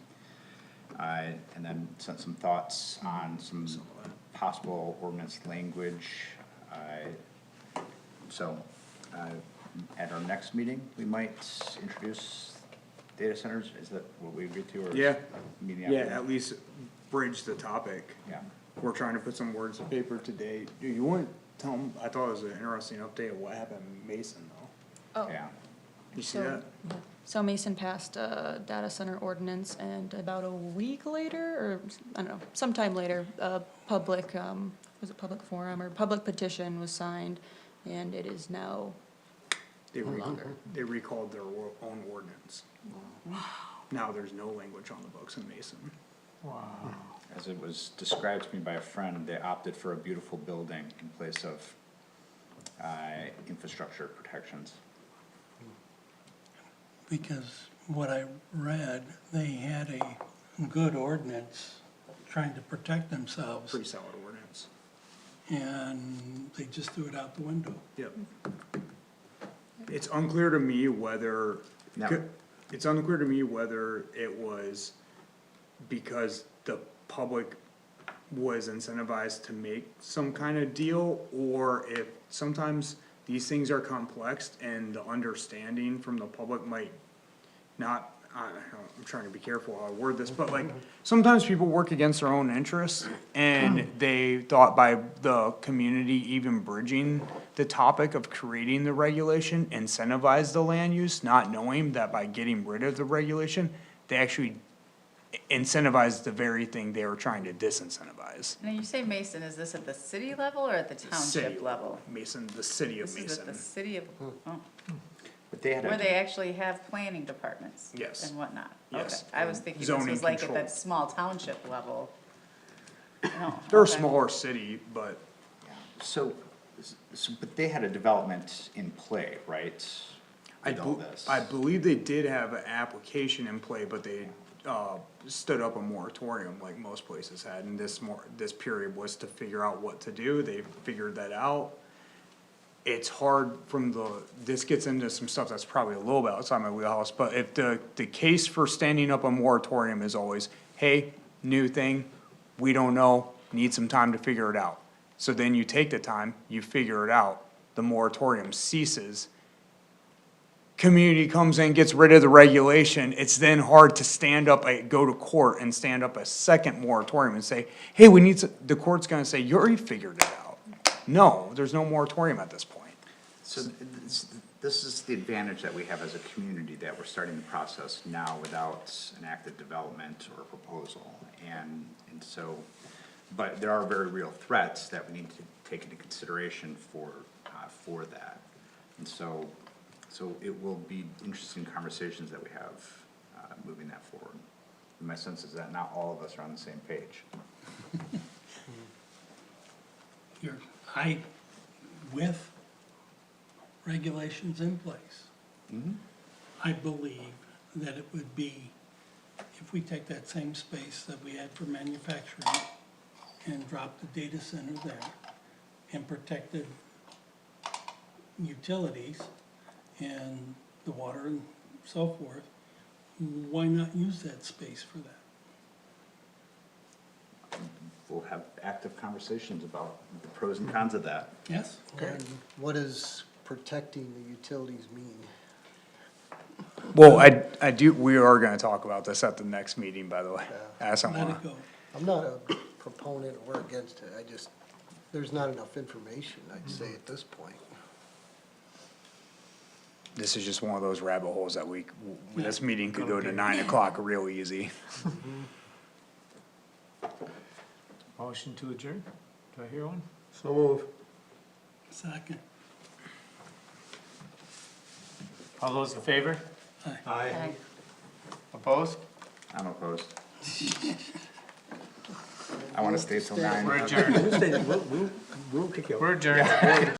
And then sent some thoughts on some possible ordinance language. At our next meeting, we might introduce data centers, is that what we agreed to, or? Yeah. Meeting Yeah, after? at least bridge the topic. Yeah. We're trying to put some words to paper today. Do you want to tell them, I thought it was an interesting update of what happened in Mason though. Oh. Yeah. You see So, that? yeah. So Mason passed a data center ordinance, and about a week later, or I don't know, sometime later, a public, was it public forum or public petition was signed, and it is now They recalled their own ordinance. Now there's no language on the books in Mason. Wow. As it was described to me by a friend, they opted for a beautiful building in place of, infrastructure protections. Because what I read, they had a good ordinance trying to protect themselves, Pretty solid ordinance. and they just threw it out the window. Yep. It's unclear to me whether, No. it's unclear to me whether it was because the public was incentivized to make some kind of deal, or if sometimes these things are complex and the understanding from the public might not, I'm trying to be careful how I word this, but like, sometimes people work against their own interests, and they thought by the community even bridging the topic of creating the regulation incentivized the land use, not knowing that by getting rid of the regulation, they actually incentivized the very thing they were trying to disincentivize. Now, you say Mason, is this at the city level or at the City township level? Mason, the city of This is at the Mason. city of, oh, But they had where they a, actually have planning departments? Yes. And whatnot? Yes. Okay, I was thinking this Zoning was like at control. that small township level. No, They're a okay. smaller city, but but they had a development in play, right? with all this. I believe they did have an application in play, but they, stood up a moratorium like most places had, and this period was to figure out what to do, they figured that out. It's hard this gets into some stuff that's probably a little bit outside my wheelhouse, but if the case for standing up a moratorium is always, hey, new thing, we don't know, need some time to figure it out. So then you take the time, you figure it out, the moratorium ceases. Community comes in, gets rid of the regulation, it's then hard to go to court and stand up a second moratorium and say, hey, the court's gonna say, you already figured it out. No, there's no moratorium at this point. So this is the advantage that we have as a community, that we're starting the process now without an active development or proposal. And so, but there are very real threats that we need to take into consideration for that. And so it will be interesting conversations that we have, moving that forward. And my sense is that not all of us are on the same page. With regulations in place, I believe that it would be, if we take that same space that we had for manufacturing and drop the data center there and protected utilities and the water and so forth, why not use that space for that? We'll have active conversations about the pros and cons of that. Yes? And what does protecting the utilities mean? Well, we are gonna talk about this at the next meeting, by the way. As I'm Let gonna- it go. I'm not a proponent or against it, there's not enough information, I'd say, at this point. This is just one of those rabbit holes that this meeting could go to 9 o'clock real easy. Motion to adjourn? Do I hear one? So move. Second. All those in favor? Aye. Opposed? I'm opposed. I wanna stay till 9. We're adjourned. We'll kick you out. We're adjourned.